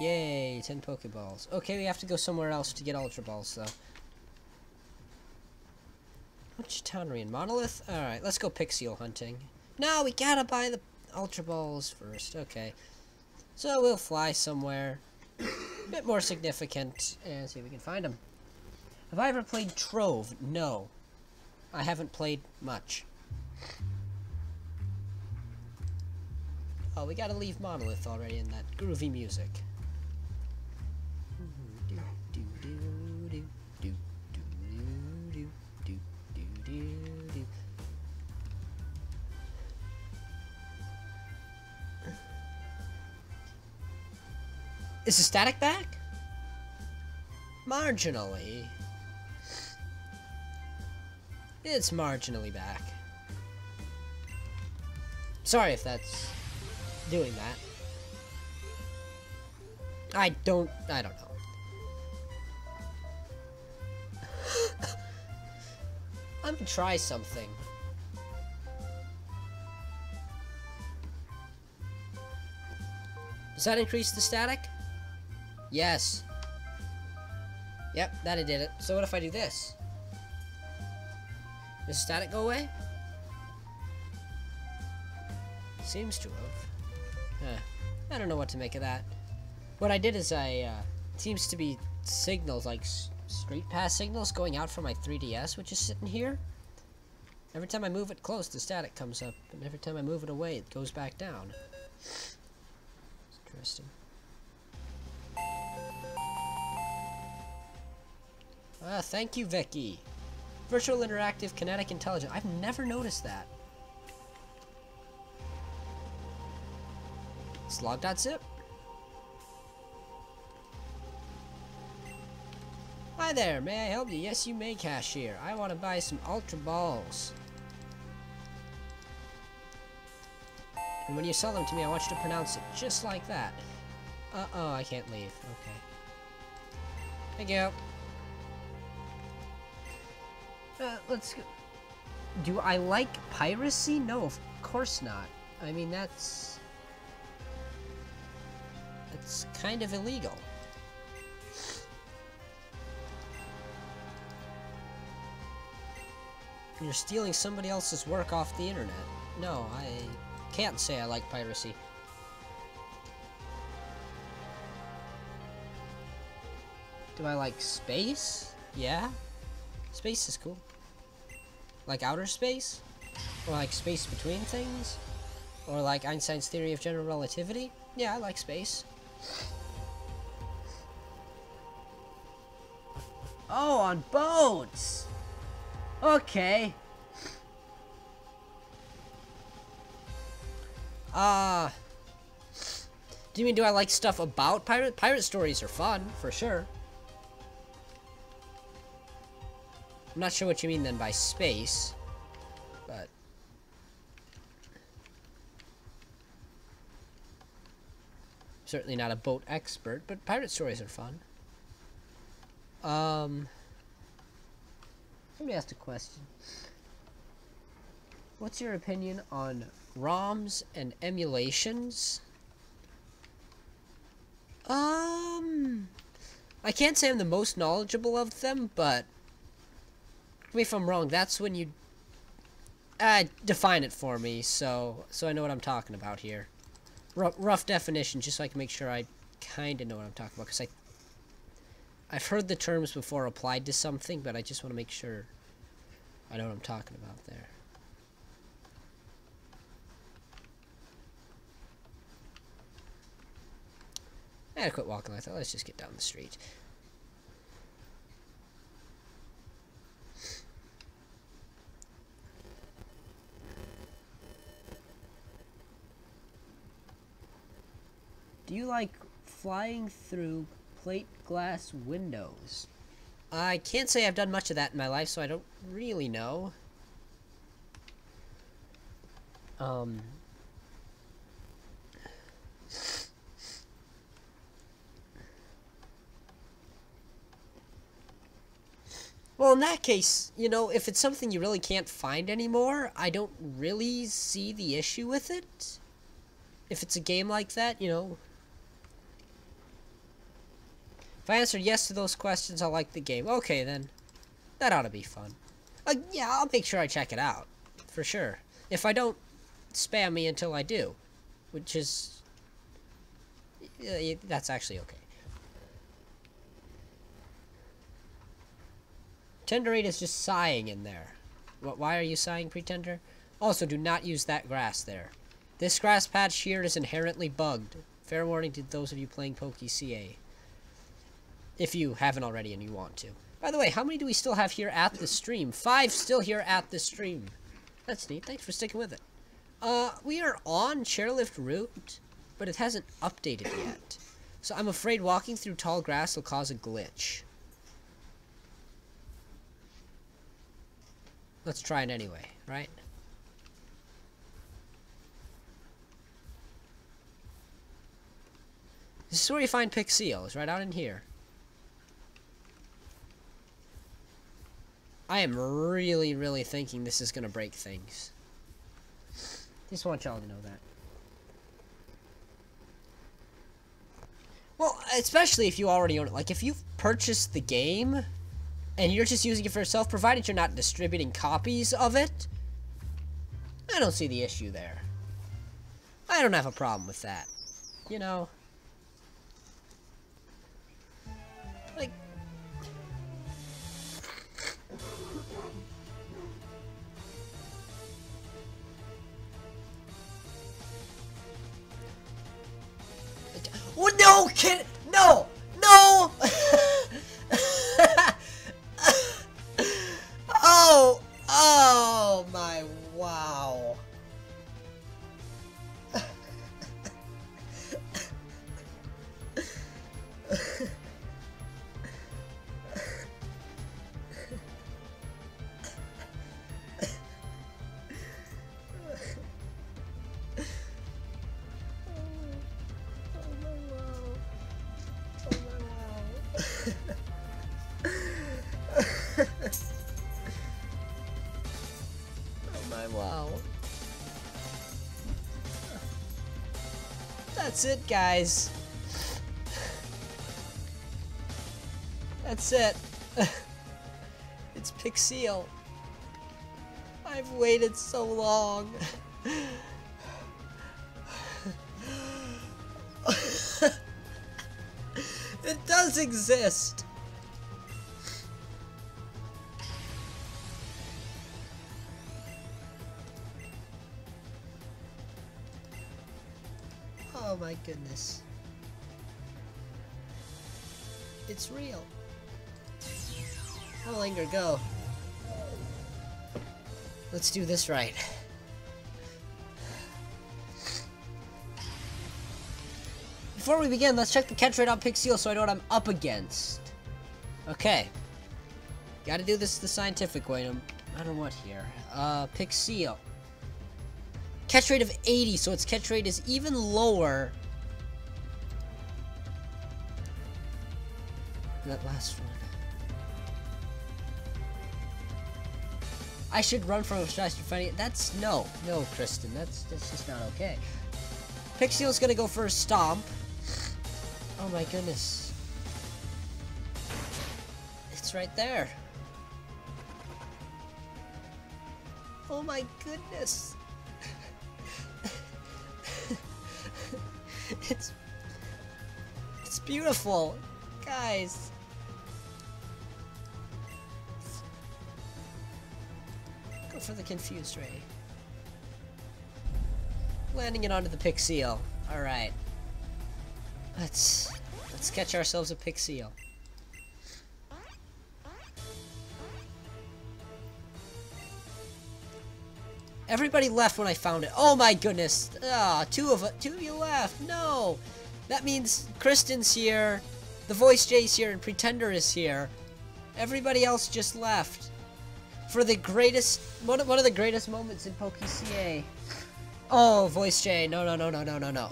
Yay, 10 Pokeballs. Okay, we have to go somewhere else to get Ultra Balls, though. Which town are we in? Monolith? Alright, let's go Pixie hunting. No, we gotta buy the Ultra Balls first. Okay. So we'll fly somewhere a bit more significant and see if we can find them. Have I ever played Trove? No. I haven't played much. Oh, we gotta leave Monolith already in that groovy music. Is the static back? Marginally. It's marginally back. Sorry if that's doing that. I don't know. I'm gonna try something. Does that increase the static? Yes. Yep, that did it. So what if I do this? Does the static go away? Seems to have. I don't know what to make of that. What I did is it seems to be signals, like straight pass signals going out from my 3DS, which is sitting here. Every time I move it close, the static comes up, and every time I move it away, it goes back down. It's interesting. Thank you, Vicky. Virtual interactive kinetic intelligence. I've never noticed that. Slog.zip. Hi there, may I help you? Yes, you may, cashier. I want to buy some Ultra Balls. And when you sell them to me, I want you to pronounce it just like that. Uh-oh, I can't leave. Okay. Thank you. Let's go. Do I like piracy? No, of course not. I mean, that's kind of illegal. You're stealing somebody else's work off the internet. No, I can't say I like piracy. Do I like space? Yeah. Space is cool. Like outer space? Or like space between things? Or like Einstein's theory of general relativity? Yeah, I like space. Oh, on boats! Okay. Do you mean, do I like stuff about pirate stories are fun, for sure. I'm not sure what you mean then by space, but certainly not a boat expert, but pirate stories are fun. Let me ask a question. What's your opinion on ROMs and emulations? I can't say I'm the most knowledgeable of them, but correct me if I'm wrong, that's when you Define it for me, so I know what I'm talking about here. Rough definition, just so I can make sure I kind of know what I'm talking about, because I've heard the terms before applied to something, but I just want to make sure I know what I'm talking about there. I quit walking like that. Let's just get down the street. Do you like flying through plate glass windows? I can't say I've done much of that in my life, so I don't really know. Well, in that case, you know, if it's something you really can't find anymore, I don't really see the issue with it. If it's a game like that, you know. If I answered yes to those questions, I'll like the game. Okay, then. That ought to be fun. Yeah, I'll make sure I check it out. For sure. If I don't, spam me until I do. Which is... that's actually okay. Tenderade is just sighing in there. Why are you sighing, Pretender? Also, do not use that grass there. This grass patch here is inherently bugged. Fair warning to those of you playing PokeCA. If you haven't already and you want to. By the way, how many do we still have here at the stream? 5 still here at the stream. That's neat. Thanks for sticking with it. We are on chairlift route, but it hasn't updated yet. So I'm afraid walking through tall grass will cause a glitch. Let's try it anyway, right? This is where you find Pixel, is right out in here. I am really, really thinking this is gonna break things. Just want y'all to know that. Well, especially if you already own it. Like, if you've purchased the game and you're just using it for yourself, provided you're not distributing copies of it, I don't see the issue there. I don't have a problem with that. You know? Like... Oh, no, kid! No! No! Oh! Oh, my wow. Wow. That's it, guys. That's it. It's Pixel. I've waited so long. It does exist. Oh my goodness. It's real. Oh, Linger, go. Let's do this right. Before we begin, let's check the catch rate on Pixel so I know what I'm up against. Okay. Gotta do this the scientific way, no matter what here. Pixel. Catch rate of 80, so its catch rate is even lower than that last one. I should run from a faster fighting it. That's no, Kristen. That's just not okay. Pixel's gonna go for a stomp. Oh my goodness. It's right there. Oh my goodness. It's beautiful. Guys. Go for the confused ray. Landing it onto the Pixie-Eel. Alright. Let's catch ourselves a Pixie-Eel. Everybody left when I found it. Oh my goodness. Ah, two of you left. No. That means Kristen's here, the Voice J's here, and Pretender is here. Everybody else just left. For the greatest, one of the greatest moments in PokeCA. Oh, Voice J. No.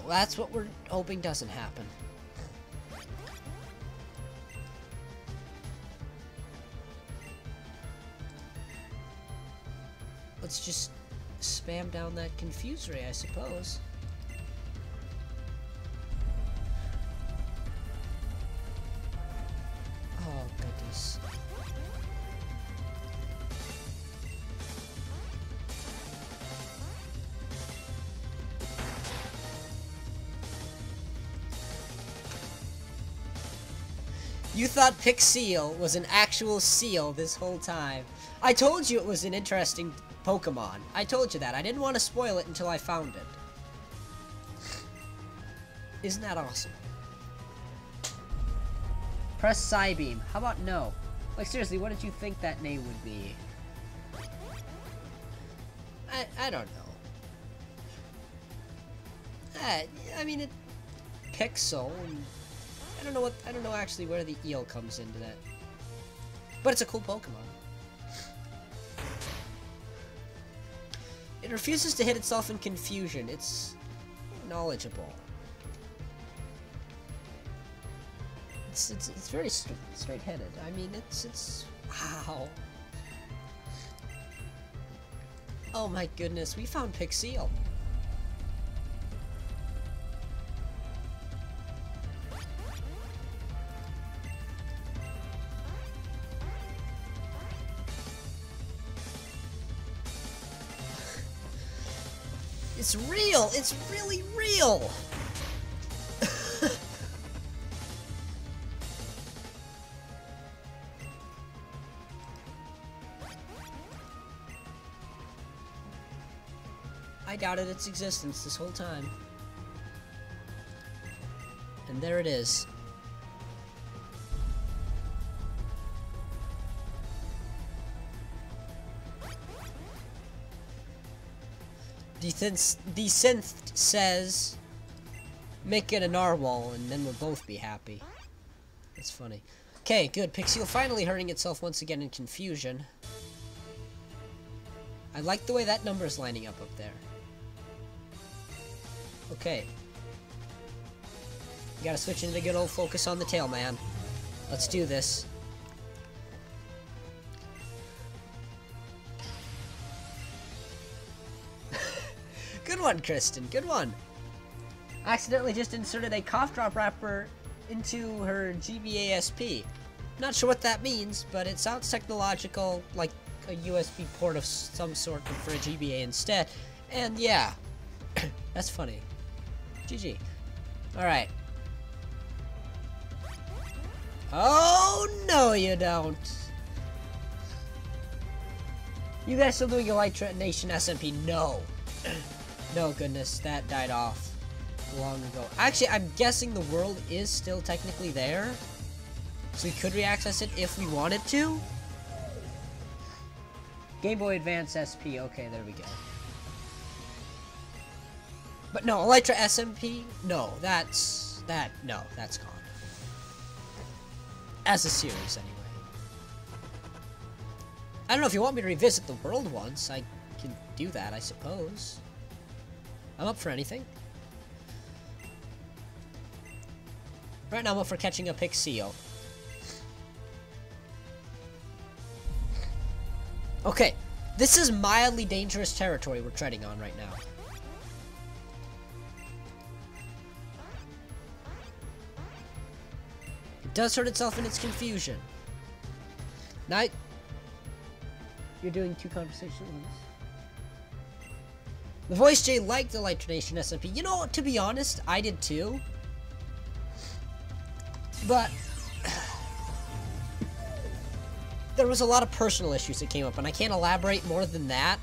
That's what we're hoping doesn't happen. Let's just spam down that confuse ray, I suppose. Oh, goodness. You thought Pixie-Eel was an actual seal this whole time. I told you it was an interesting Pokemon. I told you that. I didn't want to spoil it until I found it. Isn't that awesome? Press Psybeam. How about no? Like, seriously, what did you think that name would be? I don't know. I mean, it... Pixel, and... I don't know actually where the eel comes into that. But it's a cool Pokemon. It refuses to hit itself in confusion. It's knowledgeable. It's very straight-headed. I mean, it's wow. Oh my goodness, we found Pixie-Eel. It's real! It's really real! I doubted its existence this whole time. And there it is. The synth says, make it a narwhal, and then we'll both be happy. That's funny. Okay, good. Pixie-Eel finally hurting itself once again in confusion. I like the way that number's lining up there. Okay. You gotta switch into the good old focus on the tail, man. Let's do this. Good one, Kristen. Good one. I accidentally just inserted a cough drop wrapper into her GBASP. Not sure what that means, but it sounds technological, like a USB port of some sort, but for a GBA instead. And yeah, that's funny. GG. Alright. Oh, no you don't. You guys still doing Elytra Nation SMP? No. No, goodness, that died off long ago. Actually, I'm guessing the world is still technically there. So we could re-access it if we wanted to. Game Boy Advance SP. Okay, there we go. But no, Elytra SMP? No, that's gone. As a series, anyway. I don't know if you want me to revisit the world once. I can do that, I suppose. I'm up for anything. Right now I'm up for catching a Pixie-Eel. Okay, this is mildly dangerous territory we're treading on right now. It does hurt itself in its confusion. Now, you're doing two conversations at once. The Voice J liked the Light Nation SMP. You know, to be honest, I did too. But there was a lot of personal issues that came up, and I can't elaborate more than that.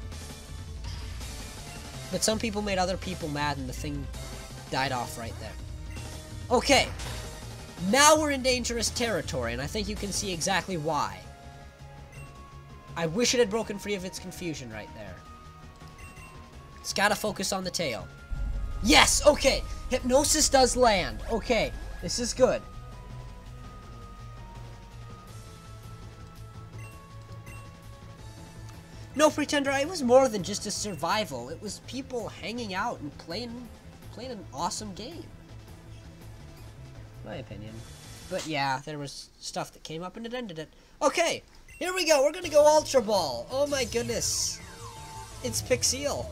But some people made other people mad, and the thing died off right there. Okay. Now we're in dangerous territory, and I think you can see exactly why. I wish it had broken free of its confusion right there. It's gotta focus on the tail. Yes! Okay! Hypnosis does land. Okay, this is good. No, Pretender, it was more than just a survival. It was people hanging out and playing an awesome game. My opinion. But yeah, there was stuff that came up and it ended it. Okay, here we go. We're gonna go Ultra Ball. Oh my goodness. It's Pixel.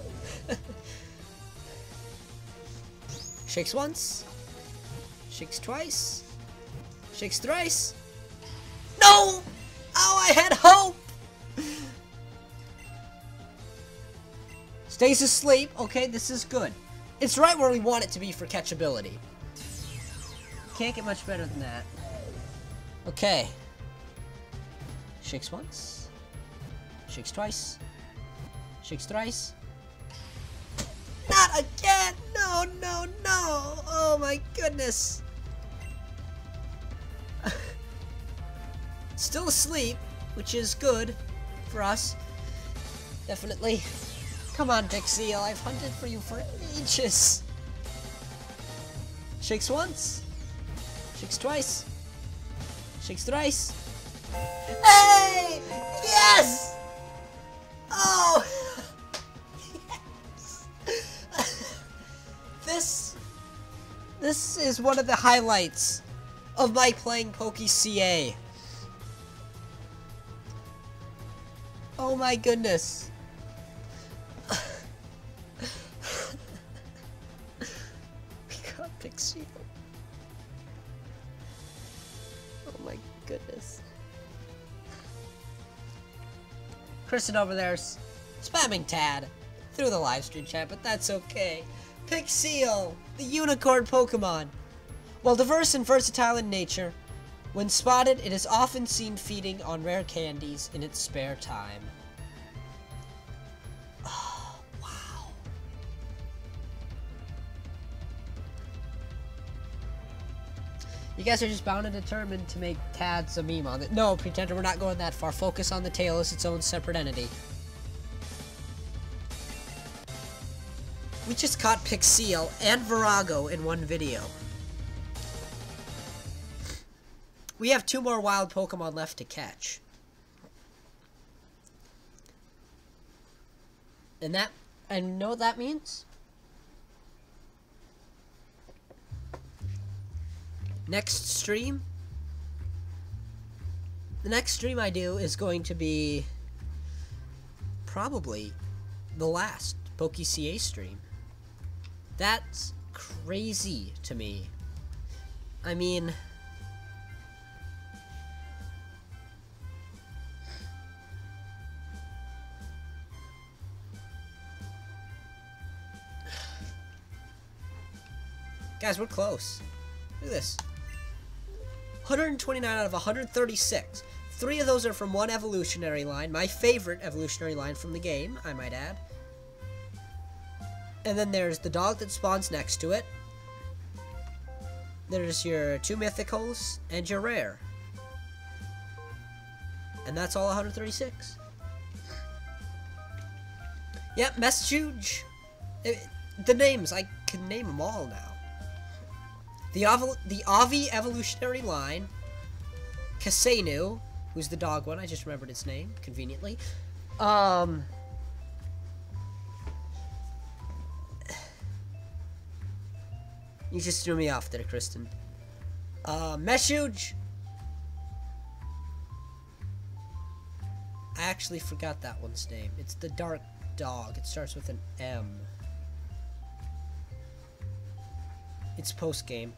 Shakes once. Shakes twice. Shakes thrice. No! Oh, I had hope! Stays asleep. Okay, this is good. It's right where we want it to be for catchability. Can't get much better than that. Okay. Shakes once. Shakes twice. Shakes thrice. Not again! No, no, no! Oh my goodness! Still asleep, which is good for us. Definitely. Come on, Pixel, I've hunted for you for ages. Shakes once. Shakes twice. Shakes thrice. Hey! Yes! Oh! Yes! This is one of the highlights of my playing PokeCA. Oh my goodness. We got Pixel. Oh my goodness. Kristen over there's spamming Tad through the live stream chat, but that's okay. Pixel, the unicorn Pokemon. While diverse and versatile in nature, when spotted, it is often seen feeding on rare candies in its spare time. Oh, wow. You guys are just bound and determined to make Tads a meme on it. No, Pretender, we're not going that far. Focus on the tail as its own separate entity. We just caught Pixel and Virago in one video. We have 2 more wild Pokemon left to catch. And know what that means? Next stream? The next stream I do is going to be probably the last PokeCA stream. That's crazy to me. I mean, guys, we're close. Look at this. 129 out of 136. 3 of those are from one evolutionary line. My favorite evolutionary line from the game, I might add. And then there's the dog that spawns next to it. There's your 2 mythicals and your rare. And that's all 136. Yep, Message. The names, I can name them all now. The Avi evolutionary line. Kasenu, who's the dog one, I just remembered its name, conveniently. You just threw me off there, Kristen. Message. I actually forgot that one's name. It's the dark dog. It starts with an M. It's post-game.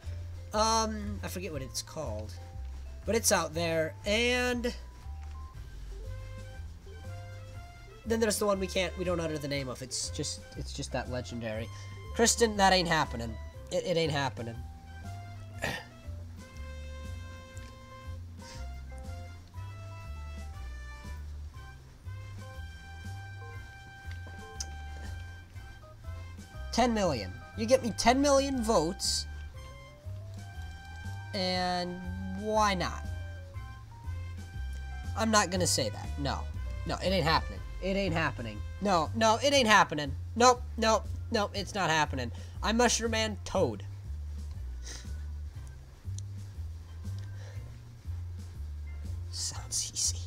I forget what it's called. But it's out there, and then there's the one we don't utter the name of. It's just that legendary. Kristen, that ain't happening. It ain't happening. $10 million. You get me 10 million votes, and why not? I'm not gonna say that. No, it ain't happening. It ain't happening. No, it ain't happening. Nope, it's not happening. I'm Mushroom Man Toad. Sounds easy.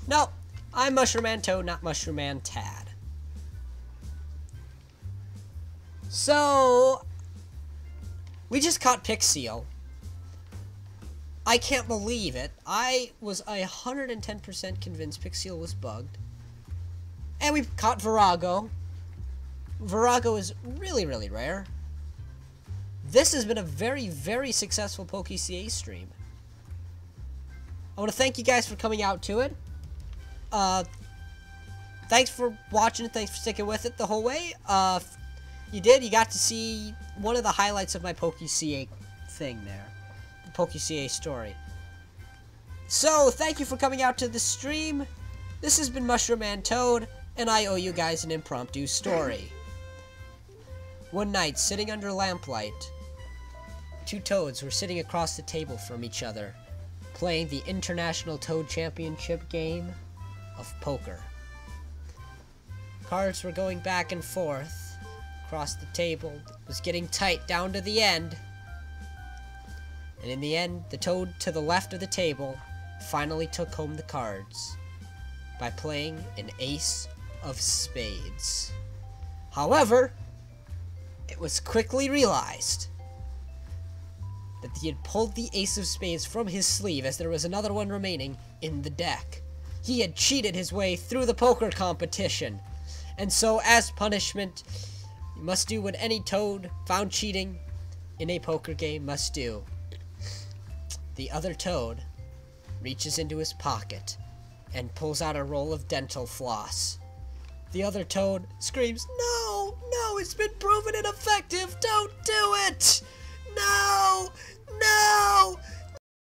No. I'm Mushroom Man Toad, not Mushroom Man Tad. So, we just caught Pixel. I can't believe it. I was 110% convinced Pixel was bugged. And we caught Virago. Virago is really, really rare. This has been a very, very successful PokeCA stream. I want to thank you guys for coming out to it. Thanks for watching. Thanks for sticking with it the whole way. You got to see one of the highlights of my PokeCA thing there. The PokeCA story. So, thank you for coming out to the stream. This has been Mushroom Man Toad, and I owe you guys an impromptu story. One night, sitting under lamplight, two toads were sitting across the table from each other, playing the International Toad Championship game of poker. Cards were going back and forth across the table. It was getting tight down to the end. And in the end, the toad to the left of the table finally took home the cards by playing an ace of spades. However, it was quickly realized that he had pulled the ace of spades from his sleeve as there was another one remaining in the deck. He had cheated his way through the poker competition. And so, as punishment, you must do what any toad found cheating in a poker game must do. The other toad reaches into his pocket and pulls out a roll of dental floss. The other toad screams, "No, it's been proven ineffective, don't do it! No!